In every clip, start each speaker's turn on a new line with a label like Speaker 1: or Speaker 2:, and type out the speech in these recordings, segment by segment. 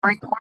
Speaker 1: Hello.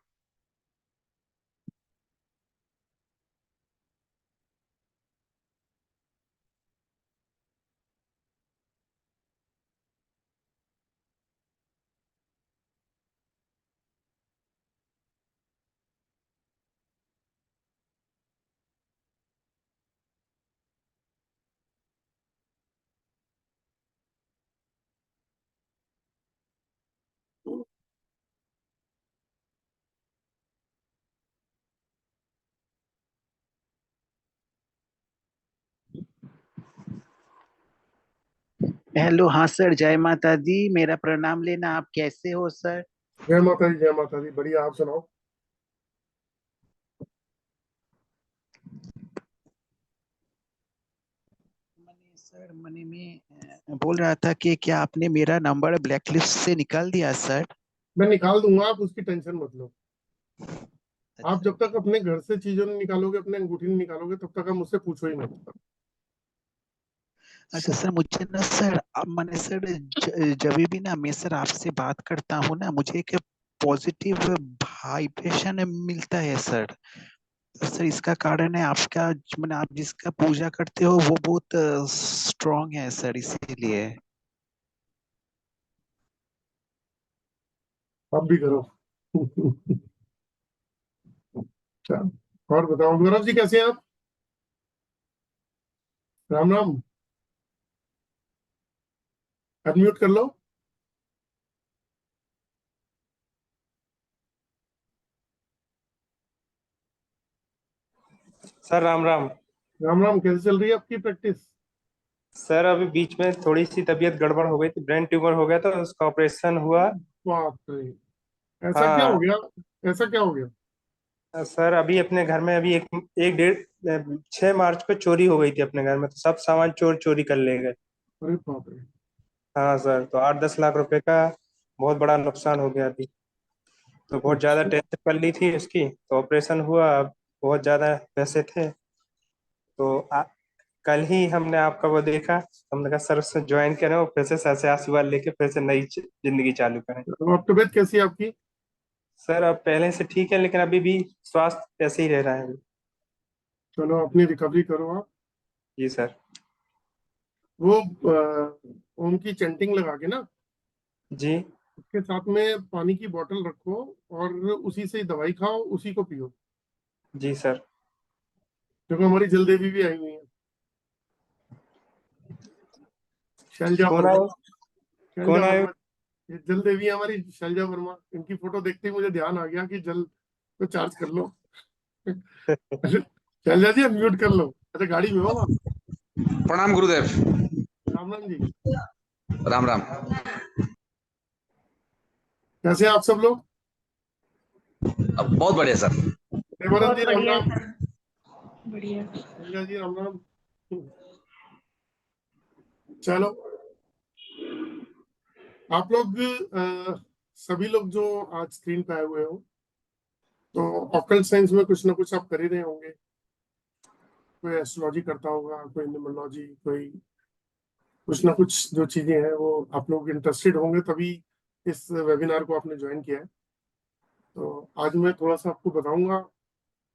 Speaker 1: हाँ sir, जय माता दी। मेरा प्रणाम लेना। आप कैसे हो सर?
Speaker 2: जय माता दी, जय माता दी। बढ़िया, आप सुनाओ।
Speaker 1: मनी में बोल रहा था कि क्या आपने मेरा नंबर ब्लैकलिस्ट से निकाल दिया सर?
Speaker 2: मैं निकाल दूंगा, आप उसकी टेंशन मत लो। आप
Speaker 1: अच्छा।
Speaker 2: जब तक अपने घर से चीजों नहीं निकालोगे, अपने अंगूठी नहीं निकालोगे, तब तक आप मुझसे पूछो ही मत।
Speaker 1: अच्छा सर, मुझे ना सर, अब मैंने सर जब भी ना मैं सर आपसे बात करता हूँ ना, मुझे एक पॉजिटिव वाइब्रेशन मिलता है सर। तो सर इसका कारण है आपका, मैंने आप जिसका पूजा करते हो वो बहुत स्ट्रांग है सर, इसीलिए।
Speaker 2: आप भी करो। अच्छा, और बताओ गौरव जी, कैसे हैं आप? राम राम। अनम्यूट कर लो।
Speaker 3: सर राम राम।
Speaker 2: राम राम, कैसे चल रही है आपकी प्रैक्टिस?
Speaker 3: सर अभी बीच में थोड़ी सी तबीयत गड़बड़ हो गई थी, ब्रेन ट्यूमर हो गया था, उसका ऑपरेशन हुआ।
Speaker 2: बाप रे, ऐसा क्या हो
Speaker 3: हाँ।
Speaker 2: गया? ऐसा क्या हो गया?
Speaker 3: सर अभी अपने घर में अभी एक एक डेढ़ 6 मार्च को चोरी हो गई थी अपने घर में, तो सब सामान चोर चोरी कर ले गए।
Speaker 2: अरे बाप रे।
Speaker 3: हाँ सर, तो 8-10 लाख रुपए का बहुत बड़ा नुकसान हो गया अभी। तो बहुत ज्यादा
Speaker 2: अच्छा।
Speaker 3: टेंशन कर ली थी उसकी, तो ऑपरेशन हुआ। अब बहुत ज्यादा पैसे थे, तो कल ही हमने आपका वो देखा। हमने कहा सर उससे ज्वाइन करें और फिर से सर से आशीर्वाद लेके फिर से नई जिंदगी चालू करें।
Speaker 2: तो अब तबीयत कैसी है आपकी?
Speaker 3: सर अब पहले से ठीक है, लेकिन अभी भी स्वास्थ्य ऐसे ही रह रहा है अभी।
Speaker 2: चलो, अपनी रिकवरी करो आप।
Speaker 3: जी सर।
Speaker 2: वो ओम की चैंटिंग लगा के ना,
Speaker 3: जी।
Speaker 2: उसके साथ में पानी की बोतल रखो, और उसी से दवाई खाओ, उसी को पियो।
Speaker 3: जी सर।
Speaker 2: देखो, हमारी जल देवी भी आई हुई है, शैलजा
Speaker 3: कौन
Speaker 2: वर्मा।
Speaker 3: आए?
Speaker 2: शैलजा
Speaker 3: कौन आए?
Speaker 2: वर्मा, ये जल देवी है हमारी, शैलजा वर्मा। इनकी फोटो देखते ही मुझे ध्यान आ गया कि जल को चार्ज कर लो। शैलजा जी, अनम्यूट कर लो। अच्छा, गाड़ी में हो आप?
Speaker 4: प्रणाम गुरुदेव।
Speaker 2: राम राम जी।
Speaker 4: राम राम।
Speaker 2: कैसे हैं आप सब लोग?
Speaker 4: बहुत बढ़िया सर।
Speaker 2: देवानंद
Speaker 5: बहुत
Speaker 2: जी, राम
Speaker 5: बढ़िया
Speaker 2: राम।
Speaker 5: सर। बढ़िया।
Speaker 2: शैलजा जी, राम राम। चलो, आप लोग सभी लोग जो आज स्क्रीन पे आए हुए हो, तो ऑक्कल्ट साइंस में कुछ ना कुछ आप कर ही रहे होंगे। कोई एस्ट्रोलॉजी करता होगा, कोई न्यूमरोलॉजी, कोई कुछ ना कुछ जो चीजें हैं वो आप लोग इंटरेस्टेड होंगे, तभी इस वेबिनार को आपने ज्वाइन किया है। तो आज मैं थोड़ा सा आपको बताऊंगा,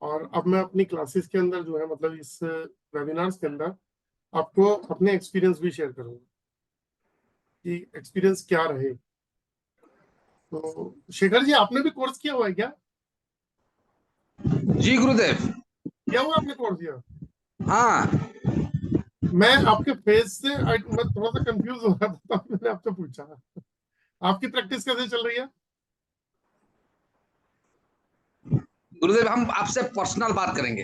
Speaker 2: और अब मैं अपनी क्लासेस के अंदर जो है, मतलब इस वेबिनार्स के अंदर आपको अपने एक्सपीरियंस भी शेयर करूंगा कि एक्सपीरियंस क्या रहे। तो शेखर जी, आपने भी कोर्स किया हुआ है क्या?
Speaker 4: जी गुरुदेव।
Speaker 2: किया हुआ आपने कोर्स किया?
Speaker 4: हाँ।
Speaker 2: मैं आपके फेस से मैं थोड़ा सा कंफ्यूज हो रहा था, तो मैंने आपसे पूछा। आपकी प्रैक्टिस कैसे चल रही है?
Speaker 4: गुरुदेव, हम आपसे पर्सनल बात करेंगे।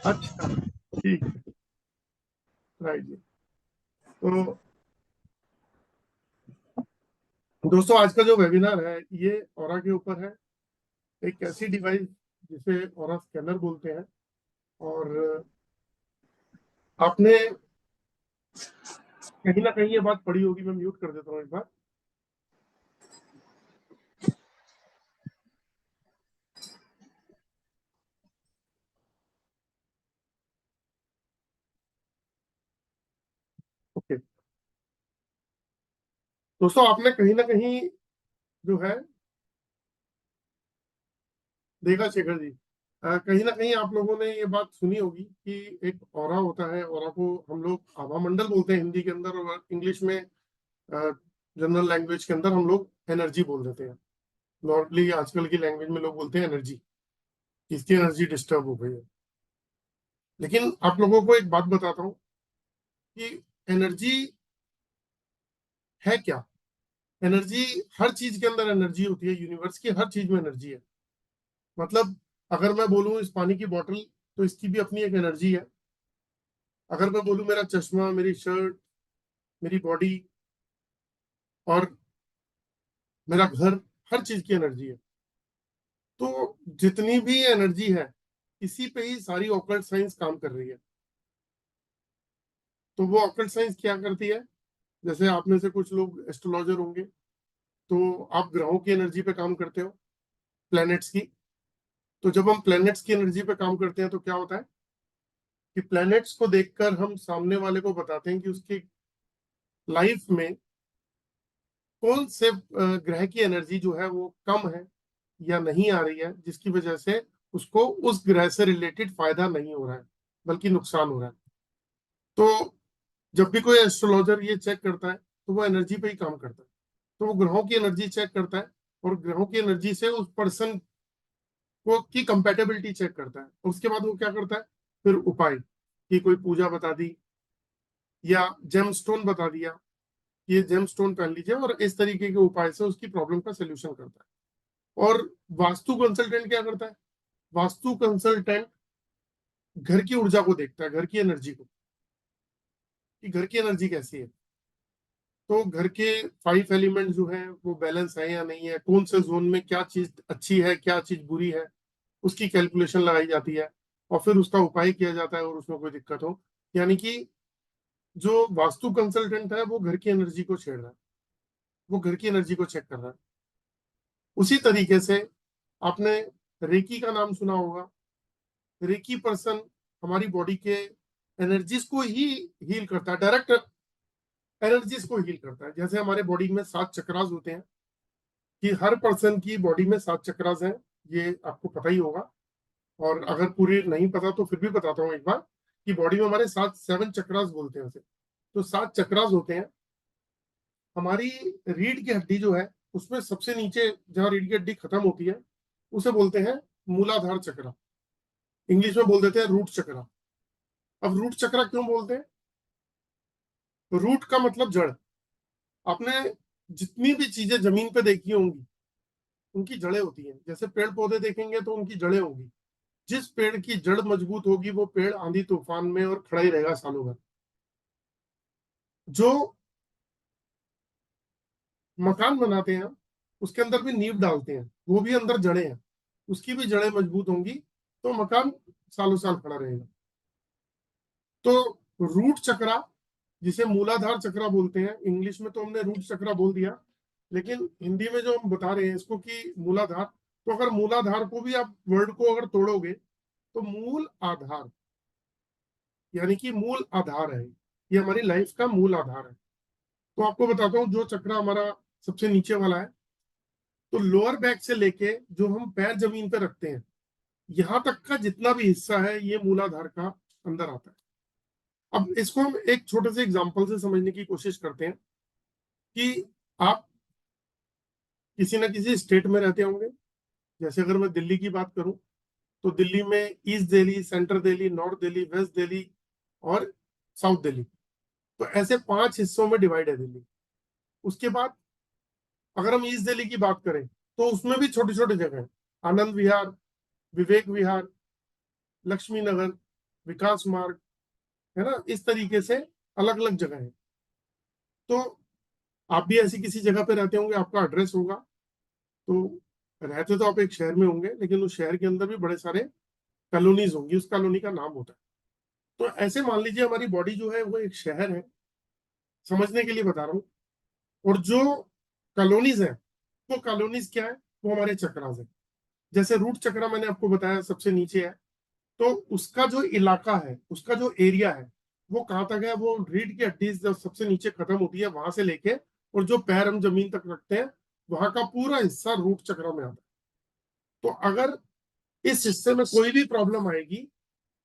Speaker 2: अच्छा, ठीक है। राइट जी। तो दोस्तों, आज का जो वेबिनार है ये ऑरा के ऊपर है। एक ऐसी डिवाइस जिसे ऑरा स्कैनर बोलते हैं। और आपने कहीं ना कहीं ये बात पढ़ी होगी। मैं म्यूट कर देता हूँ एक बार। ओके दोस्तों, आपने कहीं ना कहीं जो है देखा शेखर जी, कहीं ना कहीं आप लोगों ने ये बात सुनी होगी कि एक ऑरा होता है, ऑरा को हम लोग आभा मंडल बोलते हैं हिंदी के अंदर, और इंग्लिश में जनरल लैंग्वेज के अंदर हम लोग एनर्जी बोल देते हैं। नॉर्मली आजकल की लैंग्वेज में लोग बोलते हैं एनर्जी, इसकी एनर्जी डिस्टर्ब हो गई है। लेकिन आप लोगों को एक बात बताता हूँ कि एनर्जी है क्या। एनर्जी, हर चीज के अंदर एनर्जी होती है, यूनिवर्स की हर चीज में एनर्जी है। मतलब अगर मैं बोलूं इस पानी की बोतल, तो इसकी भी अपनी एक एनर्जी है। अगर मैं बोलूं मेरा चश्मा, मेरी शर्ट, मेरी बॉडी और मेरा घर, हर चीज की एनर्जी है। तो जितनी भी एनर्जी है, इसी पे ही सारी ऑकल्ट साइंस काम कर रही है। तो वो ऑकल्ट साइंस क्या करती है, जैसे आप में से कुछ लोग एस्ट्रोलॉजर होंगे, तो आप ग्रहों की एनर्जी पे काम करते हो, प्लैनेट्स की। तो जब हम प्लैनेट्स की एनर्जी पे काम करते हैं तो क्या होता है कि प्लैनेट्स को देखकर हम सामने वाले को बताते हैं कि उसकी लाइफ में कौन से ग्रह की एनर्जी जो है वो कम है या नहीं आ रही है, जिसकी वजह से उसको उस ग्रह से रिलेटेड फायदा नहीं हो रहा है, बल्कि नुकसान हो रहा है। तो जब भी कोई एस्ट्रोलॉजर ये चेक करता है, तो वो एनर्जी पे ही काम करता है। तो वो ग्रहों की एनर्जी चेक करता है, और ग्रहों की एनर्जी से उस पर्सन को की कंपेटेबिलिटी चेक करता है। और उसके बाद वो क्या करता है, फिर उपाय की कोई पूजा बता दी, या जेमस्टोन बता दिया, ये जेमस्टोन पहन लीजिए, और इस तरीके के उपाय से उसकी प्रॉब्लम का सोल्यूशन करता है। और वास्तु कंसल्टेंट क्या करता है, वास्तु कंसल्टेंट घर की ऊर्जा को देखता है, घर की एनर्जी को, कि घर की एनर्जी कैसी है। तो घर के 5 एलिमेंट जो है वो बैलेंस है या नहीं है, कौन से जोन में क्या चीज अच्छी है, क्या चीज बुरी है, उसकी कैलकुलेशन लगाई जाती है, और फिर उसका उपाय किया जाता है, और उसमें कोई दिक्कत हो। यानी कि जो वास्तु कंसल्टेंट है वो घर की एनर्जी को छेड़ रहा है, वो घर की एनर्जी को चेक कर रहा है। उसी तरीके से आपने रेकी का नाम सुना होगा। रेकी पर्सन हमारी बॉडी के एनर्जीज को ही हील करता है, डायरेक्ट एनर्जीज को हील करता है। जैसे हमारे बॉडी में 7 चक्रास होते हैं, कि हर पर्सन की बॉडी में 7 चक्रास हैं, ये आपको पता ही होगा। और अगर पूरी नहीं पता तो फिर भी बताता हूँ एक बार, कि बॉडी में हमारे 7 चक्रास बोलते हैं उसे। तो 7 चक्रास होते हैं। हमारी रीढ़ की हड्डी जो है, उसमें सबसे नीचे जहाँ रीढ़ की हड्डी खत्म होती है, उसे बोलते हैं मूलाधार चक्र। इंग्लिश में बोल देते हैं रूट चक्र। अब रूट चक्र क्यों बोलते हैं, रूट का मतलब जड़। आपने जितनी भी चीजें जमीन पे देखी होंगी, उनकी जड़ें होती हैं। जैसे पेड़ पौधे देखेंगे तो उनकी जड़ें होंगी। जिस पेड़ की जड़ मजबूत होगी, वो पेड़ आंधी तूफान में और खड़ा ही रहेगा सालों भर। जो मकान बनाते हैं, उसके अंदर भी नींव डालते हैं, वो भी अंदर जड़ें हैं, उसकी भी जड़ें मजबूत होंगी, तो मकान सालों साल खड़ा रहेगा। तो रूट चक्रा, जिसे मूलाधार चक्रा बोलते हैं, इंग्लिश में तो हमने रूट चक्रा बोल दिया, लेकिन हिंदी में जो हम बता रहे हैं इसको कि मूलाधार। तो अगर मूलाधार को भी आप वर्ड को अगर तोड़ोगे, तो मूल आधार, यानी कि मूल आधार है, ये हमारी लाइफ का मूल आधार है। तो आपको बताता हूँ, जो चक्र हमारा सबसे नीचे वाला है, तो लोअर बैक से लेके जो हम पैर जमीन पे रखते हैं, यहां तक का जितना भी हिस्सा है, ये मूलाधार का अंदर आता है। अब इसको हम एक छोटे से एग्जांपल से समझने की कोशिश करते हैं, कि आप किसी न किसी स्टेट में रहते होंगे। जैसे अगर मैं दिल्ली की बात करूं, तो दिल्ली में east Delhi, central Delhi, north Delhi, west Delhi और साउथ दिल्ली। तो ऐसे 5 हिस्सों में डिवाइड है दिल्ली। उसके बाद अगर हम ईस्ट दिल्ली की बात करें, तो उसमें भी छोटी छोटी जगह है, आनंद विहार, विवेक विहार, लक्ष्मी नगर, विकास मार्ग, है ना, इस तरीके से अलग अलग जगह है। तो आप भी ऐसी किसी जगह पे रहते होंगे, आपका एड्रेस होगा। तो रहते तो आप एक शहर में होंगे, लेकिन उस शहर के अंदर भी बड़े सारे कॉलोनीज होंगी, उस कॉलोनी का नाम होता है। तो ऐसे मान लीजिए हमारी बॉडी जो है वो एक शहर है, समझने के लिए बता रहा हूँ। और जो कॉलोनीज है, वो कॉलोनीज क्या है, वो हमारे चक्रास है। जैसे रूट चक्रा मैंने आपको बताया सबसे नीचे है, तो उसका जो इलाका है, उसका जो एरिया है, वो कहाँ तक है, वो रीढ़ की हड्डी जब सबसे नीचे खत्म होती है, वहां से लेके और जो पैर हम जमीन तक रखते हैं, वहां का पूरा हिस्सा रूट चक्र में आता है। तो अगर इस हिस्से में कोई भी प्रॉब्लम आएगी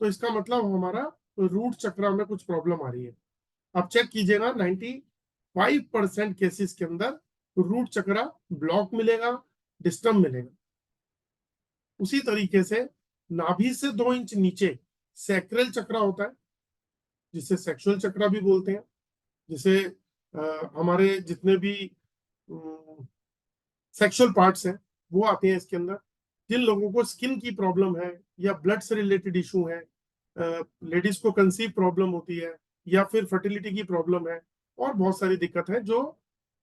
Speaker 2: तो इसका मतलब हमारा रूट चक्र में कुछ प्रॉब्लम आ रही है। आप चेक कीजिएगा 95% केसेस के अंदर रूट चक्र ब्लॉक मिलेगा, डिस्टर्ब मिलेगा। उसी तरीके से नाभि से 2 इंच नीचे सैक्रल चक्र होता है, जिसे सेक्सुअल चक्र भी बोलते हैं। जिसे हमारे जितने भी सेक्सुअल पार्ट्स हैं वो आते हैं इसके अंदर। जिन लोगों को स्किन की प्रॉब्लम है या ब्लड से रिलेटेड इशू है, लेडीज को कंसीव प्रॉब्लम होती है या फिर फर्टिलिटी की प्रॉब्लम है, और बहुत सारी दिक्कत है जो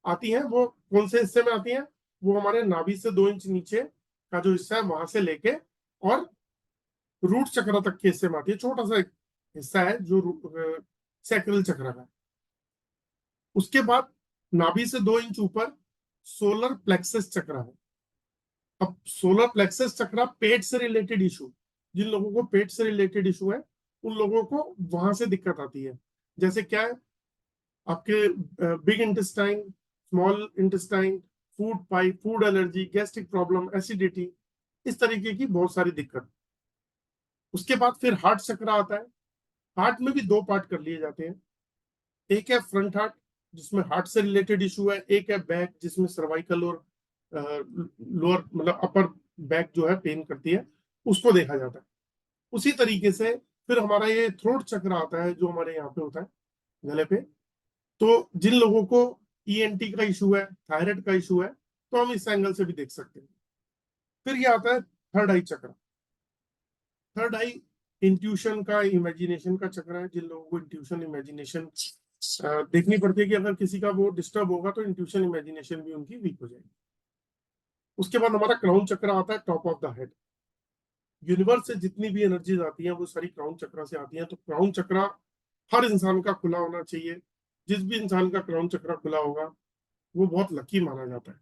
Speaker 2: आती है, वो कौन से हिस्से में आती है? वो हमारे नाभि से 2 इंच नीचे का जो हिस्सा है वहां से लेके और रूट चक्र तक के हिस्से में आती है। छोटा सा हिस्सा है जो सैक्रल चक्र का। उसके बाद नाभि से 2 इंच ऊपर सोलर प्लेक्सस चक्र है। अब सोलर प्लेक्सस चक्र पेट से रिलेटेड इशू, जिन लोगों को पेट से रिलेटेड इशू है उन लोगों को वहां से दिक्कत आती है। जैसे क्या है, आपके big intestine, small intestine, food pipe, food allergy, gastric problem, acidity, इस तरीके की बहुत सारी दिक्कत। उसके बाद फिर हार्ट चक्र आता है। हार्ट में भी 2 पार्ट कर लिए जाते हैं। एक है फ्रंट हार्ट जिसमें हार्ट से रिलेटेड इशू है, एक है बैक जिसमें सर्वाइकल और लोअर मतलब अपर बैक जो है पेन करती है, उसको देखा जाता है। उसी तरीके से फिर हमारा ये थ्रोट चक्र आता है जो हमारे यहाँ पे होता है गले पे। तो जिन लोगों को ईएनटी का इशू है, थायराइड का इशू है, तो हम इस एंगल से भी देख सकते हैं। फिर ये आता है थर्ड आई चक्र। थर्ड आई इंट्यूशन का, इमेजिनेशन का चक्र है। जिन लोगों को इंट्यूशन, इमेजिनेशन देखनी पड़ती है कि अगर किसी का वो डिस्टर्ब होगा तो इंट्यूशन, इमेजिनेशन भी उनकी वीक हो जाएगी। उसके बाद हमारा क्राउन चक्र आता है, top of the head. Universe से जितनी भी एनर्जीज आती हैं वो सारी क्राउन चक्र से आती हैं। तो क्राउन चक्र हर इंसान का खुला होना चाहिए। जिस भी इंसान का क्राउन चक्र खुला होगा वो बहुत लकी माना जाता है।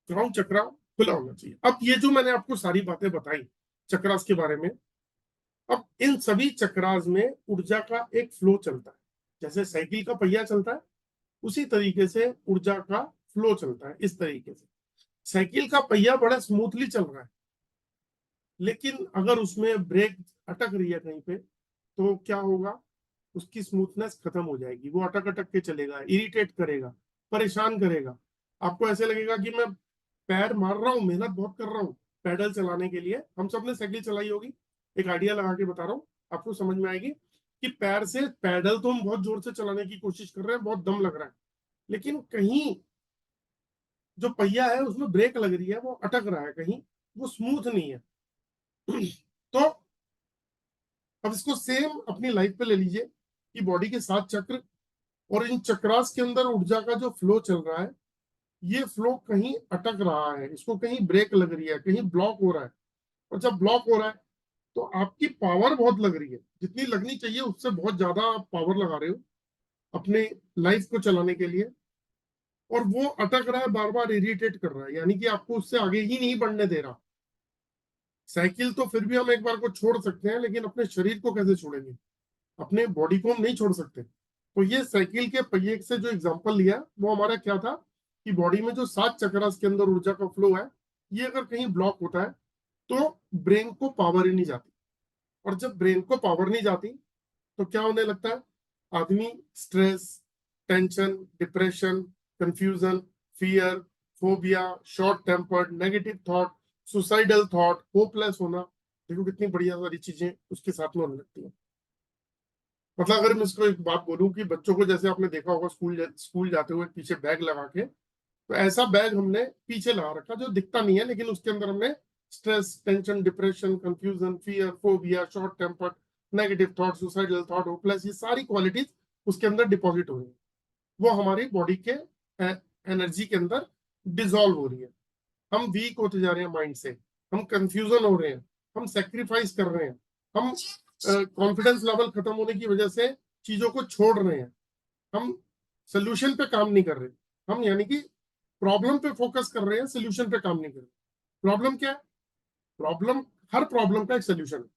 Speaker 2: क्राउन चक्र खुला होना चाहिए। अब ये जो मैंने आपको सारी बातें बताई चक्रास के बारे में, अब इन सभी चक्रास में ऊर्जा का एक फ्लो चलता है। जैसे साइकिल का पहिया चलता है उसी तरीके से ऊर्जा का फ्लो चलता है। इस तरीके से साइकिल का पहिया बड़ा स्मूथली चल रहा है, लेकिन अगर उसमें ब्रेक अटक रही है कहीं पे तो क्या होगा? उसकी स्मूथनेस खत्म हो जाएगी। वो अटक अटक के चलेगा, इरिटेट करेगा, परेशान करेगा। आपको ऐसे लगेगा कि मैं पैर मार रहा हूँ, मेहनत बहुत कर रहा हूँ पैडल चलाने के लिए। हम सब ने साइकिल चलाई होगी, एक आइडिया लगा के बता रहा हूँ, आपको समझ में आएगी कि पैर से पैडल तो हम बहुत जोर से चलाने की कोशिश कर रहे हैं, बहुत दम लग रहा है, लेकिन कहीं जो पहिया है उसमें ब्रेक लग रही है, वो अटक रहा है, कहीं वो स्मूथ नहीं है। तो अब इसको सेम अपनी लाइफ पे ले लीजिए कि बॉडी के 7 चक्र और इन चक्रास के अंदर ऊर्जा का जो फ्लो चल रहा है, ये फ्लो कहीं अटक रहा है, इसको कहीं ब्रेक लग रही है, कहीं ब्लॉक हो रहा है। और जब ब्लॉक हो रहा है तो आपकी पावर बहुत लग रही है, जितनी लगनी चाहिए उससे बहुत ज्यादा आप पावर लगा रहे हो अपने लाइफ को चलाने के लिए, और वो अटक रहा है, बार बार इरिटेट कर रहा है, यानी कि आपको उससे आगे ही नहीं बढ़ने दे रहा। साइकिल तो फिर भी हम एक बार को छोड़ सकते हैं, लेकिन अपने शरीर को कैसे छोड़ेंगे? अपने बॉडी को हम नहीं छोड़ सकते। तो ये साइकिल के पहिए से जो एग्जांपल लिया वो हमारा क्या था कि बॉडी में जो 7 चक्रास के अंदर ऊर्जा का फ्लो है, ये अगर कहीं ब्लॉक होता है तो ब्रेन को पावर ही नहीं जाती, और जब ब्रेन को पावर नहीं जाती तो क्या होने लगता है? आदमी stress, tension, depression, confusion, fear, phobia, short tempered, negative thought, suicidal thought, hopeless होना, देखो कितनी बढ़िया सारी चीजें उसके साथ में होने लगती है। मतलब अगर मैं इसको एक बात बोलूं कि बच्चों को जैसे आपने देखा होगा स्कूल जाते हुए पीछे बैग लगा के, तो ऐसा बैग हमने पीछे लगा रखा जो दिखता नहीं है, लेकिन उसके अंदर हमने stress, tension, depression, confusion, fear, phobia, short temper, negative thought, suicidal thought, hopeless, ये सारी क्वालिटीज उसके अंदर डिपॉजिट हो रही है। वो हमारी बॉडी के एनर्जी के अंदर डिजोल्व हो रही है। हम वीक होते जा रहे हैं माइंड से, हम कंफ्यूजन हो रहे हैं, हम सेक्रीफाइस कर रहे हैं, हम कॉन्फिडेंस लेवल खत्म होने की वजह से चीजों को छोड़ रहे हैं, हम सोल्यूशन पे काम नहीं कर रहे, हम यानी कि प्रॉब्लम पे फोकस कर रहे हैं, सोल्यूशन पे काम नहीं कर रहे। प्रॉब्लम क्या है? प्रॉब्लम, हर प्रॉब्लम का एक सोल्यूशन है,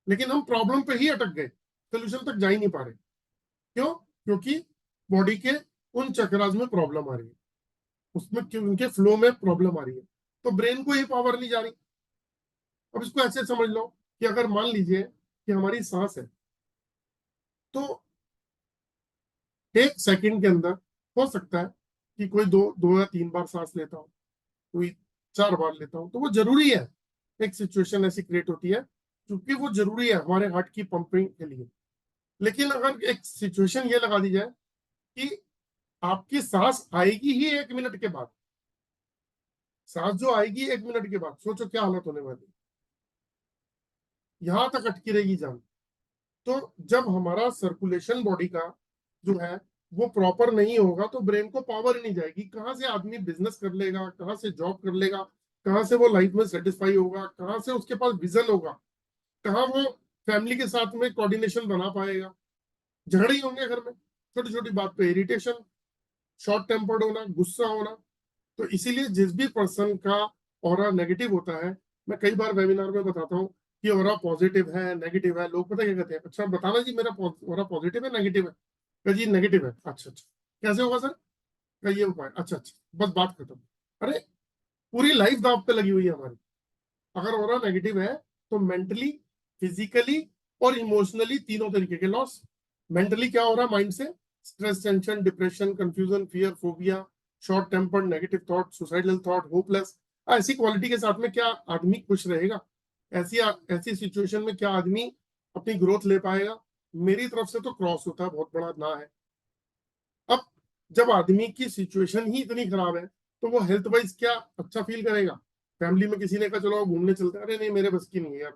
Speaker 2: लेकिन हम प्रॉब्लम पे ही अटक गए, सोल्यूशन तक जा ही नहीं पा रहे। क्यों? क्योंकि बॉडी के उन चक्रास में प्रॉब्लम आ रही है, उसमें उनके फ्लो में प्रॉब्लम आ रही है, तो ब्रेन को ही पावर नहीं जा रही। अब इसको ऐसे समझ लो कि अगर मान लीजिए कि हमारी सांस है, तो एक सेकंड के अंदर हो सकता है कि कोई दो या 3 बार सांस लेता हो, कोई 4 बार लेता हो, तो वो जरूरी है। एक सिचुएशन ऐसी क्रिएट होती है क्योंकि वो जरूरी है हमारे हार्ट की पंपिंग के लिए। लेकिन अगर एक सिचुएशन ये लगा दी जाए कि आपकी सांस आएगी ही 1 मिनट के बाद, सांस जो आएगी 1 मिनट के बाद, सोचो क्या हालत होने वाली, यहां तक अटकी रहेगी जान। तो जब हमारा सर्कुलेशन बॉडी का जो है वो प्रॉपर नहीं होगा तो ब्रेन को पावर ही नहीं जाएगी। कहाँ से आदमी बिजनेस कर लेगा, कहाँ से जॉब कर लेगा, कहाँ से वो लाइफ में सेटिस्फाई होगा, कहाँ से उसके पास विजन होगा, कहाँ वो फैमिली के साथ में कोऑर्डिनेशन बना पाएगा। झगड़े ही होंगे घर में, छोटी छोटी बात पे इरिटेशन, शॉर्ट टेम्पर्ड होना, गुस्सा होना। तो इसीलिए जिस भी पर्सन का ऑरा नेगेटिव होता है, मैं कई बार वेबिनार में बताता हूँ कि ऑरा पॉजिटिव है नेगेटिव है, लोग पता क्या कहते हैं, अच्छा बताना जी मेरा ऑरा पॉजिटिव है नेगेटिव है, कहा जी नेगेटिव है, अच्छा अच्छा कैसे होगा सर, कहा ये उपाय, अच्छा अच्छा बस बात खत्म। अरे पूरी लाइफ दांव पे लगी हुई है हमारी। अगर ऑरा नेगेटिव है तो मेंटली, फिजिकली और इमोशनली तीनों तरीके के लॉस। मेंटली क्या हो रहा है, माइंड से stress, tension, depression, confusion, fear, phobia, short tempered, negative thought, suicidal thought, hopeless. ऐसी क्वालिटी के साथ में क्या आदमी खुश रहेगा? ऐसी ऐसी सिचुएशन में क्या आदमी अपनी ग्रोथ ले पाएगा? मेरी तरफ से तो क्रॉस होता है, बहुत बड़ा ना है। अब जब आदमी की सिचुएशन ही इतनी खराब है तो वो हेल्थ वाइज क्या अच्छा फील करेगा? फैमिली में किसी ने कहा चलो घूमने चलते हैं, अरे नहीं मेरे बस की नहीं है यार,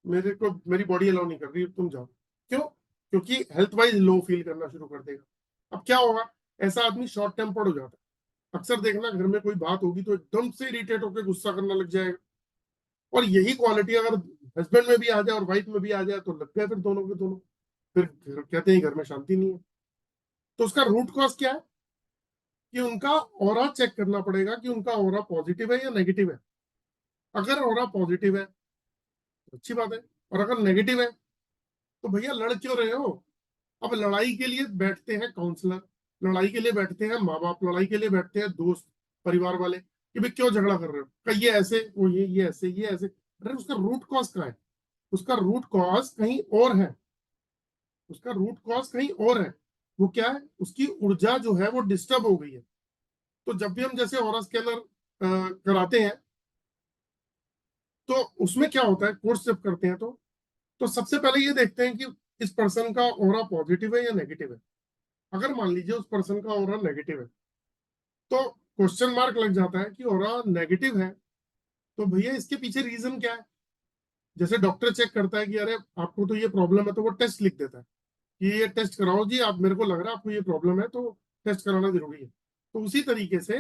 Speaker 2: मेरे को मेरी बॉडी अलाउ नहीं कर रही, तुम जाओ। क्यों? क्योंकि हेल्थ वाइज लो फील करना शुरू कर देगा। अब क्या होगा, ऐसा आदमी शॉर्ट टेम्पर्ड हो जाता है। अक्सर देखना घर में कोई बात होगी तो एकदम से इरिटेट होकर गुस्सा करना लग जाएगा। और यही क्वालिटी अगर हस्बैंड में भी आ जाए और वाइफ में भी आ जाए तो लग गए फिर दोनों के दोनों, फिर कहते हैं घर में शांति नहीं है। तो उसका रूट कॉज क्या है कि उनका ऑरा चेक करना पड़ेगा कि उनका ऑरा पॉजिटिव है या नेगेटिव है। अगर ऑरा पॉजिटिव है तो अच्छी बात है, और अगर नेगेटिव है तो भैया लड़ क्यों रहे हो? अब लड़ाई के लिए बैठते हैं काउंसलर, लड़ाई के लिए बैठते हैं माँ बाप, लड़ाई के लिए बैठते हैं दोस्त, परिवार वाले कि भाई क्यों झगड़ा कर रहे हो, का ये ऐसे, वो ये ऐसे, ये ऐसे। अरे उसका रूट कॉज कहाँ है? उसका रूट कॉज कहीं और है, उसका रूट कॉज कहीं और है। वो क्या है? उसकी ऊर्जा जो है वो डिस्टर्ब हो गई है। तो जब भी हम जैसे ऑरा स्कैनर कराते हैं तो उसमें क्या होता है, कोर्स जब करते हैं तो सबसे पहले ये देखते हैं कि इस पर्सन का ऑरा पॉजिटिव है या नेगेटिव है। अगर मान लीजिए उस पर्सन का ऑरा नेगेटिव है तो क्वेश्चन मार्क लग जाता है कि ऑरा नेगेटिव है तो भैया इसके पीछे रीजन क्या है। जैसे डॉक्टर चेक करता है कि अरे आपको तो ये प्रॉब्लम है तो वो टेस्ट लिख देता है कि ये टेस्ट कराओ जी, आप मेरे को लग रहा है आपको ये प्रॉब्लम है तो टेस्ट कराना जरूरी है। तो उसी तरीके से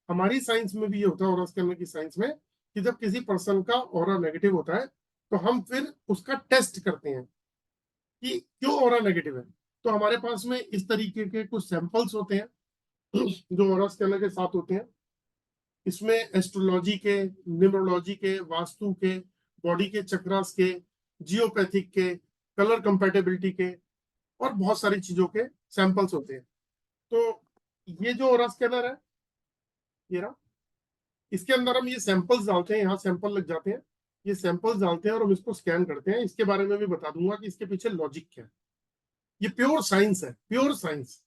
Speaker 2: हमारी साइंस में भी ये होता है, ऑरा स्कैनर की साइंस में, कि जब किसी पर्सन का ऑरा नेगेटिव होता है तो हम फिर उसका टेस्ट करते हैं कि क्यों ऑरा नेगेटिव है। तो हमारे पास में इस तरीके के कुछ सैंपल्स होते हैं जो ऑरा स्कैनर के साथ होते हैं। इसमें एस्ट्रोलॉजी के, न्यूमरोलॉजी के, वास्तु के, बॉडी के चक्रास के, जियोपैथिक के, कलर कंपैटिबिलिटी के और बहुत सारी चीजों के सैंपल्स होते हैं। तो ये जो ऑरा स्कैनर है ये रहा, इसके अंदर हम ये सैंपल्स डालते हैं, यहाँ सैंपल लग जाते हैं, ये सैंपल्स डालते हैं और हम इसको स्कैन करते हैं। इसके बारे में भी बता दूंगा कि इसके पीछे लॉजिक क्या है। ये प्योर साइंस है, प्योर साइंस,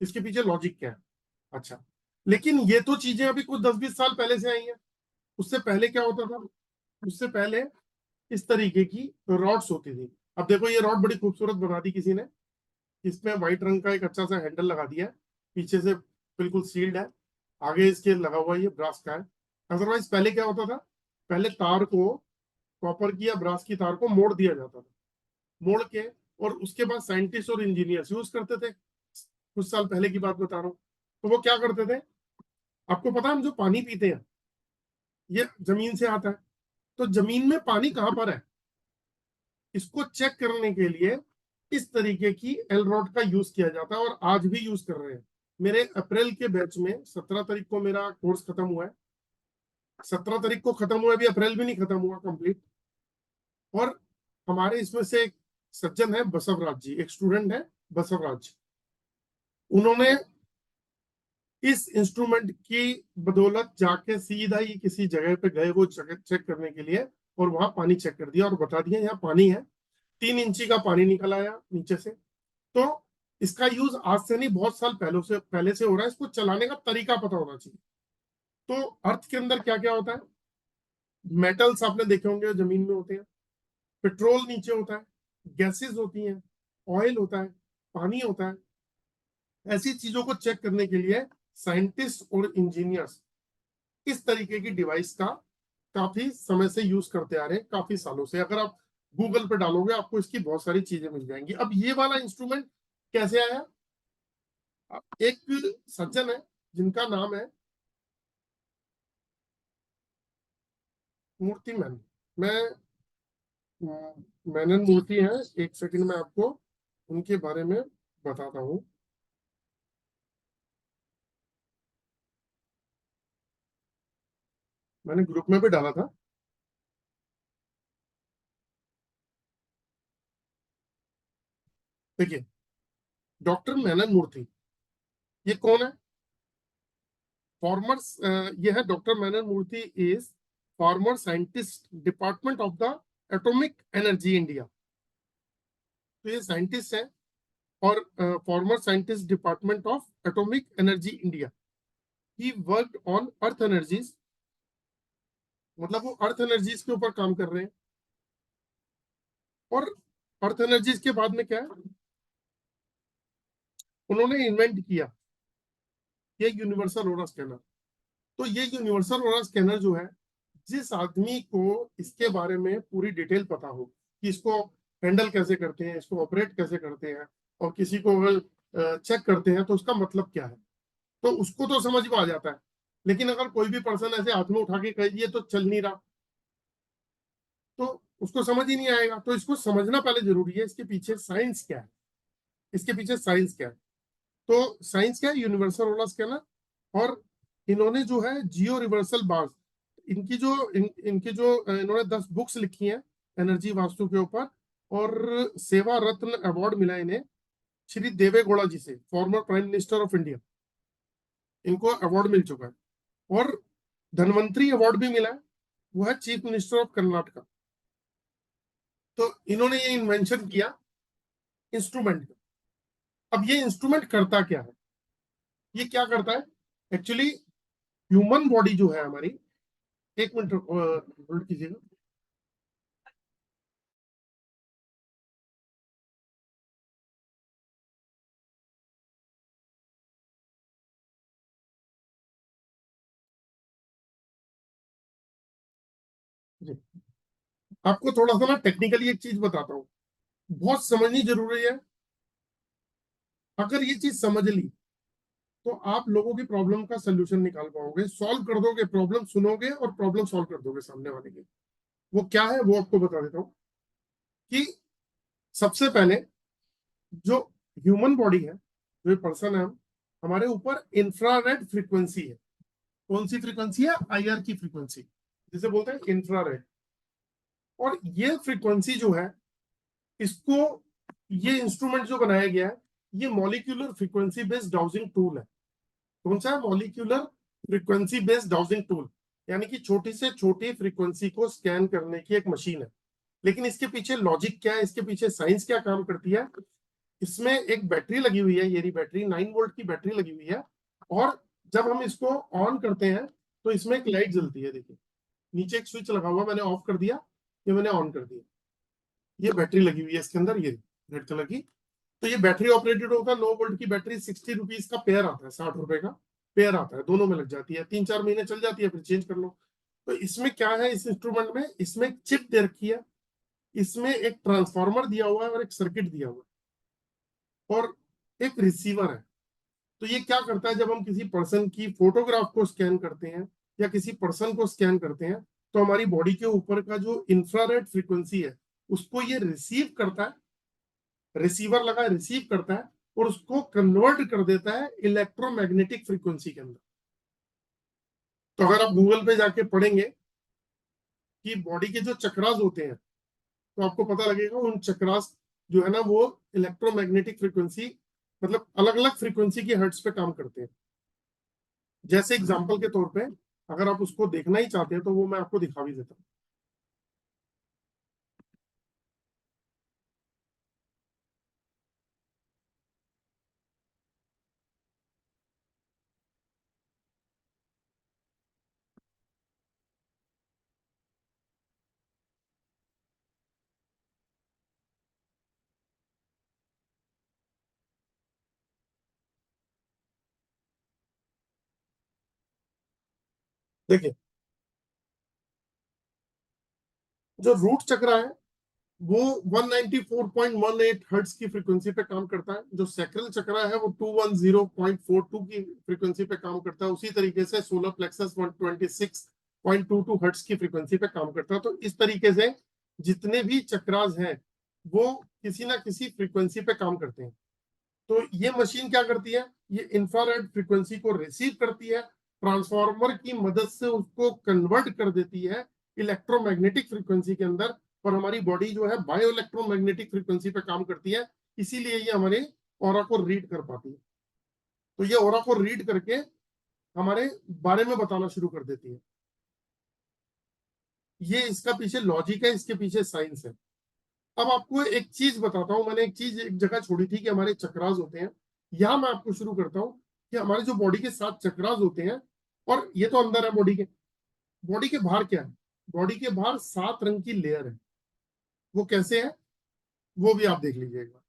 Speaker 2: इसके पीछे लॉजिक क्या है। अच्छा, लेकिन ये तो चीजें अभी कुछ 10-20 साल पहले से आई हैं। उससे पहले क्या होता था? उससे पहले इस तरीके की रॉड्स होती थी। अब देखो ये रॉड बड़ी खूबसूरत बना दी किसी ने, इसमें व्हाइट रंग का एक अच्छा सा हैंडल लगा दिया है, पीछे से बिल्कुल सील्ड है, आगे इसके लगा हुआ ये ब्रास का है। अदरवाइज पहले क्या होता था, पहले तार को, कॉपर की या ब्रास की तार को मोड़ दिया जाता था, मोड़ के, और उसके बाद साइंटिस्ट और इंजीनियर्स यूज करते थे। कुछ साल पहले की बात बता रहा हूँ। तो वो क्या करते थे, आपको पता है हम जो पानी पीते हैं ये जमीन से आता है, तो जमीन में पानी कहाँ पर है इसको चेक करने के लिए इस तरीके की एल रॉड का यूज किया जाता है, और आज भी यूज कर रहे हैं। मेरे अप्रैल के बैच में 17 तारीख को मेरा कोर्स खत्म हुआ है, 17 तारीख को खत्म हुआ, अभी अप्रैल भी नहीं खत्म हुआ कंप्लीट। और हमारे इसमें से एक सज्जन है बसवराज जी, एक स्टूडेंट है बसवराज, उन्होंने इस इंस्ट्रूमेंट की बदौलत जाके सीधा ही किसी जगह पे गए वो जगह चेक करने के लिए, और वहां पानी चेक कर दिया और बता दिया यहाँ पानी है, 3 इंची का पानी निकल आया नीचे से। तो इसका यूज आज से नहीं, बहुत साल पहले से हो रहा है। इसको चलाने का तरीका पता होना चाहिए। तो अर्थ के अंदर क्या क्या होता है, मेटल्स आपने देखे होंगे जमीन में होते हैं, पेट्रोल नीचे होता है, गैसेस होती हैं, ऑयल होता है, पानी होता है। ऐसी चीजों को चेक करने के लिए साइंटिस्ट और इंजीनियर्स इस तरीके की डिवाइस का काफी समय से यूज करते आ रहे हैं, काफी सालों से। अगर आप गूगल पे डालोगे आपको इसकी बहुत सारी चीजें मिल जाएंगी। अब ये वाला इंस्ट्रूमेंट कैसे आया, एक सज्जन है जिनका नाम है मूर्ति मैनन। मैनन मूर्ति है, एक सेकंड में आपको उनके बारे में बताता हूँ। मैंने ग्रुप में भी डाला था। देखिए, डॉक्टर मैनन मूर्ति, ये कौन है? फॉर्मर, ये है doctor Menon Murthy is former scientist department of the atomic energy India. तो ये साइंटिस्ट है और former scientist department of atomic energy India. He worked on earth energies, मतलब वो अर्थ एनर्जीज के ऊपर काम कर रहे हैं। और अर्थ एनर्जीज के बाद में क्या है, उन्होंने इन्वेंट किया ये यूनिवर्सल ऑरा स्कैनर। तो ये यूनिवर्सल ऑरा स्कैनर जो है, जिस आदमी को इसके बारे में पूरी डिटेल पता हो कि इसको हैंडल कैसे करते हैं, इसको ऑपरेट कैसे करते हैं, और किसी को अगर चेक करते हैं तो उसका मतलब क्या है, तो उसको तो समझ में आ जाता है। लेकिन अगर कोई भी पर्सन ऐसे हाथ में उठा के कहे ये तो चल नहीं रहा, तो उसको समझ ही नहीं आएगा। तो इसको समझना पहले जरूरी है, इसके पीछे साइंस क्या है, इसके पीछे साइंस क्या है। तो साइंस क्या है, यूनिवर्सल रोलर स्कैनर। और इन्होंने जो है जियो रिवर्सल बार्स, इनकी जो इनकी जो इन्होंने 10 बुक्स लिखी हैं एनर्जी वास्तु के ऊपर, और सेवा रत्न अवार्ड मिला इन्हें श्री देवेगौड़ा जी से, former prime minister of India. इनको अवार्ड मिल चुका है। और धनवंतरी अवार्ड भी मिला है, वो है चीफ मिनिस्टर ऑफ कर्नाटका। तो इन्होंने ये इन्वेंशन किया इंस्ट्रूमेंट का। अब ये इंस्ट्रूमेंट करता क्या है, ये क्या करता है एक्चुअली, ह्यूमन बॉडी जो है हमारी, एक मिनट होल्ड कीजिएगा। आपको थोड़ा सा ना टेक्निकली एक चीज बताता हूँ, बहुत समझनी जरूरी है। अगर ये चीज समझ ली तो आप लोगों की प्रॉब्लम का सोल्यूशन निकाल पाओगे, सॉल्व कर दोगे, प्रॉब्लम सुनोगे और प्रॉब्लम सॉल्व कर दोगे सामने वाले की। वो क्या है वो आपको बता देता हूँ कि सबसे पहले जो ह्यूमन बॉडी है, जो पर्सन है, हमारे ऊपर इंफ्रारेड फ्रीक्वेंसी है। कौन सी फ्रीक्वेंसी है? IR की फ्रीक्वेंसी, जिसे बोलते हैं इंफ्रारेड। और ये फ्रीक्वेंसी जो है, इसको ये इंस्ट्रूमेंट जो बनाया गया है, ये molecular frequency based dowsing tool है। कौन सा है? Molecular frequency based dowsing tool, यानी कि छोटी से छोटी फ्रीक्वेंसी को स्कैन करने की एक मशीन है। लेकिन इसके पीछे लॉजिक क्या है, इसके पीछे साइंस क्या काम करती है? इसमें एक बैटरी लगी हुई है, ये बैटरी 9 वोल्ट की बैटरी लगी हुई है। और जब हम इसको ऑन करते हैं तो इसमें एक लाइट जलती है। देखिए नीचे एक स्विच लगा हुआ, मैंने ऑफ कर दिया, ये मैंने ऑन कर दिया, ये बैटरी लगी हुई है इसके अंदर, ये रेड कलर की। तो ये बैटरी ऑपरेटेड होगा, 9 वोल्ट की बैटरी, 60 रुपीज का पेयर आता है, 60 रुपए का पेयर आता है, दोनों में लग जाती है, 3-4 महीने चल जाती है, फिर चेंज कर लो। तो इसमें क्या है, इस इंस्ट्रूमेंट में, इसमें एक चिप दे रखी है, इसमें एक ट्रांसफार्मर दिया हुआ है और एक सर्किट दिया हुआ है और एक रिसीवर है। तो ये क्या करता है, जब हम किसी पर्सन की फोटोग्राफ को स्कैन करते हैं या किसी पर्सन को स्कैन करते हैं, तो हमारी बॉडी के ऊपर का जो इंफ्रारेड फ्रीक्वेंसी है उसको ये रिसीव करता है, रिसीवर लगा है, रिसीव करता है और उसको कन्वर्ट कर देता है इलेक्ट्रोमैग्नेटिक फ्रीक्वेंसी के अंदर। तो अगर आप गूगल पे जाके पढ़ेंगे कि बॉडी के जो चक्रास होते हैं, तो आपको पता लगेगा उन चक्रास जो है ना, वो इलेक्ट्रोमैग्नेटिक फ्रीक्वेंसी, मतलब अलग अलग फ्रीक्वेंसी की हर्ट्ज पे काम करते हैं। जैसे एग्जांपल के तौर पे, अगर आप उसको देखना ही चाहते हैं तो वो मैं आपको दिखा भी देता हूँ। देखिए जो रूट चक्र है वो 194.18 हर्ट्ज की फ्रीक्वेंसी पे काम करता है। जो सैक्रल चक्र है वो 210.42 की फ्रीक्वेंसी पे काम करता है। उसी तरीके से सोलर प्लेक्सस 126.22 हर्ट्ज की फ्रीक्वेंसी पे काम करता है। तो इस तरीके से जितने भी चक्रास हैं वो किसी ना किसी फ्रीक्वेंसी पे काम करते हैं। तो ये मशीन क्या करती है, ये इंफ्रारेड फ्रीक्वेंसी को रिसीव करती है, ट्रांसफार्मर की मदद से उसको कन्वर्ट कर देती है इलेक्ट्रोमैग्नेटिक फ्रीक्वेंसी के अंदर। और हमारी बॉडी जो है बायो इलेक्ट्रोमैग्नेटिक फ्रीक्वेंसी पे काम करती है, इसीलिए ये हमारे ऑरा को रीड कर पाती है। तो ये ऑरा को रीड करके हमारे बारे में बताना शुरू कर देती है। ये इसका पीछे लॉजिक है, इसके पीछे साइंस है। अब आपको एक चीज बताता हूं, मैंने एक चीज एक जगह छोड़ी थी कि हमारे चक्रास होते हैं। यहां मैं आपको शुरू करता हूं कि हमारे जो बॉडी के 7 चक्रास होते हैं, और ये तो अंदर है बॉडी के बाहर क्या है, बॉडी के बाहर 7 रंग की लेयर है। वो कैसे है वो भी आप देख लीजिएगा।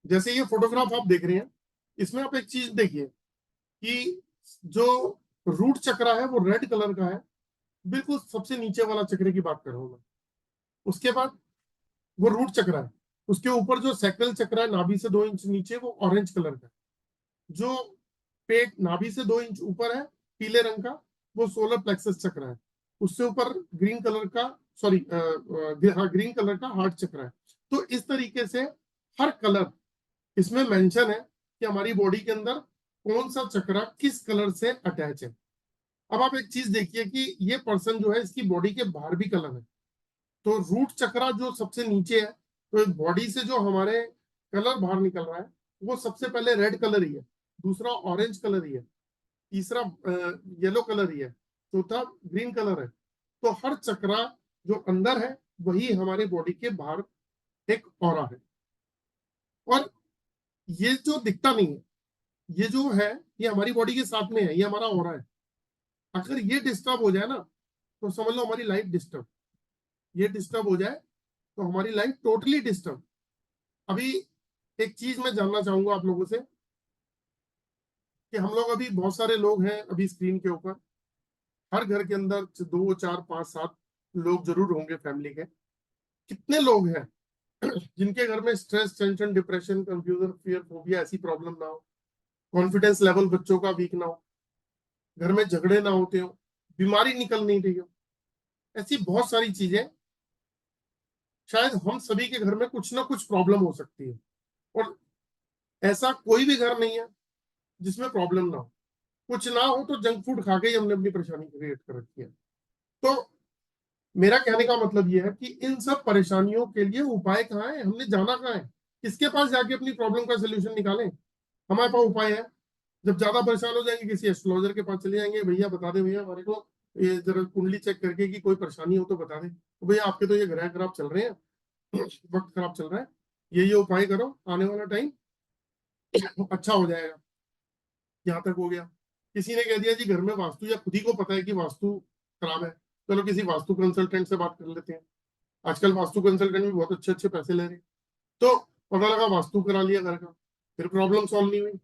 Speaker 2: जैसे ये फोटोग्राफ आप देख रहे हैं, इसमें आप एक चीज देखिए कि जो रूट चक्र है वो रेड कलर का है। बिल्कुल सबसे नीचे वाला चक्र की बात कर रहा हूं मैं। उसके बाद वो रूट चक्र है, उसके ऊपर जो सैक्रल चक्र है नाभि से 2 इंच नीचे, वो ऑरेंज कलर का। जो पेट नाभि से 2 इंच ऊपर है पीले रंग का, वो सोलर प्लेक्सस चक्र है। उससे ऊपर ग्रीन कलर का, सॉरी ग्रीन कलर का हार्ट चक्र है। तो इस तरीके से हर कलर इसमें मेंशन है कि हमारी बॉडी के अंदर कौन सा चक्र किस कलर से अटैच है। अब आप एक चीज देखिए कि ये पर्सन जो है इसकी बॉडी के बाहर भी कलर है। तो रूट चक्र जो सबसे नीचे है, तो बॉडी से जो हमारे कलर बाहर निकल रहा है वो सबसे पहले रेड कलर ही है, दूसरा ऑरेंज कलर ही है, तीसरा येलो कलर ही है, चौथा ग्रीन कलर है। तो हर चक्र जो अंदर है वही हमारे बॉडी के बाहर एक ऑरा है। और ये जो दिखता नहीं है, ये जो है ये हमारी बॉडी के साथ में है, ये हमारा ऑरा है। अगर ये डिस्टर्ब हो जाए ना तो समझ लो हमारी लाइफ डिस्टर्ब। ये डिस्टर्ब हो जाए तो हमारी लाइफ टोटली डिस्टर्ब। अभी एक चीज मैं जानना चाहूंगा आप लोगों से कि हम लोग अभी बहुत सारे लोग हैं अभी स्क्रीन के ऊपर, हर घर के अंदर 2 4 5 7 लोग जरूर होंगे फैमिली के। कितने लोग हैं जिनके घर में stress, tension, depression, confusion, fear, phobia ऐसी प्रॉब्लम ना हो, कॉन्फिडेंस लेवल बच्चों का वीक ना हो, घर में झगड़े ना होते हो, बीमारी निकल नहीं रही हो, ऐसी बहुत सारी चीजें शायद हम सभी के घर में कुछ ना कुछ प्रॉब्लम हो सकती है। और ऐसा कोई भी घर नहीं है जिसमें प्रॉब्लम ना हो। कुछ ना हो तो जंक फूड खा के ही हमने अपनी परेशानी क्रिएट कर रखी है। तो मेरा कहने का मतलब यह है कि इन सब परेशानियों के लिए उपाय कहाँ है, हमने जाना कहाँ है, किसके पास जाके अपनी प्रॉब्लम का सोल्यूशन निकालें। हमारे पास उपाय है। जब ज्यादा परेशान हो जाएंगे किसी एस्ट्रोलॉजर के पास चले जाएंगे, भैया बता दे भैया हमारे को ये जरा कुंडली चेक करके कि कोई परेशानी हो तो बता दे। तो भैया आपके तो ये ग्रह खराब चल रहे हैं, वक्त खराब चल रहा है, ये उपाय करो, आने वाला टाइम अच्छा हो जाएगा। यहाँ तक हो गया। किसी ने कह दिया जी घर में वास्तु, या खुद ही को पता है कि वास्तु खराब है, चलो किसी वास्तु कंसल्टेंट से बात कर लेते हैं। आजकल वास्तु कंसल्टेंट भी बहुत अच्छे अच्छे पैसे ले रहे हैं। तो पता लगा वास्तु करा लिया घर का, फिर प्रॉब्लम सॉल्व नहीं हुई।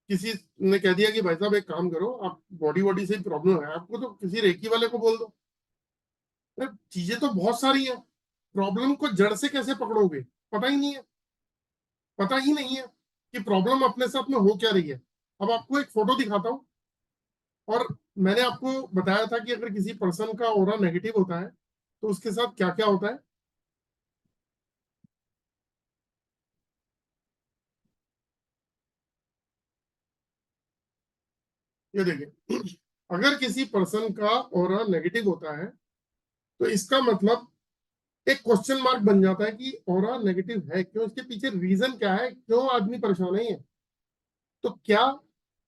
Speaker 2: किसी ने कह दिया कि भाई साहब एक काम करो, आप बॉडी से प्रॉब्लम है आपको तो किसी रेकी वाले को बोल दो। चीजें तो बहुत सारी है, प्रॉब्लम को जड़ से कैसे पकड़ोगे, पता ही नहीं है। पता ही नहीं है कि प्रॉब्लम अपने साथ में हो क्या रही है। अब आपको एक फोटो दिखाता हूं, और मैंने आपको बताया था कि अगर किसी पर्सन का ऑरा नेगेटिव होता है तो उसके साथ क्या क्या होता है। ये देखिए, अगर किसी पर्सन का ऑरा नेगेटिव होता है तो इसका मतलब एक क्वेश्चन मार्क बन जाता है कि ऑरा नेगेटिव है क्यों, इसके पीछे रीजन क्या है, क्यों आदमी परेशान है। तो क्या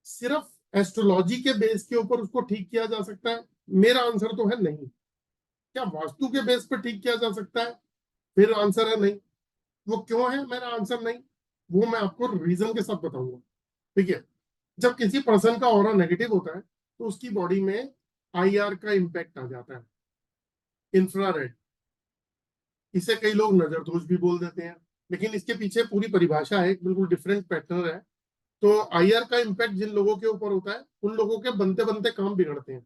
Speaker 2: सिर्फ एस्ट्रोलॉजी के बेस के ऊपर उसको ठीक किया जा सकता है? मेरा आंसर तो है नहीं। क्या वास्तु के बेस पर ठीक किया जा सकता है? फिर आंसर है नहीं। वो क्यों है, मेरा आंसर नहीं। वो मैं आपको रीजन के साथ बताऊंगा। ठीक है, जब किसी पर्सन का ऑरा नेगेटिव होता है तो उसकी बॉडी में आईआर का इंपैक्ट आ जाता है, इंफ्रारेड। इसे कई लोग नजर दोष भी बोल देते हैं, लेकिन इसके पीछे पूरी परिभाषा है, बिल्कुल डिफरेंट पैटर्न है। तो आईआर का इम्पैक्ट जिन लोगों के ऊपर होता है उन लोगों के बनते बनते काम बिगड़ते हैं,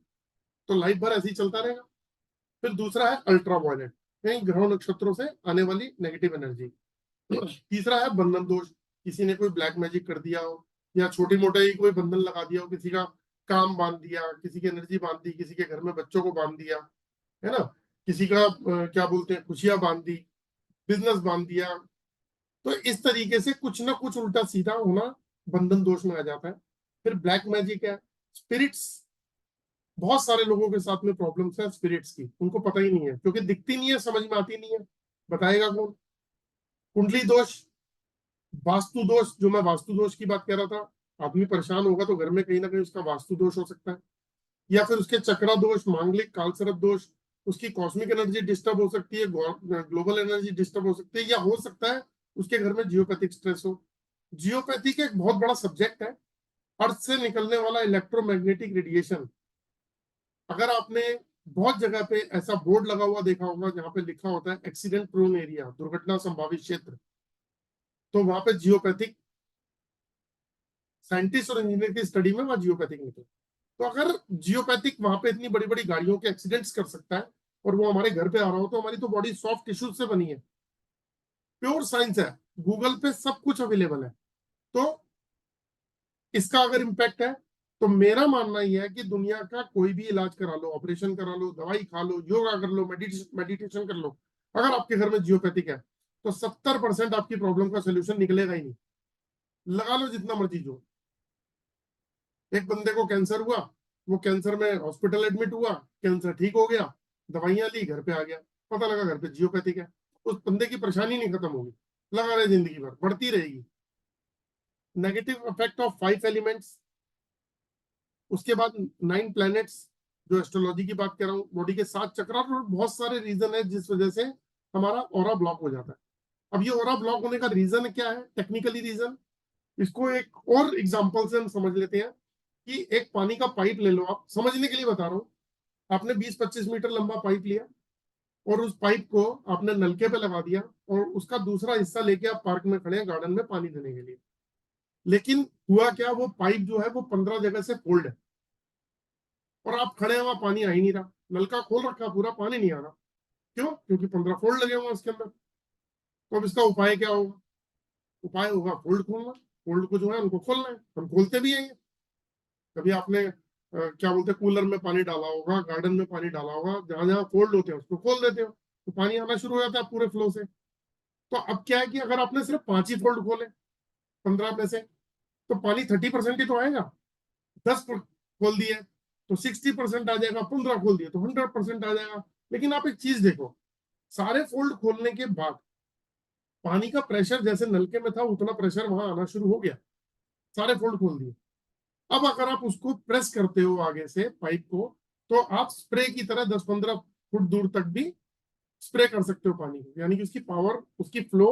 Speaker 2: तो लाइफ भर ऐसे ही चलता रहेगा। फिर दूसरा है अल्ट्रा वायलेट, यानी ग्रहों नक्षत्रों से आने वाली नेगेटिव एनर्जी। तीसरा है बंधन दोष, किसी ने कोई ब्लैक मैजिक कर दिया हो या छोटी मोटे ही कोई बंधन लगा दिया हो, किसी का काम बांध दिया, किसी की एनर्जी बांध दी, किसी के घर में बच्चों को बांध दिया, है ना, किसी का क्या बोलते हैं खुशियां बांध दी, बिजनेस बांध दिया। तो इस तरीके से कुछ ना कुछ उल्टा सीधा होना बंधन दोष में आ जाता है। फिर ब्लैक मैजिक है, स्पिरिट्स। बहुत सारे लोगों के साथ में प्रॉब्लम्स है स्पिरिट्स की, उनको पता ही नहीं है क्योंकि दिखती नहीं है, समझ में आती नहीं है, बताएगा कौन। कुंडली दोष, वास्तु दोष, जो मैं वास्तु दोष की बात कर रहा था, आदमी परेशान होगा तो घर में कहीं ना कहीं उसका वास्तु दोष हो सकता है, या फिर उसके चक्रा दोष, मांगलिक कालसर्प दोष, उसकी कॉस्मिक एनर्जी डिस्टर्ब हो सकती है, ग्लोबल एनर्जी डिस्टर्ब हो सकती है, या हो सकता है उसके घर में जियोपैथिक स्ट्रेस हो। जियोपैथिक एक बहुत बड़ा सब्जेक्ट है, अर्थ से निकलने वाला इलेक्ट्रोमैग्नेटिक रेडिएशन। अगर आपने बहुत जगह पे ऐसा बोर्ड लगा हुआ देखा होगा जहां पे लिखा होता है एक्सीडेंट प्रोन एरिया, दुर्घटना संभावित क्षेत्र, तो वहां पे जियोपैथिक साइंटिस्ट और इंजीनियर की स्टडी में वहां जियोपैथिक निकले। तो अगर जियोपैथिक वहां पे इतनी बड़ी बड़ी गाड़ियों के एक्सीडेंट्स कर सकता है और वो हमारे घर पे आ रहा हो, तो हमारी तो बॉडी सॉफ्ट टिश्यू से बनी है, प्योर साइंस है, गूगल पे सब कुछ अवेलेबल है। तो इसका अगर इम्पैक्ट है तो मेरा मानना यह है कि दुनिया का कोई भी इलाज करा लो, ऑपरेशन करा लो, दवाई खा लो, योगा कर लो, मेडिटेशन कर लो, अगर आपके घर में जियोपैथिक है तो 70% आपकी प्रॉब्लम का सोल्यूशन निकलेगा ही नहीं, लगा लो जितना मर्जी जो। एक बंदे को कैंसर हुआ, वो कैंसर में हॉस्पिटल एडमिट हुआ, कैंसर ठीक हो गया, दवाइयां ली, घर पे आ गया, पता लगा घर पे जियोपैथिक है। उस बंदे की परेशानी नहीं खत्म होगी, लगा रहे जिंदगी भर बढ़ती रहेगी। नेगेटिव इफेक्ट ऑफ 5 एलिमेंट्स, उसके बाद 9 प्लैनेट्स, जो एस्ट्रोलॉजी की बात कर रहा हूँ, बॉडी के 7 चक्र, और बहुत सारे रीजन है जिस वजह से हमारा ऑरा ब्लॉक हो जाता है। अब ये ऑरा ब्लॉक होने का रीजन क्या है, टेक्निकली रीजन, इसको एक और एग्जांपल से हम समझ लेते हैं कि एक पानी का पाइप ले लो, आप समझने के लिए बता रहा हूँ। आपने 20-25 मीटर लंबा पाइप लिया और उस पाइप को आपने नलके पे लगा दिया और उसका दूसरा हिस्सा लेके आप पार्क में खड़े हैं गार्डन में पानी देने के लिए। लेकिन हुआ क्या, वो पाइप जो है वो 15 जगह से फोल्ड है और आप खड़े हैं, वहां पानी आ ही नहीं रहा, नलका खोल रखा पूरा, पानी नहीं आ रहा। क्यों? क्योंकि 15 फोल्ड लगे हुए उसके अंदर। तो अब इसका उपाय क्या होगा? उपाय होगा फोल्ड खोलना। फोल्ड को जो है उनको खोलना है, हम खोलते भी हैं। कभी आपने क्या बोलते हैं कूलर में पानी डाला होगा, गार्डन में पानी डाला होगा, जहां जहां फोल्ड होते हैं उसको खोल देते हो तो पानी आना शुरू हो जाता है पूरे फ्लो से। तो अब क्या है कि अगर आपने सिर्फ 5 ही फोल्ड खोले 15 में से, तो पानी 30% ही तो आएगा। 10 खोल दिए तो 60% आ जाएगा, 15 खोल दिए तो 100% आ जाएगा। लेकिन आप एक चीज देखो, सारे फोल्ड खोलने के बाद पानी का प्रेशर जैसे नलके में था उतना प्रेशर वहां आना शुरू हो गया, सारे फोल्ड खोल दिए। अब अगर आप उसको प्रेस करते हो आगे से पाइप को, तो आप स्प्रे की तरह 10-15 फुट दूर तक भी स्प्रे कर सकते हो पानी को, यानी कि उसकी पावर, उसकी फ्लो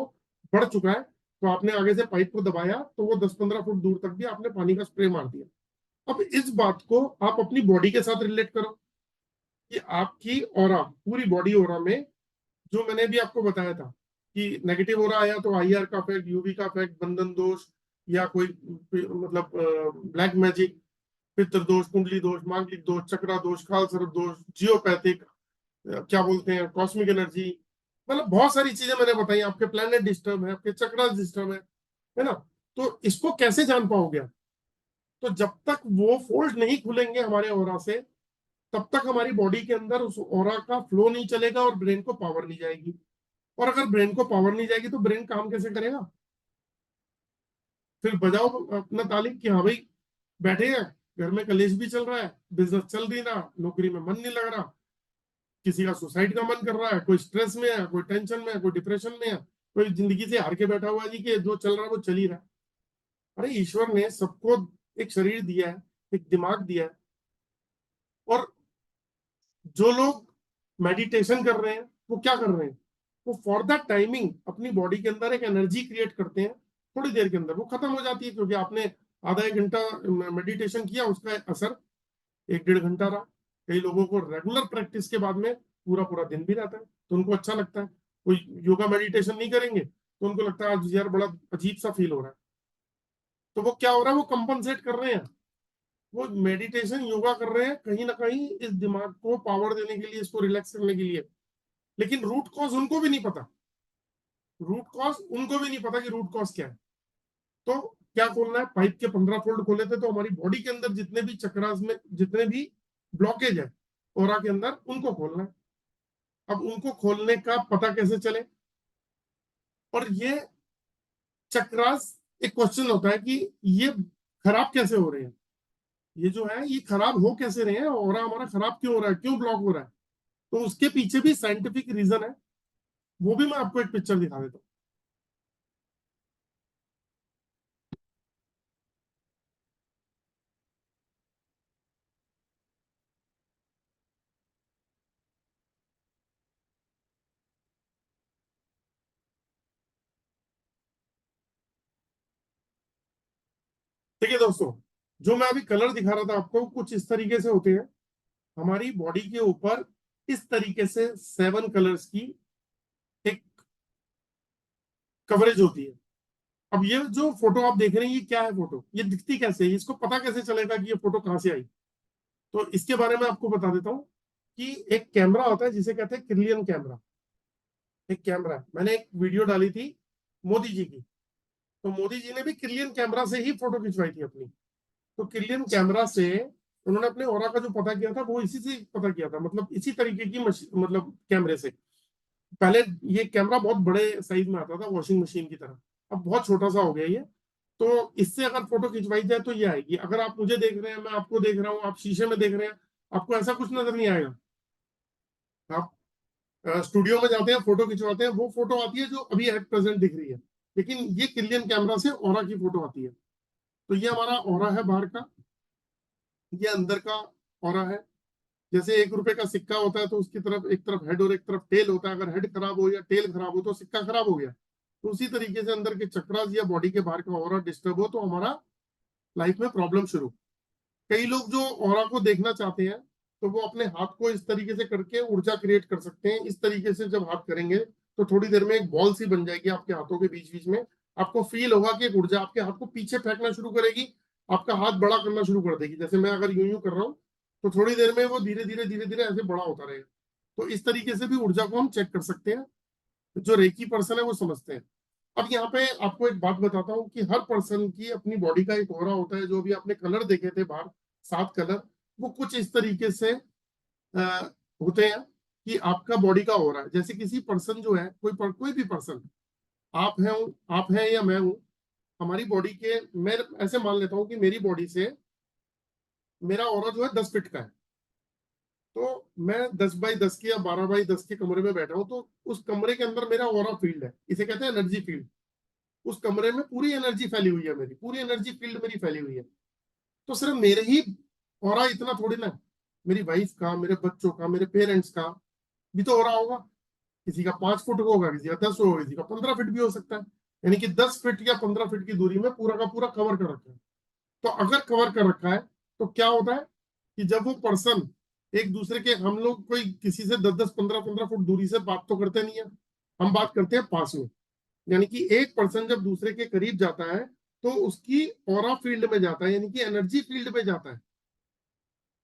Speaker 2: बढ़ चुका है। तो आपने आगे से पाइप को दबाया तो वो 10-15 फुट दूर तक भी आपने पानी का स्प्रे मार दिया। अब इस बात को आप अपनी बॉडी के साथ रिलेट करो कि आपकी ऑरा, पूरी बॉडी ऑरा में, जो मैंने भी आपको बताया था कि नेगेटिव ऑरा आया तो आईआर का इफेक्ट, यूवी का इफेक्ट, बंधन दोष, या कोई मतलब ब्लैक मैजिक, पितृ दोष, कुंडली दोष, मांगलिक दोष, चक्रा दोष, खालसर्प दोष, जियोपैथिक, क्या बोलते हैं कॉस्मिक एनर्जी, मतलब बहुत सारी चीजें मैंने बताई। आपके प्लैनेट डिस्टर्ब है, आपके चक्रा डिस्टर्ब है ना। तो इसको कैसे जान पाओगे? तो जब तक वो फोल्ड नहीं खुलेंगे हमारे ऑरा से, तब तक हमारी बॉडी के अंदर उस ऑरा का फ्लो नहीं चलेगा और ब्रेन को पावर नहीं जाएगी। और अगर ब्रेन को पावर नहीं जाएगी तो ब्रेन काम कैसे करेगा? फिर बजाओ अपना ताली कि हाँ भाई बैठे हैं, घर में कलेश भी चल रहा है, बिजनेस चल नहीं रहा, नौकरी में मन नहीं लग रहा, किसी का सुसाइड का मन कर रहा है, कोई स्ट्रेस में है, कोई टेंशन में है, कोई डिप्रेशन में है, कोई जिंदगी से हार के बैठा हुआ है जी कि जो चल रहा है वो चल ही रहा है। अरे ईश्वर ने सबको एक शरीर दिया है, एक दिमाग दिया है, और जो लोग मेडिटेशन कर रहे हैं वो क्या कर रहे हैं, वो फॉर दैट टाइमिंग अपनी बॉडी के अंदर एक एनर्जी क्रिएट करते हैं, थोड़ी देर के अंदर वो खत्म हो जाती है, क्योंकि आपने आधा 1 घंटा मेडिटेशन किया, उसका असर 1-1.5 घंटा रहा। कई लोगों को रेगुलर प्रैक्टिस के बाद में पूरा पूरा दिन भी रहता है, तो उनको अच्छा लगता है। कोई योगा मेडिटेशन नहीं करेंगे तो उनको लगता है आज यार बड़ा अजीब सा फील हो रहा है। तो वो क्या हो रहा है, वो कंपनसेट कर रहे हैं, वो मेडिटेशन योगा कर रहे हैं कहीं ना कहीं इस दिमाग को पावर देने के लिए, इसको रिलैक्स करने के लिए। लेकिन रूट कॉज उनको भी नहीं पता, रूट कॉज उनको भी नहीं पता कि रूट कॉज क्या है। तो क्या खोलना है, पाइप के 15 फोल्ड खोले थे, तो हमारी बॉडी के अंदर जितने भी चक्रास में जितने भी ब्लॉकेज है ऑरा के अंदर, उनको खोलना है। अब उनको खोलने का पता कैसे चले, और ये चक्रास, एक क्वेश्चन होता है कि ये खराब कैसे हो रहे हैं, ये जो है ये खराब हो कैसे रहे हैं, और हमारा खराब क्यों हो रहा है, क्यों ब्लॉक हो रहा है। तो उसके पीछे भी साइंटिफिक रीजन है, वो भी मैं आपको एक पिक्चर दिखा देता हूँ। देखिए दोस्तों, जो मैं अभी कलर दिखा रहा था आपको, कुछ इस तरीके से होते हैं। हमारी बॉडी के ऊपर इस तरीके से 7 कलर्स की एक कवरेज होती है। अब ये जो फोटो आप देख रहे हैं, ये क्या है फोटो, ये दिखती कैसे है, इसको पता कैसे चलेगा कि ये फोटो कहां से आई। तो इसके बारे में आपको बता देता हूँ कि एक कैमरा होता है जिसे कहते हैं क्रिलियन कैमरा। एक कैमरा है, मैंने एक वीडियो डाली थी मोदी जी की, तो मोदी जी ने भी क्रिलियन कैमरा से ही फोटो खिंचवाई थी अपनी। तो क्रिलियन कैमरा से उन्होंने अपने ऑरा का जो पता किया था, वो इसी से पता किया था, मतलब इसी तरीके की मतलब कैमरे से। पहले ये कैमरा बहुत बड़े साइज में आता था, वॉशिंग मशीन की तरह, अब बहुत छोटा सा हो गया ये। तो इससे अगर फोटो खिंचवाई जाए तो ये आएगी। अगर आप मुझे देख रहे हैं, मैं आपको देख रहा हूँ, आप शीशे में देख रहे हैं, आपको ऐसा कुछ नजर नहीं आएगा। आप स्टूडियो में जाते हैं, फोटो खिंचवाते हैं, वो फोटो आती है जो अभी एट प्रेजेंट दिख रही है। लेकिन ये क्रिलियन कैमरा से ऑरा की फोटो आती है। तो ये हमारा ऑरा है बाहर का, ये अंदर का ऑरा है। जैसे 1 रुपए का सिक्का होता है, तो उसकी तरफ एक तरफ हेड और एक तरफ टेल होता है। अगर हेड खराब हो या टेल खराब हो तो सिक्का खराब हो गया। तो उसी तरीके से अंदर के चक्रास या बॉडी के बाहर का ऑरा डिस्टर्ब हो तो हमारा लाइफ में प्रॉब्लम शुरू। कई लोग जो ऑरा को देखना चाहते हैं, तो वो अपने हाथ को इस तरीके से करके ऊर्जा क्रिएट कर सकते हैं। इस तरीके से जब हाथ करेंगे तो थोड़ी देर में एक बॉल सी बन जाएगी आपके हाथों के बीच बीच में। आपको फील होगा कि एक ऊर्जा आपके हाथ को पीछे फेंकना शुरू करेगी, आपका हाथ बड़ा करना शुरू कर देगी। जैसे मैं अगर यूं यूं कर रहा हूँ, तो थोड़ी देर में वो धीरे धीरे धीरे धीरे ऐसे बड़ा होता रहेगा। तो इस तरीके से भी ऊर्जा को हम चेक कर सकते हैं, जो रेकी पर्सन है वो समझते हैं। अब यहाँ पे आपको एक बात बताता हूँ कि हर पर्सन की अपनी बॉडी का एक ऑरा होता है। जो भी आपने कलर देखे थे बाहर, 7 कलर, वो कुछ इस तरीके से आ, होते हैं कि आपका बॉडी का ऑरा है। जैसे किसी पर्सन जो है, कोई भी पर्सन, आप हैं या मैं हूँ, हमारी बॉडी के, मैं ऐसे मान लेता हूँ कि मेरी बॉडी से मेरा ऑरा जो है 10 फीट का है। तो मैं 10 बाई 10 के या 12 बाई 10 के कमरे में बैठा हूँ, तो उस कमरे के अंदर मेरा ऑरा फील्ड है, इसे कहते हैं एनर्जी फील्ड। उस कमरे में पूरी एनर्जी फैली हुई है, मेरी पूरी एनर्जी फील्ड मेरी फैली हुई है। तो सिर्फ मेरे ही ऑरा इतना थोड़ी ना है, मेरी वाइफ का, मेरे बच्चों का, मेरे पेरेंट्स का भी तो ऑरा होगा। किसी का 5 फुट होगा, किसी का 10 होगा, किसी का 15 फीट भी हो सकता है। यानी कि 10 फीट या 15 फीट की दूरी में पूरा का पूरा कवर कर रखा है। तो अगर कवर कर रखा है, तो क्या होता है कि जब वो पर्सन एक दूसरे के, हम लोग कोई किसी से 10-10 15-15 फुट दूरी से बात तो करते नहीं है, हम बात करते हैं पास में। यानी कि एक पर्सन जब दूसरे के करीब जाता है, तो उसकी ऑरा फील्ड में जाता है, यानी कि एनर्जी फील्ड में जाता है,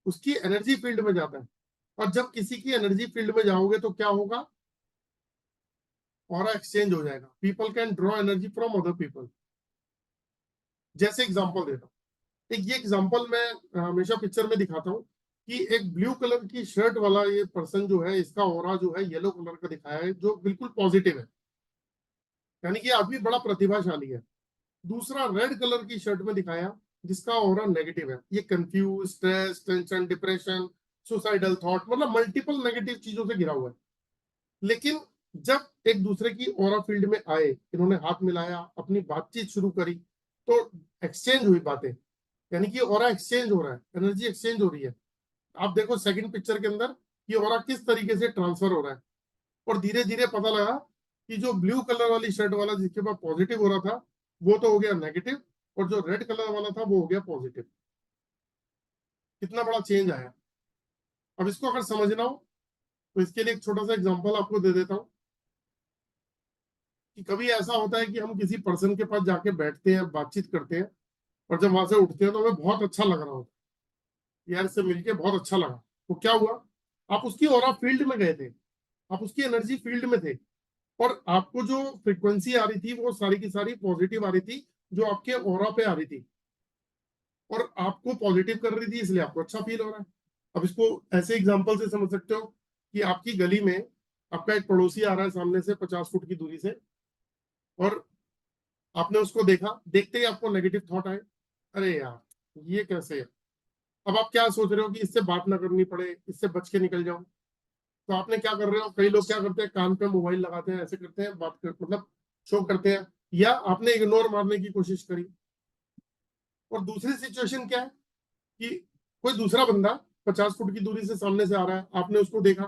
Speaker 2: उसकी एनर्जी फील्ड में जाता है। और जब किसी की एनर्जी फील्ड में जाओगे तो क्या होगा, ऑरा एक्सचेंज हो जाएगा। People can draw energy from other people. जैसे एग्जांपल देता हूँ, एक ये एग्जांपल मैं हमेशा पिक्चर में दिखाता हूँ कि एक ब्लू कलर की शर्ट वाला ये पर्सन जो है, इसका ऑरा जो है येलो कलर का दिखाया है, जो बिल्कुल पॉजिटिव है, यानी कि आदमी बड़ा प्रतिभाशाली है। दूसरा रेड कलर की शर्ट में दिखाया, जिसका ऑरा नेगेटिव है, ये confuse, stress, tension, depression, suicidal thought, मतलब मल्टीपल नेगेटिव चीजों से घिरा हुआ है। लेकिन जब एक दूसरे की ऑरा फील्ड में आए, इन्होंने हाथ मिलाया, अपनी बातचीत शुरू करी, तो एक्सचेंज हुई बातें, यानी कि ऑरा एक्सचेंज हो रहा है, एनर्जी एक्सचेंज हो रही है। आप देखो सेकंड पिक्चर के अंदर कि ऑरा किस तरीके से ट्रांसफर हो रहा है। और धीरे धीरे पता लगा कि जो ब्लू कलर वाली शर्ट वाला जिसके पास पॉजिटिव हो रहा था, वो तो हो गया नेगेटिव, और जो रेड कलर वाला था वो हो गया पॉजिटिव। कितना बड़ा चेंज आया। अब इसको अगर समझना हो, तो इसके लिए एक छोटा सा एग्जांपल आपको दे देता हूं। कि कभी ऐसा होता है कि हम किसी पर्सन के पास जाके बैठते हैं, बातचीत करते हैं, और जब वहां से उठते हैं तो हमें बहुत अच्छा लग रहा होता है, यार इससे मिलके बहुत अच्छा लगा। वो क्या हुआ, आप उसकी ऑरा फील्ड में गए थे, आप उसकी एनर्जी फील्ड में थे, और आपको जो फ्रिक्वेंसी आ रही थी वो सारी की सारी पॉजिटिव आ रही थी, जो आपके ऑरा पे आ रही थी, और आपको पॉजिटिव कर रही थी, इसलिए आपको अच्छा फील हो रहा है। अब इसको ऐसे एग्जांपल से समझ सकते हो कि आपकी गली में आपका एक पड़ोसी आ रहा है सामने से 50 फुट की दूरी से, और आपने उसको देखा, देखते ही आपको नेगेटिव थॉट आए, अरे यार ये कैसे है। अब आप क्या सोच रहे हो कि इससे बात ना करनी पड़े, इससे बच के निकल जाओ। तो आपने क्या कर रहे हो, कई लोग क्या करते हैं, कान पे मोबाइल लगाते हैं, ऐसे करते हैं, बात कर मतलब शो करते हैं, या आपने इग्नोर मारने की कोशिश करी। और दूसरी सिचुएशन क्या है कि कोई दूसरा बंदा 50 फुट की दूरी से सामने से आ रहा है, आपने उसको देखा,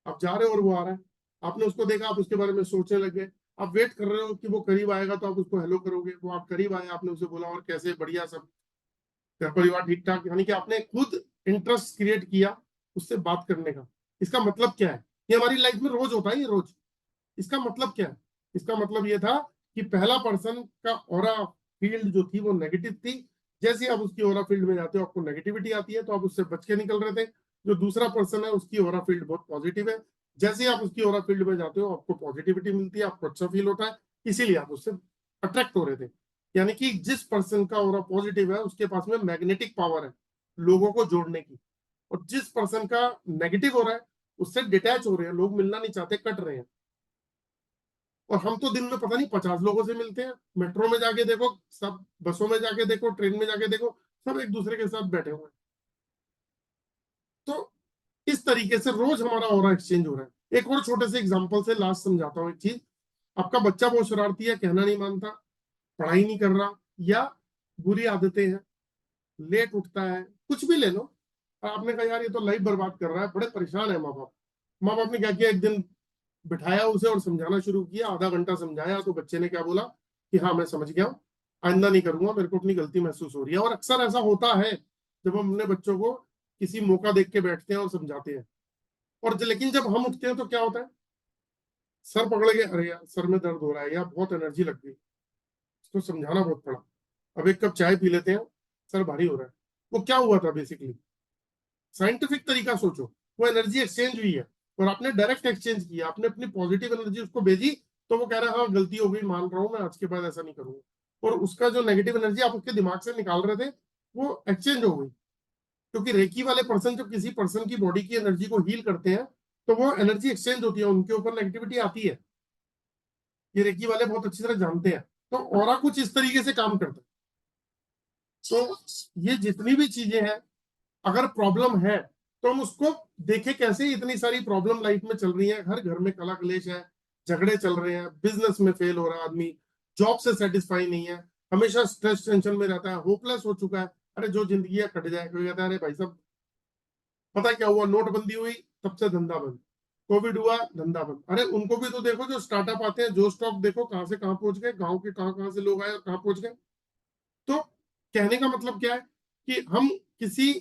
Speaker 2: आप जा रहे हो और वो आ रहा है, आपने उसको देखा, आप उसके बारे में सोचने लगे, आप वेट कर रहे हो कि वो करीब आएगा तो आप उसको हेलो करोगे, वो आप करीब आए, आपने उसे बोला और कैसे, बढ़िया सब, घर परिवार ठीक ठाक, यानी कि आपने खुद इंटरेस्ट क्रिएट किया उससे बात करने का। इसका मतलब क्या है, ये हमारी लाइफ में रोज होता है, ये रोज। इसका मतलब क्या है, इसका मतलब ये था कि पहला पर्सन का ऑरा फील्ड जो थी वो नेगेटिव थी, जैसे आप उसकी ऑरा फील्ड में जाते हो आपको नेगेटिविटी आती है, तो आप उससे बच के निकल रहे थे। जो दूसरा पर्सन है उसकी ऑरा फील्ड बहुत पॉजिटिव है, जैसे आप उसकी ऑरा फील्ड में जाते हो आपको पॉजिटिविटी मिलती है, आपको अच्छा फील होता है, इसीलिए आप उससे अट्रैक्ट हो रहे थे। यानी कि जिस पर्सन का ऑरा पॉजिटिव है उसके पास में मैग्नेटिक पावर है लोगों को जोड़ने की, और जिस पर्सन का नेगेटिव हो रहा है उससे डिटैच हो रहे हैं, लोग मिलना नहीं चाहते, कट रहे हैं। और हम तो दिन में पता नहीं 50 लोगों से मिलते हैं, मेट्रो में जाके देखो सब, बसों में जाके देखो, ट्रेन में जाके देखो, सब एक दूसरे के साथ बैठे हुए हैं। तो इस तरीके से रोज हमारा ऑरा एक्सचेंज हो रहा है। एक और छोटे से एग्जांपल से लास्ट समझाता हूँ एक चीज। आपका बच्चा बहुत शरारती है, कहना नहीं मानता, पढ़ाई नहीं कर रहा, या बुरी आदतें हैं, लेट उठता है, कुछ भी ले लो, और आपने कहा यार ये तो लाइफ बर्बाद कर रहा है, बड़े परेशान है माँ बाप। माँ बाप ने क्या किया, एक दिन बिठाया उसे और समझाना शुरू किया, आधा घंटा समझाया तो बच्चे ने क्या बोला कि हाँ मैं समझ गया हूँ, आइंदा नहीं करूंगा, मेरे को अपनी गलती महसूस हो रही है। और अक्सर ऐसा होता है जब हम अपने बच्चों को किसी मौका देख के बैठते हैं और समझाते हैं, और लेकिन जब हम उठते हैं तो क्या होता है, सर पकड़ के, अरे यार सर में दर्द हो रहा है या बहुत एनर्जी लग गई, इसको समझाना बहुत पड़ा, अब एक कप चाय पी लेते हैं, सर भारी हो रहा है। वो क्या हुआ था बेसिकली, साइंटिफिक तरीका सोचो, वो एनर्जी एक्सचेंज हुई है, और आपने डायरेक्ट एक्सचेंज किया, आपने अपनी पॉजिटिव एनर्जी उसको भेजी, तो वो कह रहा है हाँ गलती हो गई, मान रहा हूँ, मैं आज के बाद ऐसा नहीं करूंगा। और उसका जो नेगेटिव एनर्जी आप उसके दिमाग से निकाल रहे थे वो एक्सचेंज हो गई। क्योंकि रेकी वाले पर्सन जब किसी पर्सन की बॉडी की एनर्जी को हील करते हैं तो वो एनर्जी एक्सचेंज होती है, उनके ऊपर नेगेटिविटी आती है, ये रेकी वाले बहुत अच्छी तरह जानते हैं। तो ऑरा कुछ इस तरीके से काम करता है। तो ये जितनी भी चीजें हैं, अगर प्रॉब्लम है तो हम उसको देखें कैसे। इतनी सारी प्रॉब्लम लाइफ में चल रही है, हर घर में कला कलेश है, झगड़े चल रहे हैं, बिजनेस में फेल हो रहा है आदमी, जॉब से सेटिस्फाई नहीं है, हमेशा स्ट्रेस टेंशन में रहता है, होपलेस हो चुका है, अरे जो जिंदगी है कट जाए। कोई कहता है अरे भाई साहब पता क्या हुआ, नोटबंदी हुई तब से धंधा बंद, कोविड हुआ धंधा बंद। अरे उनको भी तो देखो जो स्टार्टअप आते हैं, जो स्टॉक देखो कहां से कहां पहुंच गए, गांव के कहां कहां से लोग आए और कहां पहुंच गए। तो कहने का मतलब क्या है कि हम किसी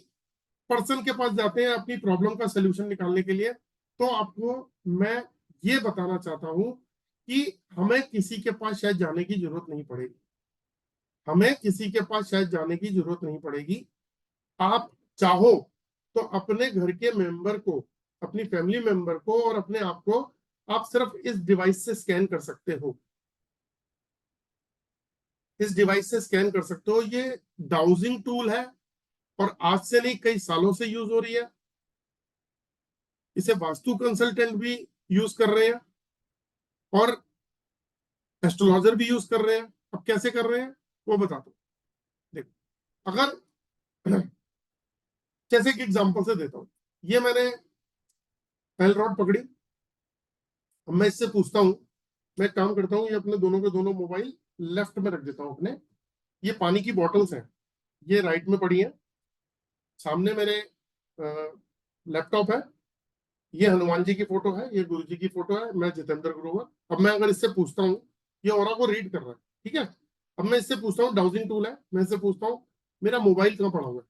Speaker 2: पर्सन के पास जाते हैं अपनी प्रॉब्लम का सोल्यूशन निकालने के लिए, तो आपको मैं ये बताना चाहता हूं कि हमें किसी के पास शायद जाने की जरूरत नहीं पड़ेगी, हमें किसी के पास शायद जाने की जरूरत नहीं पड़ेगी। आप चाहो तो अपने घर के मेंबर को, अपनी फैमिली मेंबर को और अपने आप को आप सिर्फ इस डिवाइस से स्कैन कर सकते हो, इस डिवाइस से स्कैन कर सकते हो। ये डाउजिंग टूल है और आज से नहीं कई सालों से यूज हो रही है। इसे वास्तु कंसल्टेंट भी यूज कर रहे हैं और एस्ट्रोलॉजर भी यूज कर रहे हैं। अब कैसे कर रहे हैं वो बताता हूँ। देखो, अगर जैसे एक एग्जांपल से देता हूँ, ये मैंने पेल रॉड पकड़ी, अब मैं इससे पूछता हूँ, मैं एक काम करता हूँ, ये अपने दोनों के दोनों मोबाइल लेफ्ट में रख देता हूँ अपने, ये पानी की बॉटल्स हैं, ये राइट में पड़ी है, सामने मेरे लैपटॉप है, ये हनुमान जी की फोटो है, ये गुरु जी की फोटो है, मैं जितेंद्र ग्रोवर। अब मैं अगर इससे पूछता हूँ, ये ऑरा को रीड कर रहा है, ठीक है। अब मैं इससे पूछता हूँ, डाउजिंग टूल है, मैं इससे पूछता हूँ मेरा मोबाइल कहाँ पड़ा हुआ है,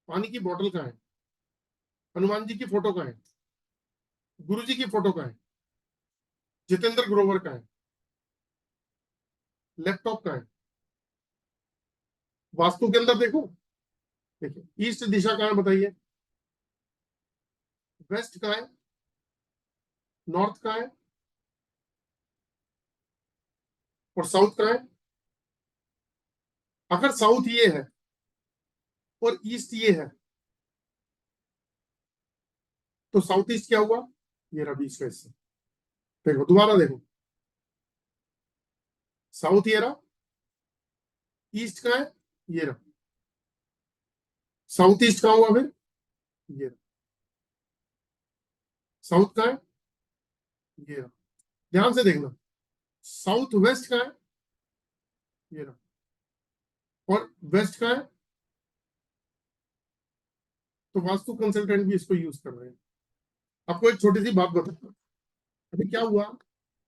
Speaker 2: पानी की बोतल कहाँ है, हनुमान जी की फोटो कहाँ है, गुरु जी की फोटो कहाँ है, जितेंद्र ग्रोवर का है, लैपटॉप का है। वास्तु के अंदर देखो, देखिए ईस्ट दिशा कहाँ है बताइए, वेस्ट का है, नॉर्थ का है और साउथ का है। अगर साउथ ये है और ईस्ट ये है तो साउथ ईस्ट क्या हुआ, ये रहा बीच का हिस्सा। देखो दोबारा देखो, साउथ ये रहा, ईस्ट का है ये रहा, साउथ ईस्ट कहाँ हुआ फिर, ये रहा, साउथ का है ये रहा। ध्यान से देखना, साउथ वेस्ट का है ये रहा और वेस्ट का है। तो वास्तु कंसल्टेंट भी इसको यूज कर रहे हैं। आपको एक छोटी सी बात बताता हूँ, अभी क्या हुआ,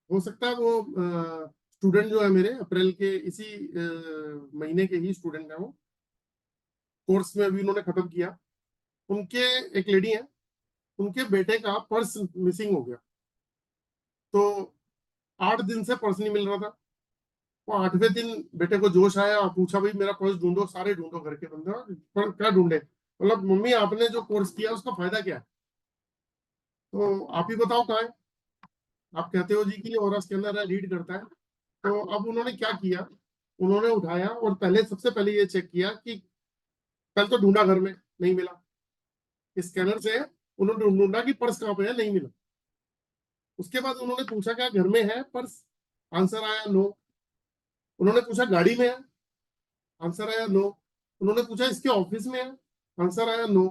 Speaker 2: हो सकता है वो स्टूडेंट जो है मेरे अप्रैल के इसी महीने के ही स्टूडेंट है, वो कोर्स में अभी उन्होंने खत्म किया। उनके एक लेडी है, उनके बेटे का पर्स मिसिंग हो गया। तो 8 दिन से पर्स नहीं मिल रहा था। वो 8वें दिन बेटे को जोश आया, पूछा भाई मेरा पर्स ढूंढो, सारे ढूंढो घर के बंदे, पर क्या ढूंढे, मतलब मम्मी आपने जो कोर्स किया उसका फायदा क्या है, तो आप ही बताओ कहाँ है। आप कहते हो जी कि ऑरा स्कैनर है, रीड करता है। तो अब उन्होंने क्या किया, उन्होंने उठाया और पहले सबसे पहले ये चेक किया कि पहले तो ढूंढा, घर में नहीं मिला। स्कैनर से उन्होंने ढूंढा कि पर्स कहाँ पे है, नहीं मिला। उसके बाद उन्होंने पूछा क्या घर में है पर्स, आंसर आया नो। उन्होंने पूछा गाड़ी में है, आंसर आया नो। उन्होंने पूछा इसके ऑफिस में है, आंसर आया नो।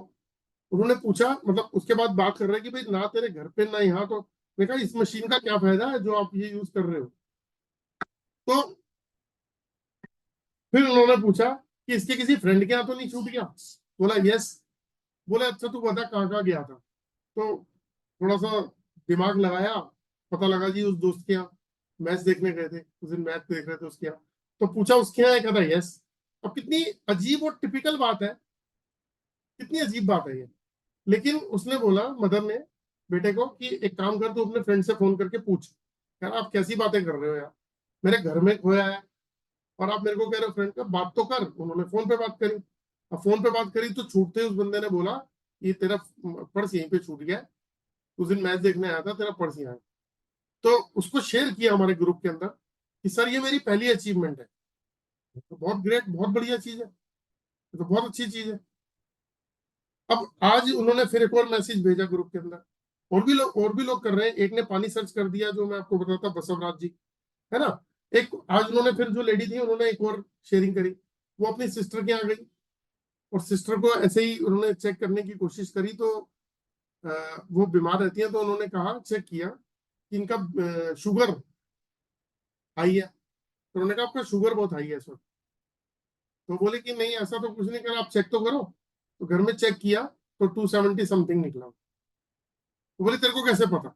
Speaker 2: उन्होंने पूछा, मतलब उसके बाद बात कर रहे हैं कि भाई ना तेरे घर पे ना यहाँ, तो मैंने कहा इस मशीन का क्या फायदा है जो आप ये यूज कर रहे हो। तो फिर उन्होंने पूछा कि इसके किसी फ्रेंड के यहाँ तो नहीं छूट गया, बोला यस। बोले अच्छा तू बता कहाँ कहाँ गया था। तो थोड़ा सा दिमाग लगाया, पता लगा जी उस दोस्त के यहाँ मैच देखने गए थे, उस दिन मैच देख रहे थे उसके यहाँ। तो पूछा उसके यहाँ, कहता यस। अब कितनी अजीब और टिपिकल बात है, कितनी अजीब बात है ये। लेकिन उसने बोला, मदर ने बेटे को, कि एक काम कर, तू अपने फ्रेंड से फोन करके पूछ, यार आप कैसी बातें कर रहे हो यार, मेरे घर में खोया है और आप मेरे को कह रहे हो फ्रेंड का, बात तो कर। उन्होंने फोन पे बात करी। अब फोन पे बात करी तो छूटते ही उस बंदे ने बोला ये तेरा पर्स यहीं पे छूट गया है, उस दिन मैच देखने आया था, तेरा पर्स यहाँ है। तो उसको शेयर किया हमारे ग्रुप के अंदर कि सर ये मेरी पहली अचीवमेंट है। तो बहुत ग्रेट, बहुत बढ़िया चीज है, तो बहुत अच्छी चीज है। अब आज उन्होंने फिर एक और मैसेज भेजा ग्रुप के अंदर, और भी लोग कर रहे हैं। एक ने पानी सर्च कर दिया, जो मैं आपको बताता, बसवराज जी है ना। एक आज उन्होंने फिर जो लेडी थी उन्होंने एक और शेयरिंग करी, वो अपनी सिस्टर के यहाँ गई और सिस्टर को ऐसे ही उन्होंने चेक करने की कोशिश करी। तो वो बीमार रहती है, तो उन्होंने कहा, चेक किया कि इनका शुगर हाई है। तो उन्होंने कहा आपका शुगर बहुत हाई है इस वक्त। तो बोले कि नहीं ऐसा तो कुछ नहीं करा, आप चेक तो करो। तो घर में चेक किया तो 270 समथिंग निकला। तो बोले तेरे को कैसे पता,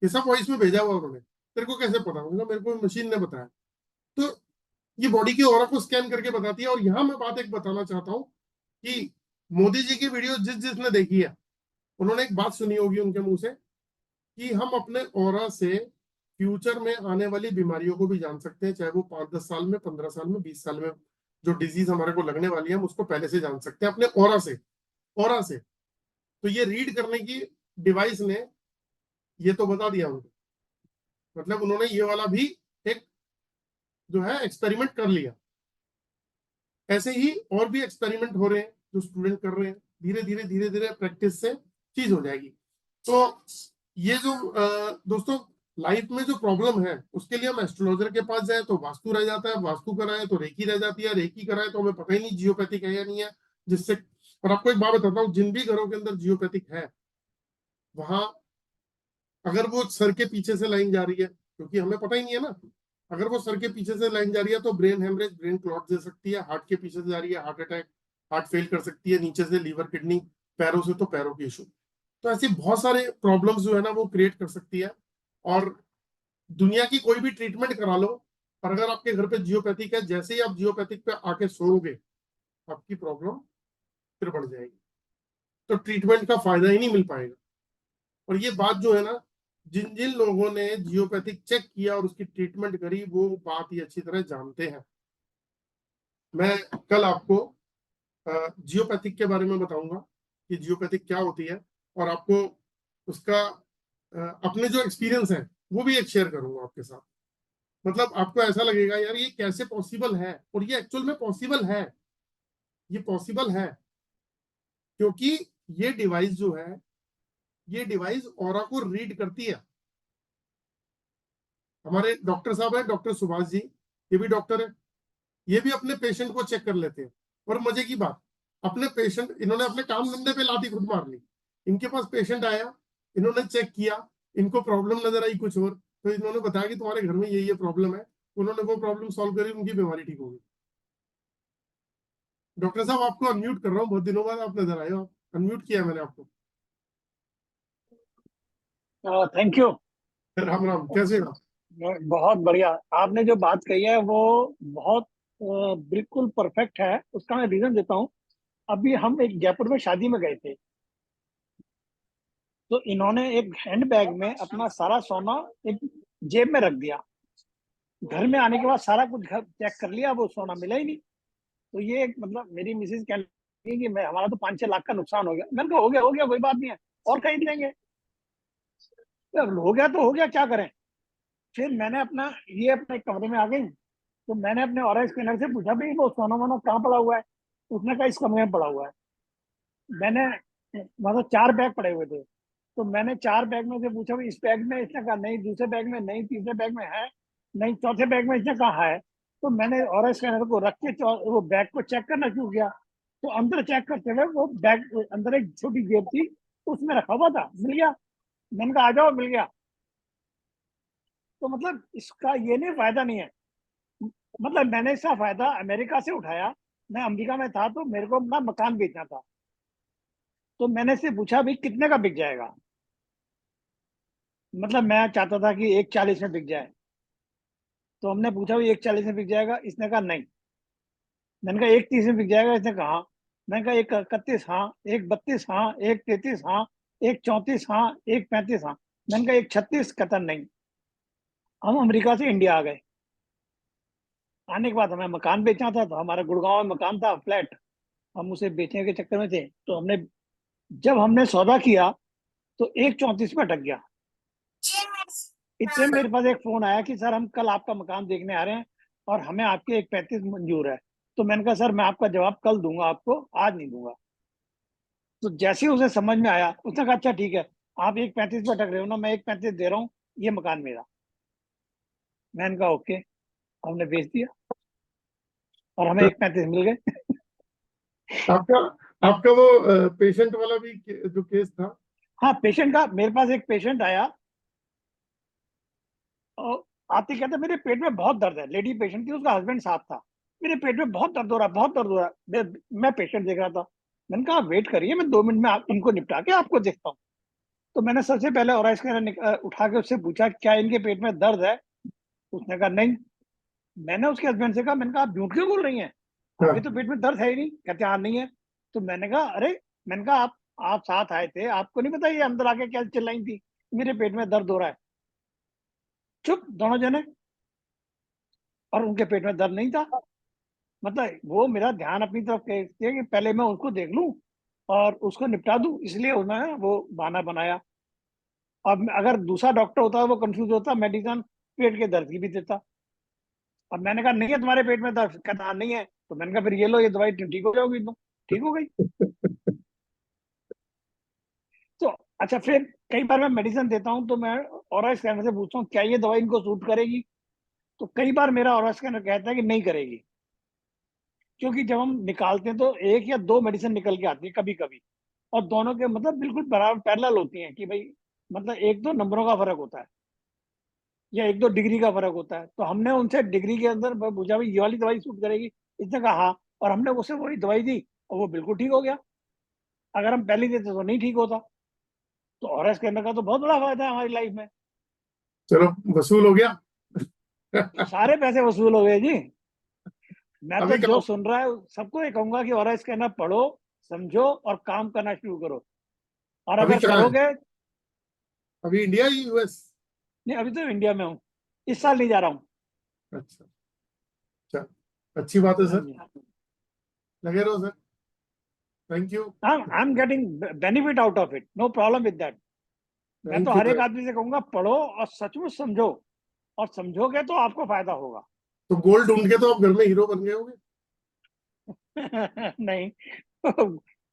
Speaker 2: ये सब वॉइस में भेजा हुआ उन्होंने, तेरे को कैसे पता, उन्होंने मेरे को मशीन ने बताया। तो ये बॉडी की ऑरा को स्कैन करके बताती है। और यहाँ मैं बात एक बताना चाहता हूँ कि मोदी जी की वीडियो जिसने देखी है, उन्होंने एक बात सुनी होगी उनके मुंह से कि हम अपने ऑरा से फ्यूचर में आने वाली बीमारियों को भी जान सकते हैं, चाहे वो 5-10 साल में, 15 साल में, 20 साल में जो डिजीज हमारे को लगने वाली है, हम उसको पहले से जान सकते हैं अपने ऑरा से। तो ये रीड करने की डिवाइस ने ये तो बता दिया उनको, मतलब उन्होंने ये वाला भी एक जो है एक्सपेरिमेंट कर लिया। ऐसे ही और भी एक्सपेरिमेंट हो रहे हैं जो स्टूडेंट कर रहे हैं। धीरे धीरे प्रैक्टिस से चीज हो जाएगी। तो ये जो दोस्तों लाइफ में जो प्रॉब्लम है, उसके लिए हम एस्ट्रोलॉजर के पास जाए तो वास्तु रह जाता है, वास्तु कराए तो रेकी रह जाती है, रेकी कराए तो हमें पता ही नहीं जियोपैथिक है या नहीं है। जिससे, और आपको एक बात बताता हूँ, जिन भी घरों के अंदर जियोपैथिक है, वहां अगर वो सर के पीछे से लाइन जा रही है, क्योंकि हमें पता ही नहीं है ना, अगर वो सर के पीछे से लाइन जा रही है तो ब्रेन हेमरेज, ब्रेन क्लॉट दे सकती है। हार्ट के पीछे से जा रही है, हार्ट अटैक, हार्ट फेल कर सकती है। नीचे से लीवर, किडनी, पैरों से तो पैरों के इशू। तो ऐसी बहुत सारे प्रॉब्लम्स जो है ना वो क्रिएट कर सकती है। और दुनिया की कोई भी ट्रीटमेंट करा लो, और अगर आपके घर पे जियोपैथिक है, जैसे ही आप जियोपैथिक पे आके सोओगे, आपकी प्रॉब्लम फिर बढ़ जाएगी, तो ट्रीटमेंट का फायदा ही नहीं मिल पाएगा। और ये बात जो है ना, जिन जिन लोगों ने जियोपैथिक चेक किया और उसकी ट्रीटमेंट करी वो बात ही अच्छी तरह जानते हैं। मैं कल आपको जियोपैथिक के बारे में बताऊंगा कि जियोपैथिक क्या होती है, और आपको उसका अपने जो एक्सपीरियंस है वो भी एक शेयर करूंगा आपके साथ। मतलब आपको ऐसा लगेगा यार ये कैसे पॉसिबल है, और ये एक्चुअल में पॉसिबल है। ये पॉसिबल है क्योंकि ये डिवाइस जो है, ये डिवाइस ऑरा को रीड करती है। हमारे डॉक्टर साहब हैं, डॉक्टर सुभाष जी, ये भी डॉक्टर है, ये भी अपने पेशेंट को चेक कर लेते हैं। और मजे की बात, अपने पेशेंट, इन्होंने अपने काम धंधे पे लाठी खुद मार ली। इनके पास पेशेंट आया, इन्होंने चेक किया, इनको प्रॉब्लम नजर आई कुछ और, तो इन्होंने बताया कि तुम्हारे घर में ये प्रॉब्लम है। उन्होंने वो प्रॉब्लम सॉल्व करी, उनकी बीमारी ठीक हो गई। डॉक्टर साहब आपको अनम्यूट कर रहा हूँ, बहुत दिनों बाद आप नजर आए हो, अनम्यूट किया मैंने आपको।
Speaker 6: Thank you.
Speaker 2: राम राम, कैसे हो?
Speaker 6: बहुत बढ़िया। आपने जो बात कही है वो बहुत बिल्कुल परफेक्ट है। उसका मैं रीजन देता हूँ। अभी हम एक जयपुर में शादी में गए थे, तो इन्होंने एक हैंडबैग में अपना सारा सोना एक जेब में रख दिया। घर में आने के बाद सारा कुछ घर चेक कर लिया, वो सोना मिला ही नहीं। तो ये एक मतलब मेरी मिसेज कह रही कि मैं हमारा तो 5-6 लाख का नुकसान हो गया। मैंने कहा हो गया कोई बात नहीं है, और खरीद लेंगे। तो हो गया तो हो गया, क्या करें। फिर मैंने अपना ये अपने कमरे में आ गई, तो मैंने अपने ऑरा स्कैनर से पूछा भाई वो सोना वोना कहाँ पड़ा हुआ है। उसने कहा इस कमरे में पड़ा हुआ है। मैंने मतलब 4 बैग पड़े हुए थे, तो मैंने 4 बैग में से पूछा भाई इस बैग में, इसने कहा नहीं। दूसरे बैग में नहीं, तीसरे बैग में है नहीं, चौथे बैग में इसने कहा है। तो मैंने ऑरा स्कैनर को रख के वो बैग को चेक करना शुरू किया। तो अंदर चेक करते हुए वो बैग अंदर एक छोटी जेब थी, उसमें रखा हुआ था, मिल गया। मैंने कहा आ जाओ, मिल गया। तो मतलब इसका ये नहीं फायदा नहीं है, मतलब मैंने इसका फायदा अमेरिका से उठाया। मैं अमेरिका में था तो मेरे को अपना मकान बेचना था, तो मैंने इससे पूछा भाई कितने का बिक जाएगा। मतलब मैं चाहता था कि 1,40 में बिक जाए। तो हमने पूछा भाई 1,40 में बिक जाएगा, इसने कहा नहीं। मैंने कहा 1,30 में बिक जाएगा, इसने कहा हाँ। मैंने कहा 1,31 हाँ, 1,32 हाँ, 1,33 हाँ, 1,34 हाँ, 1,35 हाँ। मैंने कहा 1,36, कहता नहीं। हम अमेरिका से इंडिया आ गए। आने के बाद हमें मकान बेचना था, तो हमारा गुड़गांव में मकान था, फ्लैट। हम उसे बेचने के चक्कर में थे, तो हमने जब हमने सौदा किया तो 1,34 में अटक गया। इतने में मेरे पास एक फोन आया कि सर हम कल आपका मकान देखने आ रहे हैं और हमें आपके 1,35 मंजूर है। तो मैंने कहा सर मैं आपका जवाब कल दूंगा, आपको आज नहीं दूंगा। तो जैसे ही उसे समझ में आया, उसने कहा अच्छा ठीक है, आप 1,35 पे अटक रहे हो ना, मैं 1,35 दे रहा हूँ, ये मकान मेरा। मैंने कहा ओके। हमने बेच दिया और हमें 1,35 मिल गए।
Speaker 2: आपका आपका वो पेशेंट वाला भी जो केस था।
Speaker 6: हाँ, पेशेंट का, मेरे पास एक पेशेंट आया और आते कहते मेरे पेट में बहुत दर्द है। लेडी पेशेंट थी, उसका हस्बैंड साथ था। मेरे पेट में बहुत दर्द हो रहा है, बहुत दर्द हो रहा है। मैं पेशेंट देख रहा था। मैंने कहा वेट करिए, मैं 2 मिनट में इनको निपटा के आपको देखता हूँ। तो मैंने सबसे पहले ओरा स्कैनर उठा के उससे पूछा क्या इनके पेट में दर्द है। उसने कहा नहीं। मैंने उसके हस्बैंड से कहा, मैंने कहा आप झूठ क्यों बोल रही हैं, अभी तो पेट में दर्द है ही नहीं। कहते हाँ नहीं है। तो मैंने कहा अरे, मैंने कहा आप साथ आए थे, आपको नहीं पता ये अंदर आके क्या चिल्लाई थी मेरे पेट में दर्द हो रहा है। चुप दोनों जने। और उनके पेट में दर्द नहीं था। मतलब वो मेरा ध्यान अपनी तरफ कहते हैं कि पहले मैं उसको देख लूं और उसको निपटा दूं, इसलिए उन्होंने वो बहाना बनाया। अब अगर दूसरा डॉक्टर होता वो कंफ्यूज होता, मेडिसिन पेट के दर्द की भी देता। अब मैंने कहा नहीं है तुम्हारे पेट में दर्द, कहता "हाँ, नहीं है।" तो मैंने कहा फिर ये लो, ये दवाई ठीक हो जाओगी तुम। ठीक हो गई। तो अच्छा, फिर कई बार मैं मेडिसिन देता हूँ तो मैं ऑरा स्कैनर से पूछता हूँ क्या ये दवाई इनको सूट करेगी। तो कई बार मेरा ऑरा स्कैनर कहता है कि नहीं करेगी, क्योंकि जब हम निकालते हैं तो 1 या 2 मेडिसिन निकल के आती है कभी कभी, और दोनों के मतलब बिल्कुल बराबर पैरेलल होती हैं कि भाई मतलब 1-2 नंबरों का फर्क होता है या 1-2 डिग्री का फर्क होता है। तो हमने उनसे डिग्री के अंदर पूछा भाई ये वाली दवाई सूट करेगी, इसने कहा हाँ, और हमने उसे वही दवाई दी और वो बिल्कुल ठीक हो गया। अगर हम पहले देते तो नहीं ठीक होता। तो ऑरेंज करने का तो बहुत बड़ा फायदा है हमारी लाइफ में।
Speaker 2: चलो, वसूल हो गया।
Speaker 6: सारे पैसे वसूल हो गए जी। मैं तो
Speaker 2: अभी
Speaker 6: जो
Speaker 2: कहो।
Speaker 6: सुन रहा है सबको ये कहूंगा कि ऑरेंज कहना पढ़ो, समझो और काम करना शुरू करो। और
Speaker 2: अभी
Speaker 6: अगर
Speaker 2: कहाँ है?
Speaker 6: करोगे
Speaker 2: अभी इंडिया या यूएस?
Speaker 6: नहीं, अभी तो इंडिया में हूँ, इस साल नहीं जा रहा हूँ।
Speaker 2: अच्छा, अच्छा, अच्छी बात है
Speaker 6: हाँ
Speaker 2: सर,
Speaker 6: जी।
Speaker 2: लगे रहो sir. Thank you,
Speaker 6: I am getting benefit out of it, no problem with that. मैं तो
Speaker 2: थैंक यू।
Speaker 6: हर एक आदमी से कहूंगा पढ़ो और सचमुच समझो, और समझोगे तो आपको फायदा होगा।
Speaker 2: तो गोल्ड ढूंढ के तो आप घर में हीरो बन गए होंगे।
Speaker 6: नहीं,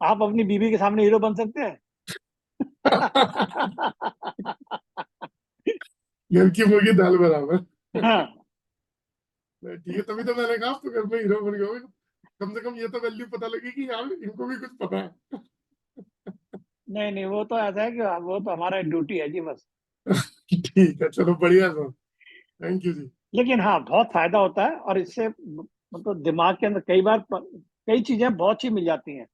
Speaker 6: आप अपनी बीवी के सामने हीरो बन सकते हैं।
Speaker 2: घर की मुर्गी दाल बराबर।
Speaker 6: हाँ,
Speaker 2: ठीक है, तभी तो मैंने कहा आप तो घर में हीरो बन गए होंगे। कम से कम ये तो वैल्यू पता लगी कि यार इनको भी कुछ पता है।
Speaker 6: नहीं नहीं, वो तो ऐसा है कि वो तो हमारा ड्यूटी है जी बस।
Speaker 2: ठीक है, चलो बढ़िया सर, थैंक यू जी।
Speaker 6: लेकिन हाँ, बहुत फायदा होता है, और इससे मतलब दिमाग के अंदर कई बार कई चीजें बहुत सी मिल जाती हैं।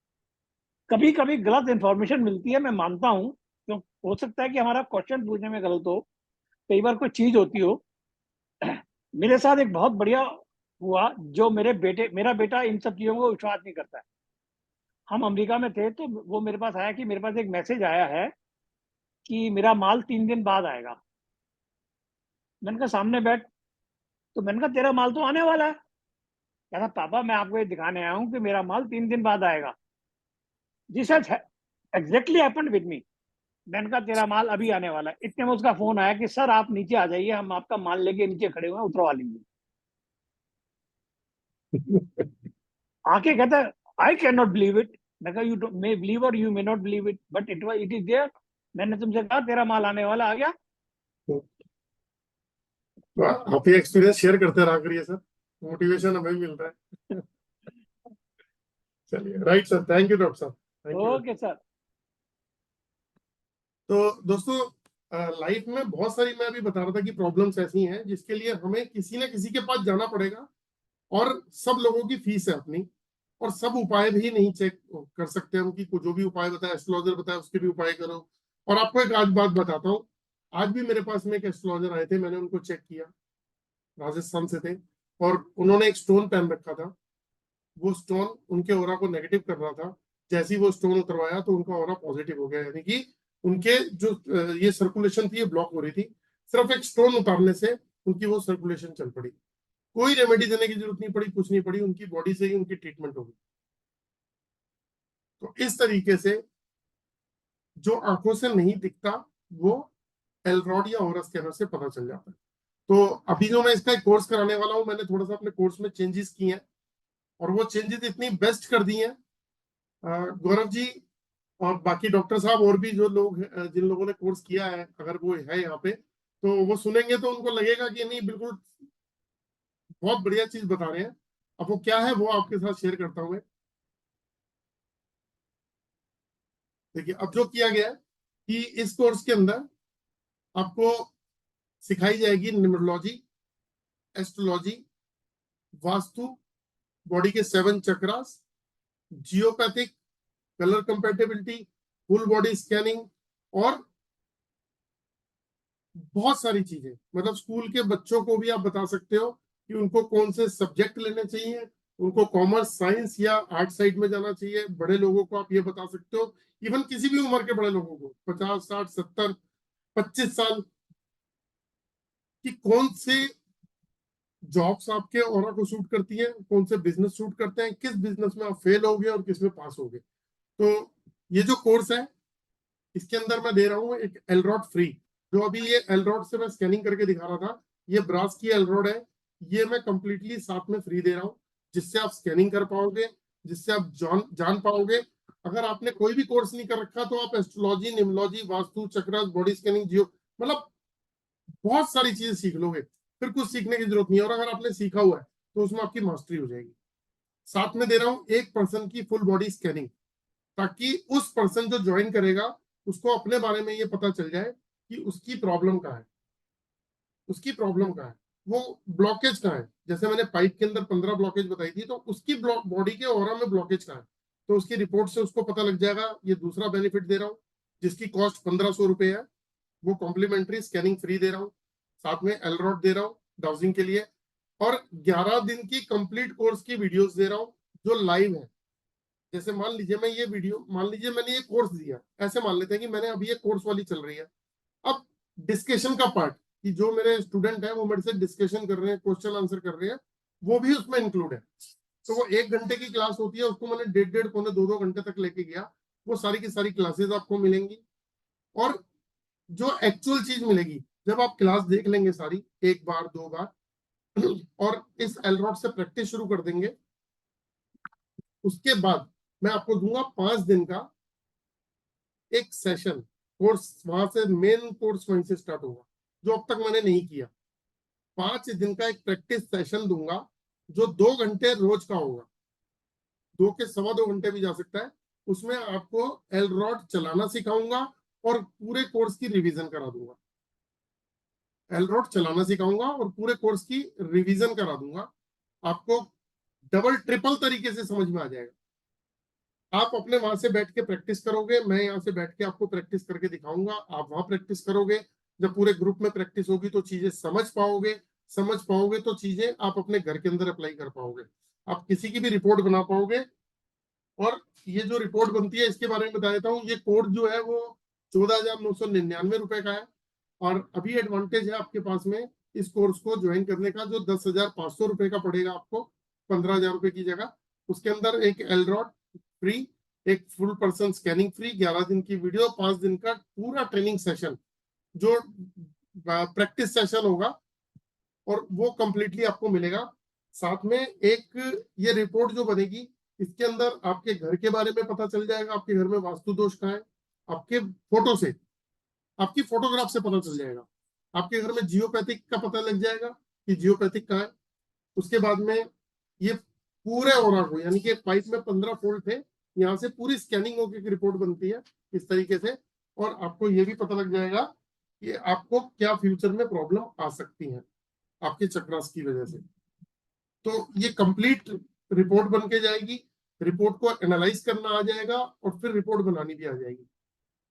Speaker 6: कभी कभी गलत इंफॉर्मेशन मिलती है, मैं मानता हूँ, तो हो सकता है कि हमारा क्वेश्चन पूछने में गलत हो, कई बार कोई चीज होती हो। मेरे साथ एक बहुत बढ़िया हुआ, जो मेरा बेटा इन सब चीजों को विश्वास नहीं करता है। हम अमेरिका में थे, तो वो मेरे पास आया कि मेरे पास एक मैसेज आया है कि मेरा माल 3 दिन बाद आएगा। मैंने कहा सामने बैठ, तो मैंने कहा तेरा माल तो आने वाला है। कहता पापा मैं आपको ये दिखाने आया हूँ कि मेरा माल 3 दिन बाद आएगा। This has exactly happened with me. मैंने कहा तेरा माल अभी आने वाला है। इतने में उसका फोन आया कि सर आप नीचे आ जाइए, हम आपका माल लेके नीचे खड़े हुए हैं, उतरवा लेंगे। आके कहता है I can not believe it. मैं कहा यू मे बिलीव और you may not believe it, but it is there. मैंने तुमसे कहा तेरा माल आने वाला, आ गया।
Speaker 2: तो आप ये एक्सपीरियंस शेयर करते रहा करिए सर, मोटिवेशन हमें भी मिलता है। चलिए, right sir, thank you doctor साहब, थैंक यू।
Speaker 6: Okay sir.
Speaker 2: तो दोस्तों, लाइफ में बहुत सारी, मैं अभी बता रहा था कि प्रॉब्लम्स ऐसी हैं जिसके लिए हमें किसी ना किसी के पास जाना पड़ेगा, और सब लोगों की फीस है अपनी, और सब उपाय भी नहीं चेक कर सकते हम कि जो भी उपाय बताया, एस्ट्रोलॉजर बताया उसके भी उपाय करो। और आपको एक आज बात बताता हूँ, आज भी मेरे पास में एक एस्ट्रोलॉजर आए थे, मैंने उनको चेक किया, राजस्थान से थे, और उन्होंने एक स्टोन पहन रखा था। वो स्टोन उनके ऑरा को नेगेटिव कर रहा था। जैसे ही वो स्टोन उतरवाया तो उनका ऑरा पॉजिटिव हो गया, यानी कि उनके जो ये सर्कुलेशन थी ये ब्लॉक हो रही थी, सिर्फ एक स्टोन उतारने से उनकी वो सर्कुलेशन चल पड़ी। कोई रेमेडी देने की जरूरत नहीं पड़ी, कुछ नहीं पड़ी, उनकी बॉडी से ही उनकी ट्रीटमेंट हो गई। तो इस तरीके से जो आंखों से नहीं दिखता वो एलरॉड या ऑरा स्कैनर से पता चल जाता है। तो अभी जो मैं इसका एक कोर्स कराने वाला हूँ, मैंने थोड़ा सा अपने कोर्स में चेंजेस किए हैं, और वो चेंजेस इतनी बेस्ट कर दी हैं, गौरव जी और बाकी डॉक्टर साहब और भी जो लोग जिन लोगों ने कोर्स किया है, अगर वो है यहाँ पे तो वो सुनेंगे तो उनको लगेगा कि नहीं, बिल्कुल बहुत बढ़िया चीज बता रहे हैं। अब वो क्या है वो आपके साथ शेयर करता हूँ मैं। देखिए, अब जो किया गया है कि इस कोर्स के अंदर आपको सिखाई जाएगी न्यूमरोलॉजी, एस्ट्रोलॉजी, वास्तु, बॉडी के 7 chakras, geopathic, colour compatibility, full body scanning, और बहुत सारी चीजें। मतलब स्कूल के बच्चों को भी आप बता सकते हो कि उनको कौन से सब्जेक्ट लेने चाहिए, उनको कॉमर्स, साइंस या आर्ट साइड में जाना चाहिए। बड़े लोगों को आप ये बता सकते हो, इवन किसी भी उम्र के बड़े लोगों को, 50, 60, 70, 25 साल, कि कौन से जॉब्स आपके ऑरा को सूट करती है, कौन से बिजनेस सूट करते हैं, किस बिजनेस में आप फेल होगे और किस में पास होगे। तो ये जो कोर्स है इसके अंदर मैं दे रहा हूँ एक एलरॉड फ्री। जो अभी ये एलरॉड से मैं स्कैनिंग करके दिखा रहा था, ये ब्रास की एलरॉड है, ये मैं कंप्लीटली साथ में फ्री दे रहा हूँ, जिससे आप स्कैनिंग कर पाओगे, जिससे आप जान पाओगे। अगर आपने कोई भी कोर्स नहीं कर रखा तो आप astrology, numerology, vastu, chakras, body scanning, जियो, मतलब बहुत सारी चीजें सीख लोगे, फिर कुछ सीखने की जरूरत नहीं है। और अगर आपने सीखा हुआ है तो उसमें आपकी मास्टरी हो जाएगी। साथ में दे रहा हूँ एक पर्सन की फुल बॉडी स्कैनिंग, ताकि उस पर्सन जो ज्वाइन करेगा उसको अपने बारे में ये पता चल जाए कि उसकी प्रॉब्लम कहाँ है, उसकी प्रॉब्लम कहाँ है, वो ब्लॉकेज कहाँ है। जैसे मैंने पाइप के अंदर 15 ब्लॉकेज बताई थी, तो उसकी बॉडी के ऑरा में ब्लॉकेज कहाँ है, तो उसकी रिपोर्ट से उसको पता लग जाएगा। ये दूसरा बेनिफिट दे रहा हूँ, जिसकी कॉस्ट 1500 रुपए है, वो कॉम्प्लीमेंट्री स्कैनिंग फ्री दे रहा हूँ। साथ में एलरॉड दे रहा हूँ डाउजिंग के लिए, और 11 दिन की कंप्लीट कोर्स की वीडियोस दे रहा हूँ जो लाइव है। जैसे मान लीजिए मैंने ये कोर्स दिया, ऐसे मान लेते हैं कि मैंने अभी ये कोर्स वाली चल रही है, अब डिस्कशन का पार्ट, कि जो मेरे स्टूडेंट है वो मेरे से डिस्कशन कर रहे हैं, क्वेश्चन आंसर कर रहे हैं, वो भी उसमें इंक्लूड है। तो वो 1 घंटे की क्लास होती है, उसको मैंने 1.5 पौने 2 घंटे तक लेके गया। वो सारी की सारी क्लासेस आपको मिलेंगी। और जो एक्चुअल चीज मिलेगी, जब आप क्लास देख लेंगे सारी, 1 बार 2 बार, और इस एलरॉड से प्रैक्टिस शुरू कर देंगे, उसके बाद मैं आपको दूंगा 5 दिन का एक सेशन कोर्स। वहां से मेन कोर्स वहीं से स्टार्ट होगा, जो अब तक मैंने नहीं किया। 5 दिन का एक प्रैक्टिस सेशन दूंगा, जो 2 घंटे रोज का होगा, 2 के सवा 2 घंटे भी जा सकता है। उसमें आपको एल रॉड चलाना सिखाऊंगा और पूरे कोर्स की रिवीजन करा दूंगा। एल रॉड चलाना सिखाऊंगा और पूरे कोर्स की रिवीजन करा दूंगा। आपको डबल ट्रिपल तरीके से समझ में आ जाएगा। आप अपने वहां से बैठ के प्रैक्टिस करोगे, मैं यहाँ से बैठ के आपको प्रैक्टिस करके दिखाऊंगा, आप वहां प्रैक्टिस करोगे। जब पूरे ग्रुप में प्रैक्टिस होगी तो चीजें समझ पाओगे तो चीजें आप अपने घर के अंदर अप्लाई कर पाओगे। आप किसी की भी रिपोर्ट बना पाओगे। और ये जो रिपोर्ट बनती है, इसके बारे में बता देता हूँ। ये कोर्स जो है वो 14,999 रुपए का है। और अभी एडवांटेज है आपके पास में इस कोर्स को ज्वाइन करने का, जो 10,500 रुपए का पड़ेगा आपको 15,000 रुपए की जगह। उसके अंदर एक एलरॉड फ्री, एक फुल पर्सन स्कैनिंग फ्री, 11 दिन की वीडियो, 5 दिन का पूरा ट्रेनिंग सेशन, जो प्रैक्टिस सेशन होगा, और वो कंप्लीटली आपको मिलेगा। साथ में एक ये रिपोर्ट जो बनेगी, इसके अंदर आपके घर के बारे में पता चल जाएगा, आपके घर में वास्तु दोष कहाँ है, आपके फोटो से, आपकी फोटोग्राफ से पता चल जाएगा। आपके घर में जियोपैथिक का पता लग जाएगा कि जियोपैथिक कहाँ है। उसके बाद में ये पूरे ओरा को, यानी कि पाइप में 15 फोल्ड थे, यहाँ से पूरी स्कैनिंग होकर एक रिपोर्ट बनती है इस तरीके से। और आपको ये भी पता लग जाएगा कि आपको क्या फ्यूचर में प्रॉब्लम आ सकती है आपके चक्रास की वजह से। तो ये कंप्लीट रिपोर्ट बन के जाएगी, रिपोर्ट को एनालाइज करना आ जाएगा, और फिर रिपोर्ट बनानी भी आ जाएगी।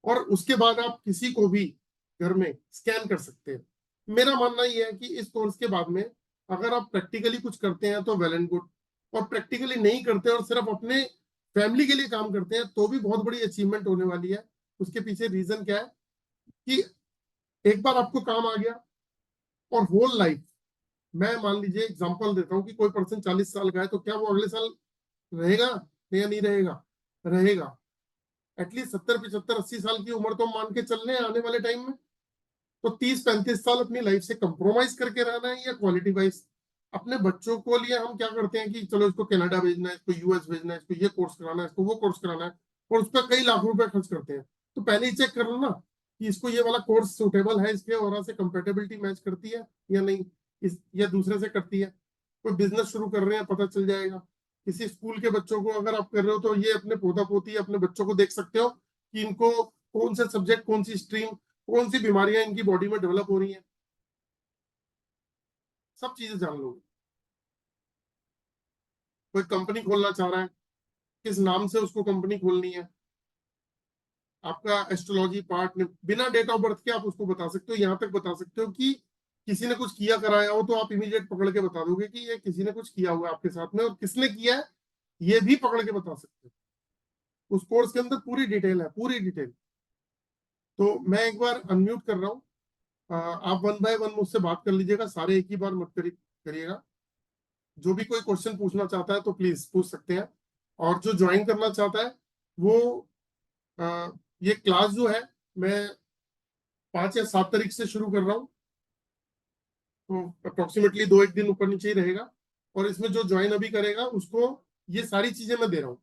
Speaker 2: और उसके बाद आप किसी को भी घर में स्कैन कर सकते हैं। मेरा मानना यह है कि इस कोर्स के बाद में अगर आप प्रैक्टिकली कुछ करते हैं तो वेल एंड गुड, और प्रैक्टिकली नहीं करते और सिर्फ अपने फैमिली के लिए काम करते हैं तो भी बहुत बड़ी अचीवमेंट होने वाली है। उसके पीछे रीजन क्या है कि एक बार आपको काम आ गया, और होल लाइफ, मैं मान लीजिए एग्जांपल देता हूँ कि कोई पर्सन 40 साल का है, तो क्या वो अगले साल रहेगा या नहीं रहेगा? रहेगा। एटलीस्ट 70 75 80 साल की उम्र तो मान के चल रहे हैं आने वाले टाइम में। तो 30 35 साल अपनी लाइफ से कंप्रोमाइज करके रहना है, या क्वालिटी वाइज अपने बच्चों को लिए हम क्या करते हैं कि चलो इसको कनाडा भेजना है, इसको यूएस भेजना है, इसको ये कोर्स कराना है, इसको वो कोर्स कराना है, और उस पर कई लाख रुपए खर्च करते हैं। तो पहले ही चेक कर लो ना कि इसको ये वाला कोर्स सुटेबल है, इसके और से कंपेटेबिलिटी मैच करती है या नहीं, इस या दूसरे से करती है। कोई बिजनेस शुरू कर रहे हैं, पता चल जाएगा। किसी स्कूल के बच्चों को अगर आप कर रहे हो, तो ये अपने पोता पोती अपने बच्चों को देख सकते हो कि इनको कौन से सब्जेक्ट, कौन सी स्ट्रीम, कौन सी बीमारियां इनकी बॉडी में डेवलप हो रही हैं, सब चीजें जान लोगे। कोई कंपनी खोलना चाह रहा है, किस नाम से उसको कंपनी खोलनी है, आपका एस्ट्रोलॉजी पार्ट में बिना डेट ऑफ बर्थ के आप उसको बता सकते हो। यहाँ तक बता सकते हो कि किसी ने कुछ किया कराया हो, तो आप इमीडिएट पकड़ के बता दोगे कि ये किसी ने कुछ किया हुआ है आपके साथ में, और किसने किया है ये भी पकड़ के बता सकते हो। उस कोर्स के अंदर पूरी डिटेल है, पूरी डिटेल। तो मैं एक बार अनम्यूट कर रहा हूँ, आप 1 बाय 1 मुझसे बात कर लीजिएगा, सारे एक ही बार मत करिएगा। जो भी कोई क्वेश्चन पूछना चाहता है तो प्लीज पूछ सकते हैं। और जो ज्वाइन करना चाहता है वो ये क्लास जो है मैं 5 या 7 तारीख से शुरू कर रहा हूँ, तो अप्रोक्सीमेटली 2 एक दिन ऊपर नीचे ही रहेगा। और इसमें जो ज्वाइन अभी करेगा उसको ये सारी चीजें मैं दे रहा हूँ।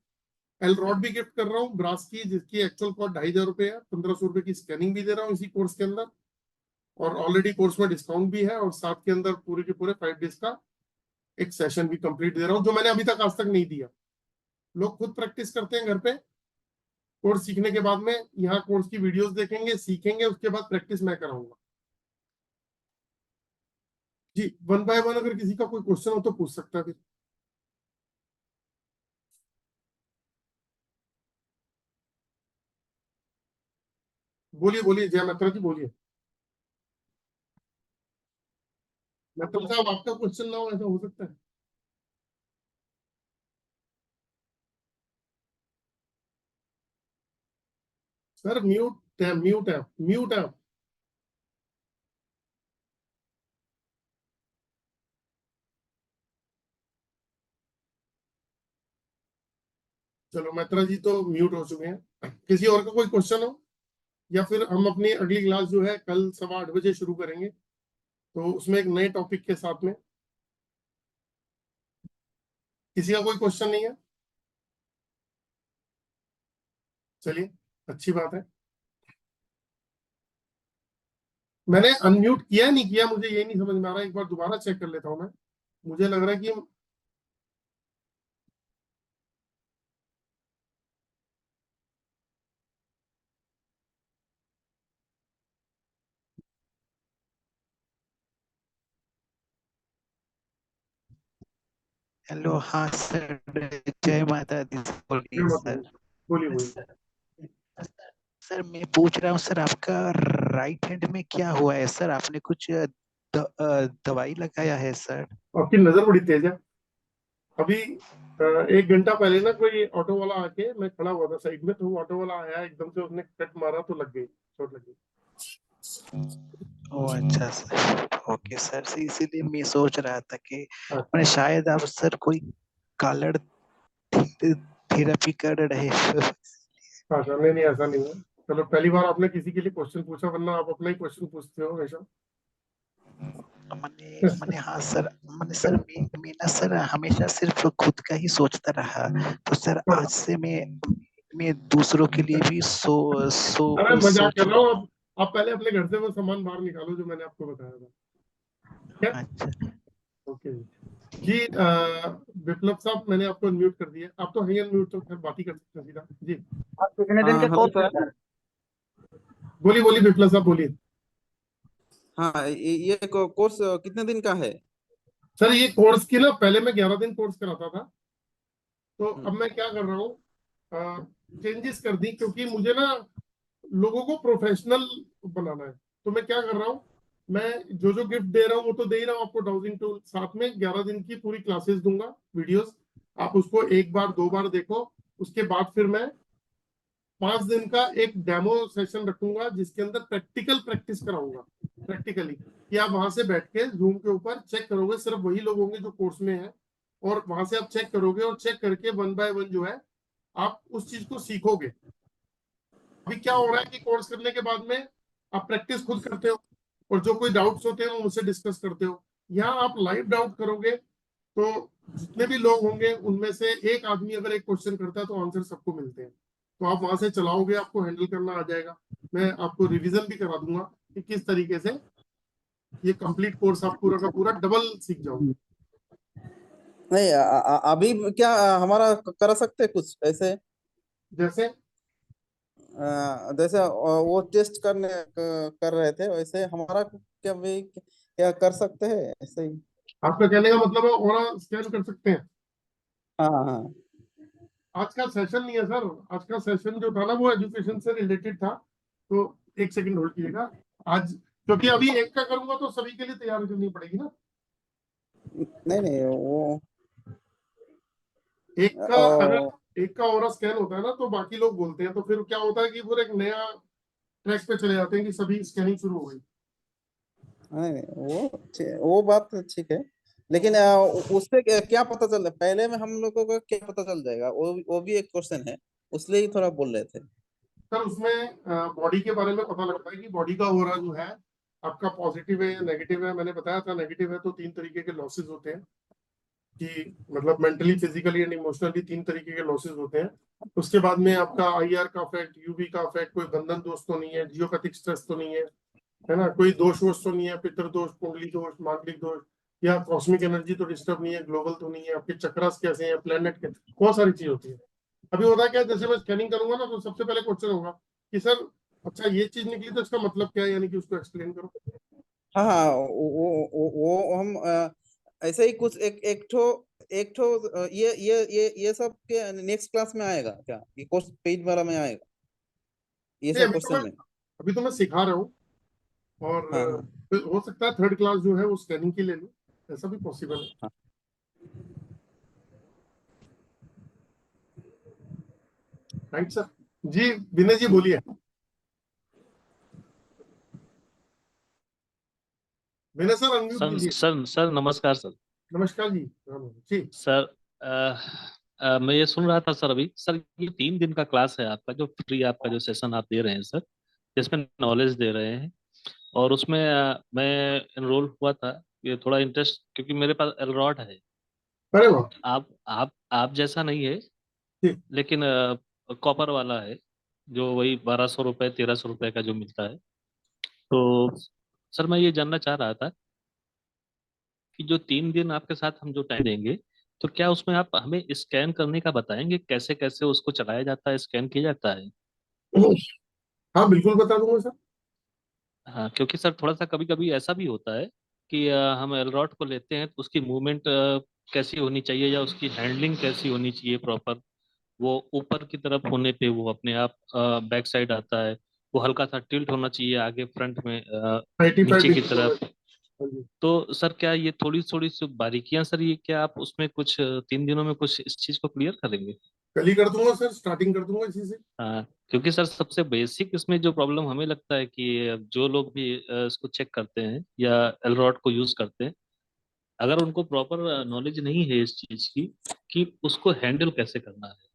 Speaker 2: एल रॉड भी गिफ्ट कर रहा हूँ ब्रास की, जिसकी एक्चुअल कॉस्ट 2,500 रुपए है। 1,500 रुपए की स्कैनिंग भी दे रहा हूँ इसी कोर्स के अंदर, और ऑलरेडी कोर्स में डिस्काउंट भी है। और साथ के अंदर पूरे के पूरे 5 डेज का एक सेशन भी कंप्लीट दे रहा हूँ, जो मैंने अभी तक आज तक नहीं दिया। लोग खुद प्रैक्टिस करते हैं घर पे, कोर्स सीखने के बाद में यहाँ कोर्स की वीडियोस देखेंगे, सीखेंगे, उसके बाद प्रैक्टिस मैं कराऊंगा। जी 1 बाय 1 अगर किसी का कोई क्वेश्चन हो तो पूछ सकता है फिर। बोलिए बोलिए जय माता जी, बोलिए। मतलब साहब आपका क्वेश्चन ना हो, ऐसा हो सकता है? सर म्यूट है, म्यूट है, म्यूट है। चलो मैत्रा जी तो म्यूट हो चुके हैं। किसी और का कोई क्वेश्चन हो, या फिर हम अपनी अगली क्लास जो है कल 8:15 शुरू करेंगे, तो उसमें एक नए टॉपिक के साथ में। किसी का कोई क्वेश्चन नहीं है? चलिए, अच्छी बात है। मैंने अनम्यूट किया नहीं किया मुझे ये नहीं समझ में आ रहा है, एक बार दोबारा चेक कर लेता हूँ मैं। मुझे लग रहा है कि
Speaker 1: हेलो, हाँ सर, जय माता दी। बोलिए सर।
Speaker 2: बोलिए बोलिए।
Speaker 1: सर मैं पूछ रहा हूँ सर, आपका राइट हैंड में क्या हुआ है सर? आपने कुछ दवाई लगाया है सर?
Speaker 2: आपकी नजर बड़ी तेज है। अभी 1 घंटा पहले ना कोई ऑटो वाला आके, मैं खड़ा हुआ था साइड में, तो वो ऑटो वाला आया एकदम से, उसने कट मारा तो लग गई, चोट लग गई।
Speaker 1: ओ अच्छा सर, ओके सर। इसीलिए मैं सोच रहा था कि
Speaker 2: हाँ
Speaker 1: मैंने शायद आप सर कोई कॉलर थेरेपी कर रहे हो।
Speaker 2: हाँ सर, नहीं नहीं ऐसा नहीं है। चलो, पहली बार आपने किसी के लिए क्वेश्चन पूछा, वरना आप अपना ही क्वेश्चन पूछते हो हमेशा।
Speaker 1: मैंने मैंने हाँ सर, मैंने सर मैं ना सर हमेशा सिर्फ खुद का ही सोचता रहा। तो सर आज से मैं दूसरों के लिए भी
Speaker 2: अरे मजाक कर
Speaker 1: सोचूं।
Speaker 2: रहा हूँ। आप पहले अपने घर से वो सामान बाहर निकालो जो मैंने आपको बताया था। ठीक है,
Speaker 1: अच्छा
Speaker 2: ओके जी। विप्लव साहब, मैंने आपको अनम्यूट कर दिया। आप तो हैं अनम्यूट, तो फिर बात ही कर सकते हैं सीधा जी।
Speaker 6: आप कितने दिन के
Speaker 7: हेलो
Speaker 6: कोर्स
Speaker 7: सर।
Speaker 6: कर रहे हैं?
Speaker 2: बोलिए बोलिए विप्लव साहब, बोलिए।
Speaker 7: हाँ, ये कोर्स कितने दिन का है?
Speaker 2: सर ये कोर्स की ना, पहले मैं 11 दिन कोर्स कराता था, तो अब
Speaker 7: हम्म,
Speaker 2: मैं क्या कर रहा हूँ, चेंजेस कर दी, क्योंकि मुझे ना लोगों को प्रोफेशनल बनाना है। तो मैं क्या कर रहा हूँ, मैं जो जो गिफ्ट दे रहा हूँ वो तो दे ही रहा हूँ आपको, डाउजिंग टूल साथ में 11 दिन की पूरी क्लासेस दूंगा, वीडियोस। आप उसको 1 बार 2 बार देखो। उसके बाद फिर मैं 5 दिन का एक डेमो सेशन रखूंगा, जिसके अंदर प्रैक्टिकल प्रैक्टिस कराऊंगा, प्रैक्टिकली, कि आप वहां से बैठ के जूम के ऊपर चेक करोगे। सिर्फ वही लोग होंगे जो कोर्स में हैं, और वहां से आप चेक करोगे, और चेक करके 1 बाय 1 जो है आप उस चीज को सीखोगे। अभी क्या हो रहा है कि कोर्स करने के बाद में आप प्रैक्टिस खुद करते हो, और जो कोई डाउट्स होते हैं वो मुझसे डिस्कस करते हो। यहाँ आप लाइव डाउट करोगे, तो जितने भी लोग होंगे उनमें से एक आदमी अगर एक क्वेश्चन करता है तो आंसर सबको मिलते हैं। तो आप वहां से चलाओगे, आपको हैंडल करना आ जाएगा। मैं आपको रिवीजन भी करा दूंगा कि किस तरीके से ये कंप्लीट कोर्स आप पूरा का पूरा डबल सीख जाओगे।
Speaker 7: नहीं, अभी क्या हमारा कर सकते हैं कुछ ऐसे?
Speaker 2: जैसे
Speaker 7: जैसे वो टेस्ट कर रहे थे, वैसे हमारा क्या भी क्या कर सकते हैं ऐसे ही?
Speaker 2: आपका कहने का मतलब है ओरा स्कैन कर सकते हैं?
Speaker 7: हाँ हाँ।
Speaker 2: आज का सेशन नहीं है सर। आज का सेशन जो था ना वो एजुकेशन से रिलेटेड था। तो एक सेकंड होल्ड कीजिएगा। आज क्योंकि अभी एक का करूंगा तो सभी के लिए तैयारी करनी पड़ेगी ना।
Speaker 7: नहीं नहीं, वो
Speaker 2: एक का
Speaker 7: ओ,
Speaker 2: अगर एक का ओरा स्कैन होता है ना, तो बाकी लोग बोलते हैं, तो फिर क्या होता है कि फिर एक नया ट्रैक पे चले जाते हैं कि सभी स्कैनिंग शुरू हो गई।
Speaker 7: नहीं नहीं, वो बात तो ठीक है, लेकिन उससे क्या पता चल, पहले में हम लोगों को क्या पता चल जाएगा, वो भी एक क्वेश्चन है, उसलिए ही थोड़ा बोल रहे थे।
Speaker 2: सर उसमें बॉडी के बारे में पता लगता है कि बॉडी का ओरा जो है आपका पॉजिटिव है या नेगेटिव है। मैंने बताया था नेगेटिव है तो 3 तरीके के लॉसेस होते हैं, कि मतलब मेंटली, फिजिकली एंड इमोशनली 3 तरीके के लॉसेस होते हैं। उसके बाद में आपका आईआर का इफेक्ट, यूवी का इफेक्ट, कोई बंधन दोष तो नहीं है, जियोपैथिक स्ट्रेस तो नहीं है ना, कोई दोष वोष तो नहीं है, पितृ दोष, कुंडली दोष, मांगलिक दोष, या कॉस्मिक एनर्जी तो डिस्टर्ब नहीं है, ग्लोबल तो नहीं है, आपके चक्रास कैसे हैं, प्लेनेट के, बहुत सारी चीज होती है। अभी होता है क्या, जैसे मैं स्कैनिंग करूंगा ना, तो सबसे पहले क्वेश्चन होगा कि सर अच्छा ये चीज निकली तो इसका मतलब क्या है, यानी कि उसको एक्सप्लेन करो।
Speaker 7: हाँ हाँ, वो हम ऐसे ही कुछ एक ठो ये सब के नेक्स्ट क्लास में आएगा क्या, ये कोर्स पेज वाला में आएगा ये
Speaker 2: नहीं,
Speaker 7: सब क्वेश्चन में?
Speaker 2: अभी तो मैं सिखा रहा हूँ, और
Speaker 7: हाँ हाँ
Speaker 2: फिर हो सकता है थर्ड क्लास जो है वो स्कैनिंग की ले लो, ऐसा भी पॉसिबल है।
Speaker 7: हाँ।
Speaker 2: Right sir. जी विनय जी बोलिए। विनय सर अनम्यूट
Speaker 8: सर
Speaker 2: कीजिए।
Speaker 8: सर सर नमस्कार सर।
Speaker 2: नमस्कार जी। जी।
Speaker 8: सर मैं ये सुन रहा था सर अभी सर, ये 3 दिन का क्लास है आपका, जो फ्री आपका जो सेशन आप दे रहे हैं सर, जिसमें नॉलेज दे रहे हैं, और उसमें मैं एनरोल हुआ था। ये थोड़ा इंटरेस्ट, क्योंकि मेरे पास एलरॉड है।
Speaker 2: अरे वाह।
Speaker 8: आप जैसा नहीं है,
Speaker 2: ठीक।
Speaker 8: लेकिन कॉपर वाला है, जो वही 1200 रुपये 1300 रुपये का जो मिलता है। तो सर मैं ये जानना चाह रहा था कि जो 3 दिन आपके साथ हम जो टाइम देंगे, तो क्या उसमें आप हमें स्कैन करने का बताएंगे, कैसे कैसे उसको चलाया जाता है, स्कैन किया जाता है?
Speaker 2: हाँ बिल्कुल बता दूंगा सर।
Speaker 8: हाँ, क्योंकि सर थोड़ा सा कभी कभी ऐसा भी होता है कि हम एलरॉड को लेते हैं तो उसकी मूवमेंट कैसी होनी चाहिए, या उसकी हैंडलिंग कैसी होनी चाहिए प्रॉपर। वो ऊपर की तरफ होने पे वो अपने आप बैक साइड आता है, वो हल्का सा टिल्ट होना चाहिए आगे फ्रंट में
Speaker 2: 95
Speaker 8: नीचे की
Speaker 2: डिग्री होगा।
Speaker 8: तरफ।
Speaker 2: हाँ जी।
Speaker 8: तो सर क्या ये थोड़ी थोड़ी सी बारीकियां सर, ये क्या आप उसमें कुछ 3 दिनों में कुछ इस चीज को क्लियर करेंगे?
Speaker 2: कल ही कर दूंगा सर, स्टार्टिंग कर दूंगा इसी से।
Speaker 8: हाँ, क्योंकि सर सबसे बेसिक इसमें जो प्रॉब्लम हमें लगता है कि जो लोग भी इसको चेक करते हैं या एलरॉड को यूज करते हैं, अगर उनको प्रॉपर नॉलेज नहीं है इस चीज की कि उसको हैंडल कैसे करना है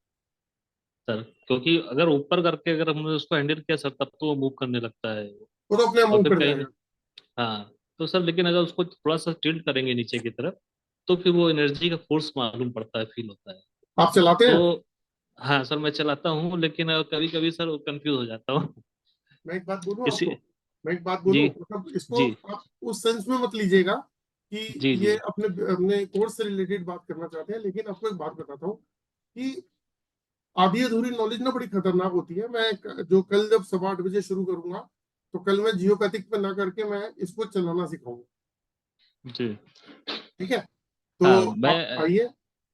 Speaker 8: सर, क्योंकि अगर ऊपर करके अगर हमने उसको हैंडल किया सर, तब तो वो मूव करने लगता है।
Speaker 2: वो तो अपने आप
Speaker 8: और
Speaker 2: मूव
Speaker 8: फिर
Speaker 2: कर
Speaker 8: कहीं
Speaker 2: जाएगा।
Speaker 8: हाँ, तो सर लेकिन अगर उसको थोड़ा सा टिल्ट करेंगे नीचे की तरफ, तो फिर वो एनर्जी का फोर्स मालूम पड़ता है, फील होता है।
Speaker 2: आप चलाते हैं?
Speaker 8: तो हाँ सर, मैं चलाता हूँ, लेकिन कभी कभी सर कंफ्यूज हो जाता हूँ।
Speaker 2: मैं एक बात बोलूं
Speaker 8: इसी
Speaker 2: आपको, मैं एक बात
Speaker 8: जी
Speaker 2: बोलूं, मतलब इसको
Speaker 8: जी
Speaker 2: आप उस सेंस में मत लीजिएगा कि
Speaker 8: जी जी
Speaker 2: ये अपने अपने कोर्स से रिलेटेड बात करना चाहते हैं, लेकिन आपको एक बात बताता हूँ कि आधी अधूरी नॉलेज ना बड़ी खतरनाक होती है। मैं जो कल जब 8:15 शुरू करूंगा, तो कल मैं जियोपैथिक पे ना करके मैं इसको चलाना सिखाऊंगा।
Speaker 8: जी।
Speaker 2: ठीक है? तो
Speaker 8: हाँ,
Speaker 2: आप आइए,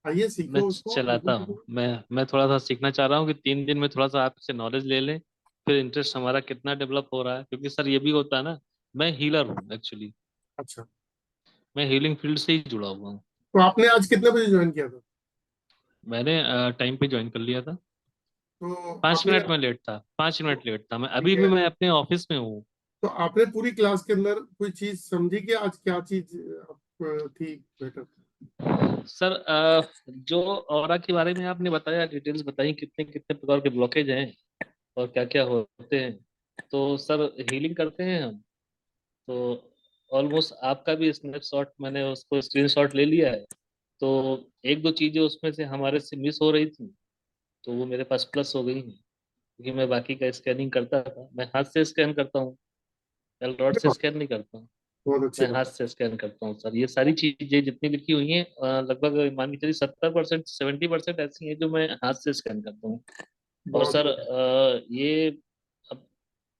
Speaker 2: आइए
Speaker 8: मैं
Speaker 2: सीखो उसको,
Speaker 8: चलाता
Speaker 2: बिल्कुल
Speaker 8: हूँ।
Speaker 2: सीखो।
Speaker 8: मैं थोड़ा सा सीखना चाह रहा हूँ कि 3 दिन में थोड़ा सा आपसे नॉलेज ले लें, फिर इंटरेस्ट हमारा कितना डेवलप हो रहा है, क्योंकि सर ये भी होता है ना, मैं हीलर हूँ एक्चुअली।
Speaker 2: अच्छा,
Speaker 8: मैं हीलिंग फील्ड से ही जुड़ा हुआ हूँ।
Speaker 2: तो आपने आज कितने बजे ज्वाइन किया था?
Speaker 8: मैंने टाइम पे ज्वाइन कर लिया था।
Speaker 2: तो
Speaker 8: 5 मिनट
Speaker 2: आपने,
Speaker 8: में लेट था, 5 मिनट लेट था मैं,
Speaker 2: ठीक
Speaker 8: अभी भी
Speaker 2: है,
Speaker 8: मैं अपने ऑफिस में हूँ।
Speaker 2: तो आपने पूरी क्लास के अंदर कोई चीज समझी कि आज क्या चीज थी बेटर?
Speaker 8: सर जो ऑरा के बारे में आपने बताया, डिटेल्स बताई, कितने कितने प्रकार के ब्लॉकेज हैं और क्या क्या होते हैं। तो सर हीलिंग करते हैं हम। तो ऑलमोस्ट आपका भी स्नैपशॉट मैंने उसको स्क्रीनशॉट ले लिया है। तो एक दो चीजें उसमें से हमारे से मिस हो रही थी, तो वो मेरे पास प्लस हो गई हैं, क्योंकि मैं बाकी का स्कैनिंग करता था, मैं हाथ से स्कैन करता हूँ, एलरॉड से
Speaker 2: देखो,
Speaker 8: स्कैन नहीं करता हूँ।
Speaker 2: बहुत अच्छी
Speaker 8: मैं हाथ
Speaker 2: बात
Speaker 8: से स्कैन करता हूँ सर। ये सारी चीजें जितनी लिखी हुई हैं लगभग मान के चलिए 70% 70% ऐसी हैं जो मैं हाथ से स्कैन करता हूँ।
Speaker 2: है,
Speaker 8: और
Speaker 2: बहुत
Speaker 8: सर
Speaker 2: बढ़िया।
Speaker 8: ये अब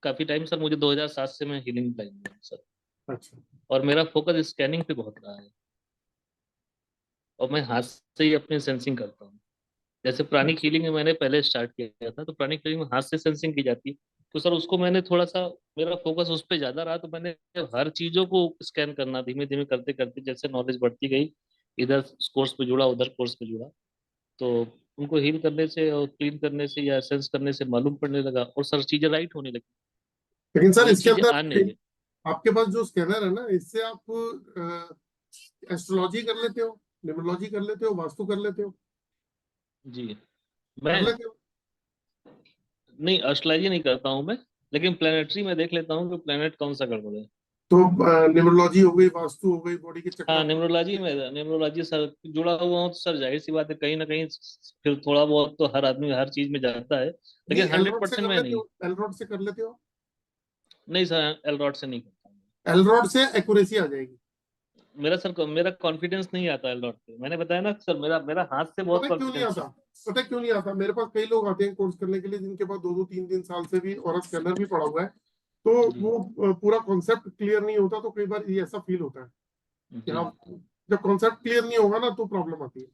Speaker 8: काफी टाइम सर, मुझे 2007 से मैं हीलिंग लाइन में हूँ सर,
Speaker 2: अच्छा,
Speaker 8: और मेरा फोकस स्कैनिंग पे बहुत रहा है, और मैं हाथ से ही अपनी सेंसिंग करता हूँ। जैसे प्राणिक हीलिंग में मैंने पहले स्टार्ट किया था, तो प्राणिक हीलिंग में हाथ से सेंसिंग की जाती है। तो सर उसको मैंने थोड़ा सा, मेरा फोकस उस पर ज्यादा रहा, तो मैंने हर चीजों को स्कैन करना धीमे धीमे करते करते, जैसे नॉलेज बढ़ती गई, इधर कोर्स पे जुड़ा उधर कोर्स पे जुड़ा, तो उनको हील करने से और क्लीन करने से या सेंस करने से मालूम पड़ने लगा, और सर चीजें राइट होने लगी।
Speaker 2: लेकिन सर
Speaker 8: वो
Speaker 2: इसके
Speaker 8: चीजें आ
Speaker 2: अंदर
Speaker 8: नहीं है।
Speaker 2: आपके पास जो स्कैनर है ना, इससे आप एस्ट्रोलॉजी कर लेते हो, न्यूमरोलॉजी कर लेते हो, वास्तु कर लेते हो,
Speaker 8: जी।
Speaker 2: कर
Speaker 8: मैं
Speaker 2: लेते हो?
Speaker 8: नहीं, एस्ट्रोलॉजी नहीं करता हूँ मैं, लेकिन प्लेनेटरी में देख लेता हूँ कि प्लेनेट कौन सा गड़बड़ है।
Speaker 2: तो न्यूमरोलॉजी हो गई, वास्तु हो गई, बॉडी के
Speaker 8: हाँ,
Speaker 2: चक्कर।
Speaker 8: न्यूमरोलॉजी सर जुड़ा हुआ हूँ, तो सर जाहिर सी बात है, कहीं ना कहीं फिर थोड़ा बहुत तो हर आदमी हर चीज में जानता है,
Speaker 2: नहीं,
Speaker 8: लेकिन हंड्रेड
Speaker 2: एलरॉड से
Speaker 8: परसेंट
Speaker 2: कर
Speaker 8: मैं
Speaker 2: लेते
Speaker 8: नहीं।
Speaker 2: हो, एलरॉड से कर लेते हो?
Speaker 8: नहीं सर, एलरॉड से नहीं करता हूँ।
Speaker 2: एलरॉड से एक्यूरेसी आ जाएगी।
Speaker 8: मेरा कॉन्फिडेंस नहीं आता एलरॉड पे, मैंने बताया ना सर, मेरा मेरा हाथ से बहुत
Speaker 2: पता है क्यों नहीं
Speaker 8: कॉन्फिडेंस
Speaker 2: आता?
Speaker 8: है।
Speaker 2: पता है क्यों नहीं आता? मेरे पास कई लोग आते हैं कोर्स करने के लिए जिनके पास 2-2 3 3 साल से भी और स्कैनर भी पड़ा हुआ है, तो
Speaker 8: जी
Speaker 2: वो पूरा कॉन्सेप्ट क्लियर नहीं होता। तो कई बार ये ऐसा फील होता है कि
Speaker 8: जी।
Speaker 2: हाँ, जब कॉन्सेप्ट क्लियर नहीं होगा ना तो प्रॉब्लम आती है।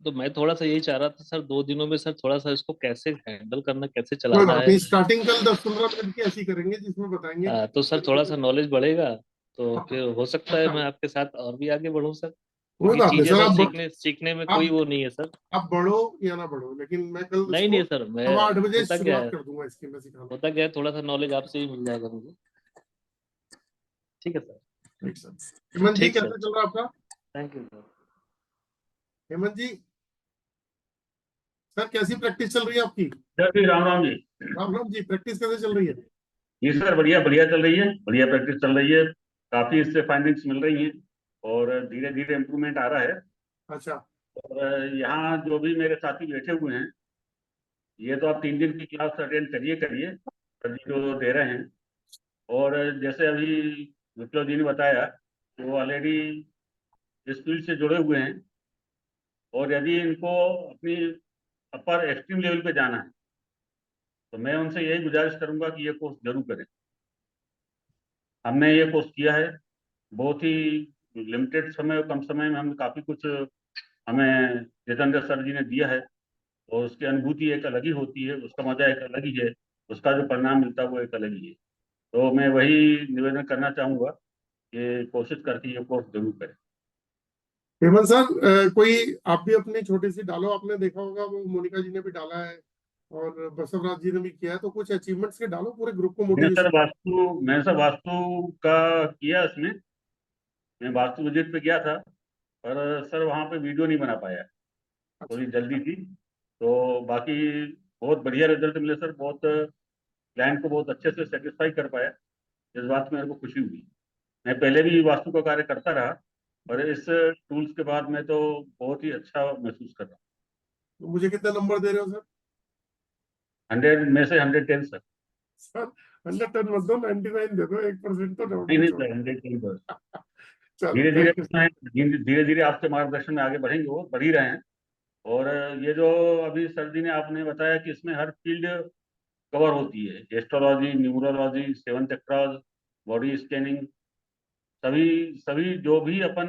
Speaker 8: तो मैं थोड़ा सा यही चाह रहा था सर, 2 दिनों में सर थोड़ा सा इसको कैसे हैंडल करना, कैसे
Speaker 2: कोई
Speaker 8: चलाना
Speaker 2: बात
Speaker 8: है।
Speaker 2: नहीं, स्टार्टिंग कल 10-15 मिनट की ऐसी करेंगे जिसमें बताएंगे कि
Speaker 8: तो
Speaker 2: किस
Speaker 8: सर थोड़ा
Speaker 2: तरीके
Speaker 8: सा
Speaker 2: से।
Speaker 8: नॉलेज बढ़ेगा, तो
Speaker 2: हाँ,
Speaker 8: फिर हो सकता है
Speaker 2: पक्का।
Speaker 8: मैं आपके साथ और भी आगे बढ़ूं सर,
Speaker 2: कोई
Speaker 8: क्योंकि
Speaker 2: बात नहीं
Speaker 8: चीजें
Speaker 2: सर,
Speaker 8: सर
Speaker 2: आप
Speaker 8: सीखने सीखने में कोई
Speaker 2: आप
Speaker 8: वो नहीं है सर।
Speaker 2: आप बढ़ो या ना बढ़ो, लेकिन मैं कल
Speaker 8: नहीं
Speaker 2: इसको
Speaker 8: नहीं सर, मैं
Speaker 2: 8:15
Speaker 8: होता क्या
Speaker 2: शुरुआत
Speaker 8: है,
Speaker 2: कर दूंगा इसकी, मैं सिखाना।
Speaker 8: होता क्या है, थोड़ा सा नॉलेज आपसे ही मिल जाएगा मुझे। ठीक है सर।
Speaker 2: ठीक सर। हेमंत जी
Speaker 8: ठीक सर।
Speaker 2: कैसे चल रहा है आपका?
Speaker 8: Thank you sir.
Speaker 2: Hemant ji, sir कैसी प्रैक्टिस चल रही है आपकी?
Speaker 9: सर जी राम राम जी।
Speaker 2: राम राम जी, प्रैक्टिस कैसे चल रही है?
Speaker 9: जी सर बढ़िया बढ़िया चल रही है, बढ़िया प्रैक्टिस चल रही है। काफी इससे फाइंडिंग्स मिल रही हैं और धीरे धीरे इम्प्रूवमेंट आ रहा है।
Speaker 2: अच्छा।
Speaker 9: और यहाँ जो भी मेरे साथी बैठे हुए हैं, ये तो आप 3 दिन की क्लास अटेंड करिए करिए, सर जी जो दे रहे हैं। और जैसे अभी विप्लव जी ने बताया कि वो ऑलरेडी इस फील्ड से जुड़े हुए हैं, और यदि इनको अपनी अपर एक्सट्रीम लेवल पे जाना है तो मैं उनसे यही गुजारिश करूंगा कि ये कोर्स जरूर करें। हमने ये कोर्स किया है, बहुत ही लिमिटेड समय और कम समय में हम काफी कुछ हमें जितेंद्र सर जी ने दिया है, और उसकी अनुभूति एक अलग ही होती है, उसका मजा एक अलग ही है, उसका जो परिणाम मिलता है वो एक अलग ही है। तो मैं वही निवेदन करना चाहूंगा कि कोशिश करके ये कोर्स जरूर करें।
Speaker 2: हेमंत सर, कोई आप भी अपनी छोटी सी डालो, आपने देखा होगा वो मोनिका जी ने भी डाला है और बसवराज जी ने भी किया है, तो कुछ अचीवमेंट्स के डालो पूरे ग्रुप को मोटिवेशन।
Speaker 9: मैंने सर वास्तु का किया इसमें, मैं वास्तु विजिट पे गया था, पर सर वहाँ पे वीडियो नहीं बना पाया, थोड़ी जल्दी थी। तो बाकी बहुत बढ़िया रिजल्ट मिले सर, बहुत क्लाइंट को बहुत अच्छे से सेटिस्फाई कर पाया, इस बात में मेरे को खुशी हुई। मैं पहले भी वास्तु का कार्य करता रहा, पर इस टूल्स के बाद मैं तो बहुत ही अच्छा महसूस कर रहा हूँ।
Speaker 2: तो मुझे कितना नंबर दे रहे हो सर?
Speaker 9: 100 में से 110 सर।
Speaker 2: सर 110 मत दो, 99 दे दो, 1% तो डाउट
Speaker 9: नहीं
Speaker 2: नहीं
Speaker 9: नहीं
Speaker 2: छोड़ो।
Speaker 9: सर, 110।
Speaker 2: चलो
Speaker 9: धीरे धीरे
Speaker 2: थैंक यू।
Speaker 9: धीरे धीरे आपके मार्गदर्शन में आगे बढ़ेंगे, वो बढ़ ही रहे हैं। और ये जो अभी सर जी ने आपने बताया कि इसमें हर फील्ड कवर होती है, astrology, numerology, 7 chakras, body scanning, सभी सभी जो भी अपन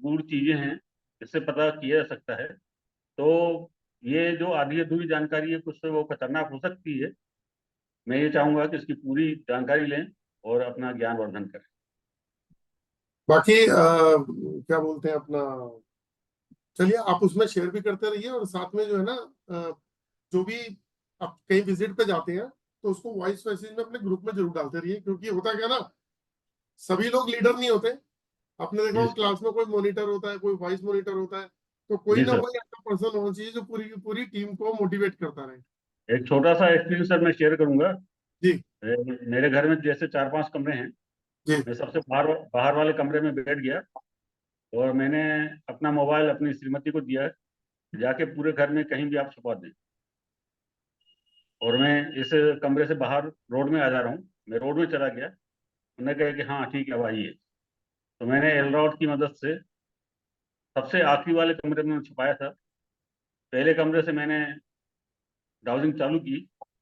Speaker 9: गूढ़ चीजें हैं इससे पता किया जा सकता है। तो ये जो आधी अधूरी जानकारी है, कुछ वो खतरनाक हो सकती है। मैं ये चाहूंगा कि इसकी पूरी जानकारी लें और अपना ज्ञान वर्धन करें।
Speaker 2: बाकी क्या बोलते हैं अपना, चलिए आप उसमें शेयर भी करते रहिए, और साथ में जो है ना, जो भी आप कहीं विजिट पे जाते हैं तो उसको वॉइस मैसेज में अपने ग्रुप में जरूर डालते रहिए, क्योंकि होता क्या ना, सभी लोग लीडर नहीं होते। आपने देखा
Speaker 9: जी
Speaker 2: होगा क्लास में कोई मॉनिटर होता है, कोई वाइस मॉनिटर होता है, तो कोई
Speaker 9: जी
Speaker 2: ना
Speaker 9: सर,
Speaker 2: कोई ऐसा पर्सन होना चाहिए जो पूरी की पूरी टीम को मोटिवेट करता रहे।
Speaker 9: एक छोटा सा एक्सपीरियंस सर मैं शेयर करूंगा।
Speaker 2: जी
Speaker 9: मेरे घर में जैसे 4-5 कमरे हैं,
Speaker 2: जी।
Speaker 9: मैं सबसे बाहर बाहर वाले कमरे में बैठ गया, और मैंने अपना मोबाइल अपनी श्रीमती को दिया, जाके पूरे घर में कहीं भी आप छुपा दें। और मैं इस कमरे से बाहर रोड में आ जा रहा हूँ, मैं रोड में चला गया, उन्होंने कहा कि हाँ ठीक है अब आइए। तो मैंने एलराउट की मदद से सबसे आखिरी वाले कमरे में छुपाया था। पहले कमरे से मैंने ब्राउजिंग चालू की,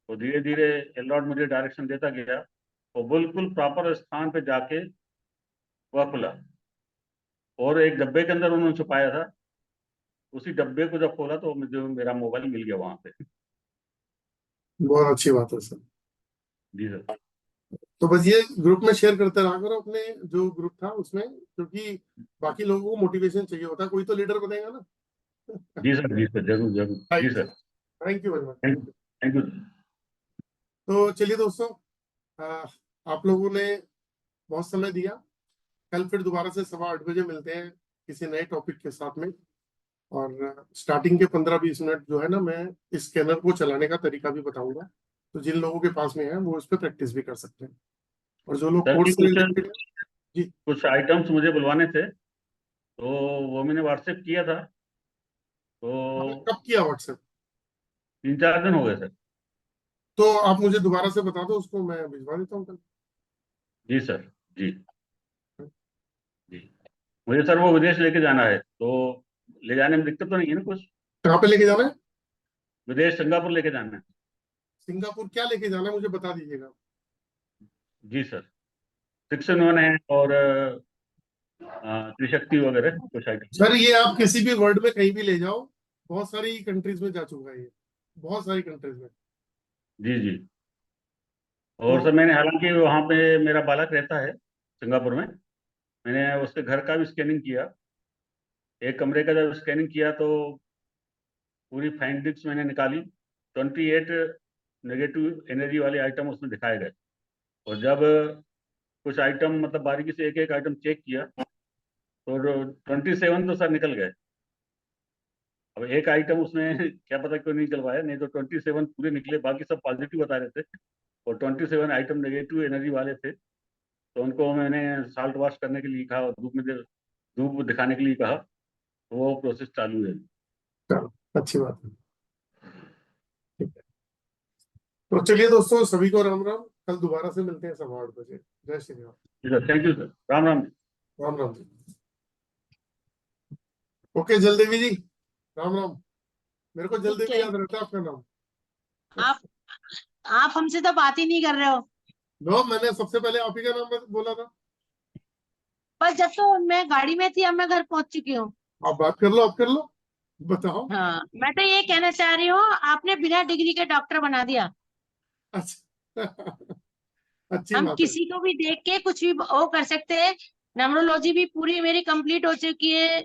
Speaker 9: तो धीरे धीरे एलराउट मुझे डायरेक्शन देता गया, और बिल्कुल प्रॉपर स्थान पे जाके वह खुला, और एक डब्बे के अंदर उन्होंने छुपाया था। उसी डब्बे को जब खोला तो मुझे मेरा मोबाइल मिल गया वहां पे।
Speaker 2: बहुत अच्छी बात है सर।
Speaker 9: जी सर।
Speaker 2: तो बस ये ग्रुप में शेयर करते रहा करो अपने जो ग्रुप था उसमें, क्योंकि बाकी लोगों को मोटिवेशन चाहिए होता है, कोई तो लीडर बनेगा ना।
Speaker 9: जी सर जरूर जरूर। जी sir.
Speaker 2: Thank you very much.
Speaker 9: Thank you.
Speaker 2: तो चलिए दोस्तों, आप लोगों ने बहुत समय दिया। कल फिर दोबारा से 8:15 मिलते हैं किसी नए टॉपिक के साथ में। और स्टार्टिंग के 15-20 मिनट जो है ना, मैं इस स्कैनर को चलाने का तरीका भी बताऊंगा, तो जिन लोगों के पास में है वो इस पर प्रैक्टिस भी कर सकते हैं, और जो लोग
Speaker 9: सर जी
Speaker 2: कोर्स से रिलेटेड। जी।
Speaker 9: कुछ आइटम्स मुझे बुलवाने थे, तो वो मैंने व्हाट्सएप किया था,
Speaker 2: आपने
Speaker 9: तो
Speaker 2: कब किया व्हाट्सएप?
Speaker 9: 3-4 दिन हो गए सर।
Speaker 2: तो आप मुझे दोबारा से बता दो, उसको मैं भिजवा देता हूँ कल।
Speaker 9: जी सर। जी जी। मुझे सर वो विदेश लेके जाना है, तो ले जाने में दिक्कत तो नहीं है ना कुछ?
Speaker 2: कहाँ पे लेके जाना है?
Speaker 9: विदेश सिंगापुर लेके जाना है।
Speaker 2: सिंगापुर क्या लेके जाना है मुझे बता दीजिएगा।
Speaker 9: जी सर, 6-in-1 है, और त्रिशक्ति वगैरह कुछ आइटम।
Speaker 2: सर ये आप किसी भी वर्ल्ड में कहीं भी ले जाओ, बहुत सारी कंट्रीज में जा चुका है ये, बहुत सारी कंट्रीज में।
Speaker 9: जी जी।
Speaker 2: तो
Speaker 9: और सर मैंने हालांकि वहाँ पे मेरा बालक रहता है सिंगापुर में, मैंने उसके घर का भी स्कैनिंग किया। एक कमरे का जब स्कैनिंग किया तो पूरी फाइंडिंग्स मैंने निकाली। 28 नेगेटिव एनर्जी वाले आइटम उसमें दिखाए गए, और जब कुछ आइटम मतलब बारीकी से एक एक आइटम चेक किया, तो 27 तो सर निकल गए। अब एक आइटम उसमें क्या पता क्यों नहीं निकलवाया, नहीं तो 27 पूरे निकले, बाकी सब पॉजिटिव बता रहे थे और 27 आइटम नेगेटिव एनर्जी वाले थे। तो उनको मैंने साल्ट वॉश करने के लिए कहा और धूप दिखाने के लिए कहा, तो वो प्रोसेस चालू है।
Speaker 2: चलो, अच्छी बात है। ठीक है, तो चलिए दोस्तों, सभी को राम राम। कल दोबारा से मिलते हैं 8:15 बजे। जय श्री राम।
Speaker 9: ठीक है, thank you sir, Ram Ram.
Speaker 2: Ram Ram जी। ओके जल देवी जी, राम राम। मेरे को जल देवी
Speaker 10: ओके।
Speaker 2: याद रहता है आपका नाम।
Speaker 10: आप आप हमसे तो बात ही नहीं कर रहे हो।
Speaker 2: नो, मैंने सबसे पहले आप ही का नाम बोला था।
Speaker 10: बस जब तो मैं गाड़ी में थी, अब मैं घर पहुंच चुकी हूँ।
Speaker 2: आप बात कर लो, आप कर लो, बताओ।
Speaker 10: हाँ, मैं तो ये कहना चाह रही हूँ, आपने बिना डिग्री के डॉक्टर बना दिया।
Speaker 2: अच्छा अच्छी
Speaker 10: हम
Speaker 2: बात है।
Speaker 10: किसी को भी देख के कुछ भी वो कर सकते हैं। न्यूमरोलॉजी भी पूरी मेरी कंप्लीट हो चुकी है,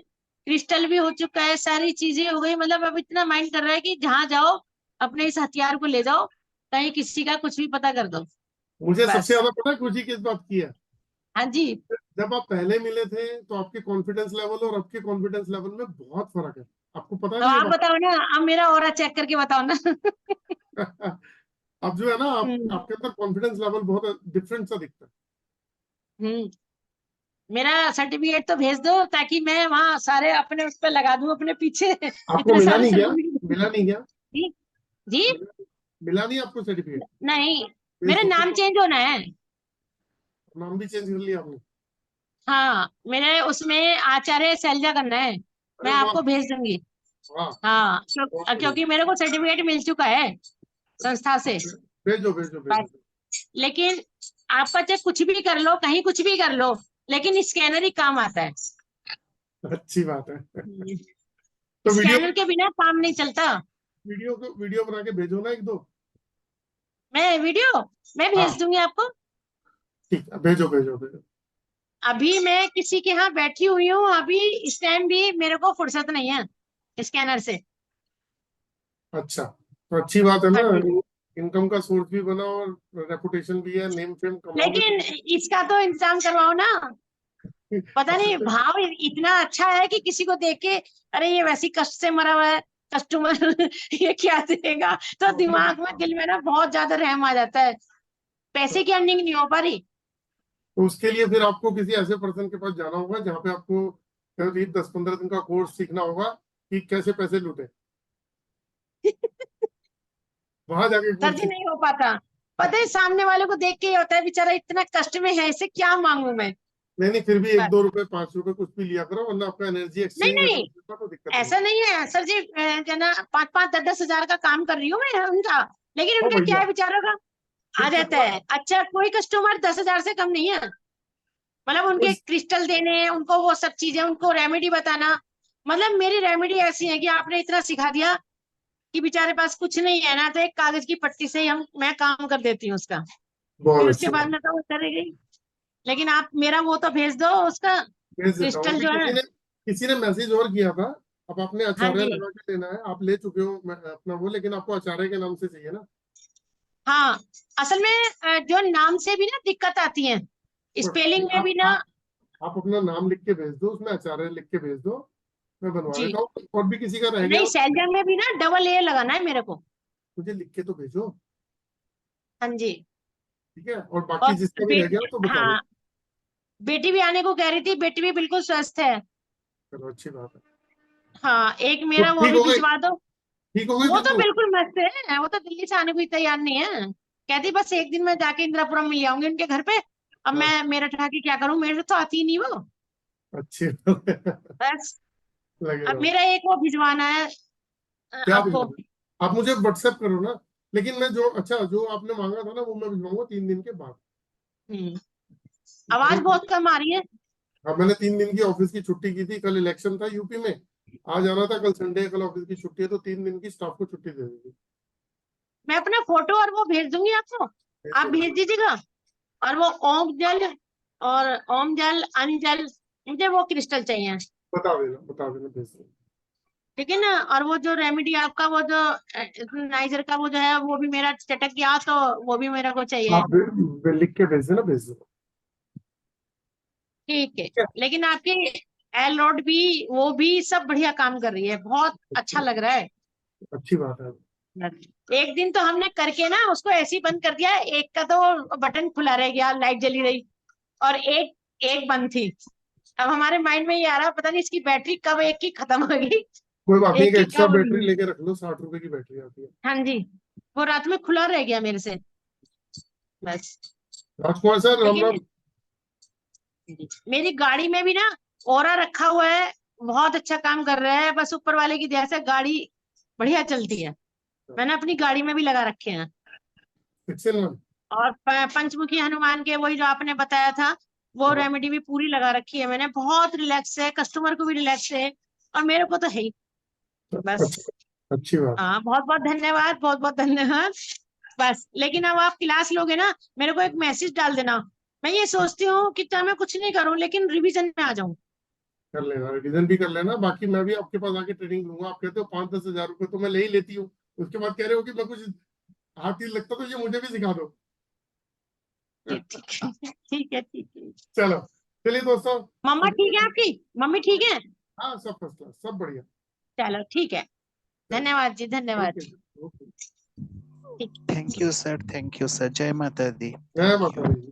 Speaker 10: क्रिस्टल भी हो चुका है, सारी चीजें हो गई। मतलब अब इतना माइंड कर रहा है कि जहाँ जाओ अपने इस हथियार को ले जाओ, कहीं किसी का कुछ भी पता कर दो।
Speaker 2: मुझे सबसे
Speaker 10: बस।
Speaker 2: ज्यादा पता है खुशी किस बात की है?
Speaker 10: हाँ जी।
Speaker 2: जब आप पहले मिले थे तो आपके कॉन्फिडेंस लेवल और आपके कॉन्फिडेंस लेवल में बहुत फर्क है। आपको पता है
Speaker 10: तो
Speaker 2: ना ये
Speaker 10: आप बताओ ना, अब मेरा ऑरा चेक करके बताओ ना।
Speaker 2: बात? अब जो है ना,
Speaker 10: हम्म।
Speaker 2: आपके अंदर कॉन्फिडेंस लेवल बहुत डिफरेंट सा दिखता है।
Speaker 10: हम्म। मेरा सर्टिफिकेट तो भेज दो, ताकि मैं वहाँ सारे अपने उस पर लगा दूं अपने पीछे।
Speaker 2: आपको
Speaker 10: इतने
Speaker 2: मिला
Speaker 10: सारे
Speaker 2: नहीं क्या?
Speaker 10: सर्टिफिकेट।
Speaker 2: मिला नहीं क्या?
Speaker 10: जी। जी।
Speaker 2: मिला नहीं आपको सर्टिफिकेट?
Speaker 10: नहीं,
Speaker 2: ये
Speaker 10: मेरा
Speaker 2: सबसे
Speaker 10: नाम चेंज होना है।
Speaker 2: नाम भी चेंज कर लिया आपने?
Speaker 10: हाँ, मेरे उसमें आचार्य शैलजा करना है। मैं
Speaker 2: अरे वाह,
Speaker 10: आपको भेज दूंगी।
Speaker 2: वाह,
Speaker 10: हाँ,
Speaker 2: बहुत बढ़िया।
Speaker 10: क्योंकि मेरे को सर्टिफिकेट मिल चुका है संस्था से।
Speaker 2: भेजो भेजो भेजो।
Speaker 10: लेकिन आपका चाहे कुछ भी कर लो, कहीं कुछ भी कर लो, लेकिन स्कैनर ही काम आता है।
Speaker 2: अच्छी बात है। तो
Speaker 10: स्कैनर के बिना काम नहीं चलता।
Speaker 2: वीडियो बना के भेजो ना एक दो।
Speaker 10: मैं
Speaker 2: हाँ
Speaker 10: भेज दूंगी आपको।
Speaker 2: ठीक है, भेजो भेजो भेजो।
Speaker 10: अभी मैं किसी के यहाँ बैठी हुई हूँ, अभी इस टाइम भी मेरे को फुर्सत नहीं है स्कैनर से।
Speaker 2: अच्छा, तो अच्छी बात है ना,
Speaker 10: हाँ जी।
Speaker 2: इनकम का सोर्स भी बना और रेपुटेशन भी है, नेम फेम कमाओगे
Speaker 10: लेकिन
Speaker 2: तो।
Speaker 10: इसका तो इंतजाम करवाओ ना। पता नहीं,
Speaker 2: सबसे
Speaker 10: भाव इतना अच्छा है कि किसी को देख के, अरे ये वैसी कष्ट से मरा हुआ है कस्टमर, ये क्या देगा, तो दिमाग में दिल में ना बहुत ज्यादा रहम आ जाता है। पैसे की अर्निंग नहीं हो पा रही।
Speaker 2: तो उसके लिए फिर आपको किसी ऐसे पर्सन के पास जाना होगा जहाँ पे आपको करीब 10-15 दिन का कोर्स सीखना होगा कि कैसे पैसे लूटे। वहां जाके
Speaker 10: सर
Speaker 2: कोर्स
Speaker 10: जी,
Speaker 2: सीख।
Speaker 10: नहीं हो पाता। पता है, सामने वाले को देख के ये होता है, बेचारा इतना कष्ट में है, इसे क्या मांगू मैं।
Speaker 2: नहीं नहीं, फिर भी
Speaker 10: बस।
Speaker 2: 1-2 रुपए 5 रुपए कुछ भी लिया करो, वरना आपका एनर्जी
Speaker 10: नहीं
Speaker 2: एक्सचेंज अगर
Speaker 10: नहीं,
Speaker 2: होता तो दिक्कत नहीं।
Speaker 10: ऐसा नहीं है सर जी। जना 5-5, 10-10 हजार का काम कर रही हूँ मैं उनका, लेकिन
Speaker 2: ओ
Speaker 10: उनका क्या
Speaker 2: भैया,
Speaker 10: है बेचारों का, आ
Speaker 2: फिर तो
Speaker 10: जाता है। अच्छा, कोई कस्टमर 10 हजार से कम नहीं है। मतलब उनके
Speaker 2: बस
Speaker 10: क्रिस्टल देने, उनको वो सब चीजें, उनको रेमेडी बताना। मतलब मेरी रेमेडी ऐसी है कि आपने इतना सिखा दिया कि बेचारे पास कुछ नहीं है ना, तो एक कागज की पट्टी से ही मैं काम कर देती हूँ उसका।
Speaker 2: बहुत
Speaker 10: फिर उसके
Speaker 2: अच्छी
Speaker 10: बाद
Speaker 2: बात।
Speaker 10: में तो वो करेगी। लेकिन आप मेरा वो तो भेज दो, उसका
Speaker 2: भेज देता हूँ।
Speaker 10: क्रिस्टल
Speaker 2: अभी
Speaker 10: जो है।
Speaker 2: किसी ने मैसेज और किया था। अब आपने
Speaker 10: हाँ
Speaker 2: आचार्य
Speaker 10: जी।
Speaker 2: लगा के लेना है, आप ले चुके हो अपना वो, लेकिन आपको आचार्य के नाम से चाहिए ना।
Speaker 10: हाँ, असल में जो नाम से भी ना दिक्कत आती है,
Speaker 2: तो
Speaker 10: स्पेलिंग में
Speaker 2: आप
Speaker 10: भी ना।
Speaker 2: आप आप अपना नाम लिख के भेज दो, उसमें आचार्य लिख के भेज दो, मैं बनवा
Speaker 10: जी।
Speaker 2: देता हूँ। और भी किसी का रह गया
Speaker 10: नहीं,
Speaker 2: हो तो
Speaker 10: सैलजा में भी ना डबल ए लगाना है मेरे को।
Speaker 2: मुझे लिख के तो भेजो।
Speaker 10: हाँ जी।
Speaker 2: ठीक है, और बाकी
Speaker 10: और
Speaker 2: जिसका भी रह गया हो तो बता दो।
Speaker 10: हाँ, बेटी भी आने को कह रही थी, बेटी भी बिल्कुल स्वस्थ है।
Speaker 2: चलो अच्छी बात है।
Speaker 10: हाँ, एक
Speaker 2: तो
Speaker 10: मेरा वो
Speaker 2: ठीक
Speaker 10: भी
Speaker 2: हो गई?
Speaker 10: भिजवा दो।
Speaker 2: ठीक हो गई
Speaker 10: वो
Speaker 2: फिर
Speaker 10: तो
Speaker 2: तो?
Speaker 10: बिल्कुल मस्त है, वो तो दिल्ली से आने को ही तैयार नहीं है। कहती बस एक दिन में जाके इंदिरापुरम मिल आऊंगी उनके घर पे। अब
Speaker 2: हाँ,
Speaker 10: मैं मेरठ आके क्या करूं, मेरे तो आती ही नहीं वो।
Speaker 2: अच्छी बात है।
Speaker 10: बस।
Speaker 2: लगे
Speaker 10: अब
Speaker 2: रहो।
Speaker 10: मेरा एक वो भिजवाना है
Speaker 2: क्या
Speaker 10: आपको।
Speaker 2: भिजवा? आप मुझे व्हाट्सएप करो ना। लेकिन मैं जो आपने मांगा था ना, वो मैं भिजवाऊंगा 3 दिन के बाद।
Speaker 10: हम्म।
Speaker 2: मैंने
Speaker 10: आवाज बहुत कम आ रही है।
Speaker 2: हाँ, मैंने 3 दिन की ऑफिस की छुट्टी की थी, कल इलेक्शन था यूपी में। आज आना था, कल संडे है, कल ऑफिस की छुट्टी है, तो 3 दिन की स्टाफ को छुट्टी दे दी।
Speaker 10: मैं अपना फोटो और वो भेज दूंगी आपको, आप भेज दीजिएगा। और वो ओम जल, और ओम जल अंजल, मुझे वो क्रिस्टल चाहिए।
Speaker 2: बता देना भेज देना।
Speaker 10: ठीक है ना। और वो जो रेमेडी आपका, वो जो नाइजर का वो जो है, वो भी मेरा चटक गया, तो वो भी मेरे को चाहिए।
Speaker 2: आप लिख के भेज देना, भेज देना।
Speaker 10: ठीक है।
Speaker 2: ठीक है।
Speaker 10: लेकिन आपकी एल रॉड भी, वो भी सब बढ़िया काम कर रही है, बहुत अच्छा लग रहा है।
Speaker 2: अच्छी बात है।
Speaker 10: एक दिन तो हमने करके ना उसको ऐसे ही बंद कर दिया, एक का तो बटन खुला रह गया, लाइट जली रही, और एक एक बंद थी। अब हमारे माइंड में ये आ रहा, पता नहीं इसकी बैटरी कब एक की खत्म होगी,
Speaker 2: कोई बात नहीं,
Speaker 10: एक
Speaker 2: एक
Speaker 10: की
Speaker 2: एक्स्ट्रा
Speaker 10: कब
Speaker 2: बैटरी
Speaker 10: होगी।
Speaker 2: लेके रख लो, 60 रुपए की बैटरी आती है।
Speaker 10: हाँ जी, वो रात में खुला रह गया मेरे से, बस।
Speaker 2: राजकुमार सर, राम
Speaker 10: लेकिन
Speaker 2: राम।
Speaker 10: मेरी गाड़ी में भी ना ओरा रखा हुआ है, बहुत अच्छा काम कर रहा है, बस ऊपर वाले की दया से गाड़ी बढ़िया चलती है। मैंने अपनी गाड़ी में भी लगा रखे हैं।
Speaker 2: एक्सेलेंट।
Speaker 10: और पंचमुखी हनुमान के वही जो आपने बताया था, वो
Speaker 2: हाँ।
Speaker 10: रेमेडी भी पूरी लगा रखी है मैंने, बहुत रिलैक्स है, कस्टमर को भी रिलैक्स है, और मेरे को तो है ही, बस।
Speaker 2: अच्छी बात।
Speaker 10: हाँ, बहुत बहुत धन्यवाद, बहुत बहुत धन्यवाद, बस। लेकिन अब आप क्लास लोगे ना, मेरे को एक मैसेज डाल देना। मैं ये सोचती हूँ कि चाहे मैं कुछ नहीं करूँ लेकिन रिवीजन में आ जाऊं।
Speaker 2: कर लेना, रिवीजन भी कर लेना। बाकी मैं भी आपके पास आके ट्रेनिंग लूंगा। आप कहते हो 5-10 हजार रुपए तो मैं ले ही लेती हूँ, उसके बाद कह रहे हो कि मैं कुछ हाथ ही लगता तो ये मुझे भी सिखा दो।
Speaker 10: ठीक है, ठीक है, ठीक है।
Speaker 2: चलो, चलिए दोस्तों।
Speaker 10: मम्मा ठीक है आपकी? मम्मी ठीक है?
Speaker 2: हाँ, सब फर्स्ट क्लास, सब बढ़िया।
Speaker 10: चलो ठीक है, धन्यवाद जी, धन्यवाद।
Speaker 2: ओके।
Speaker 10: ठीक।
Speaker 1: Thank you sir, thank you sir, जय माता दी।
Speaker 2: जय माता दी।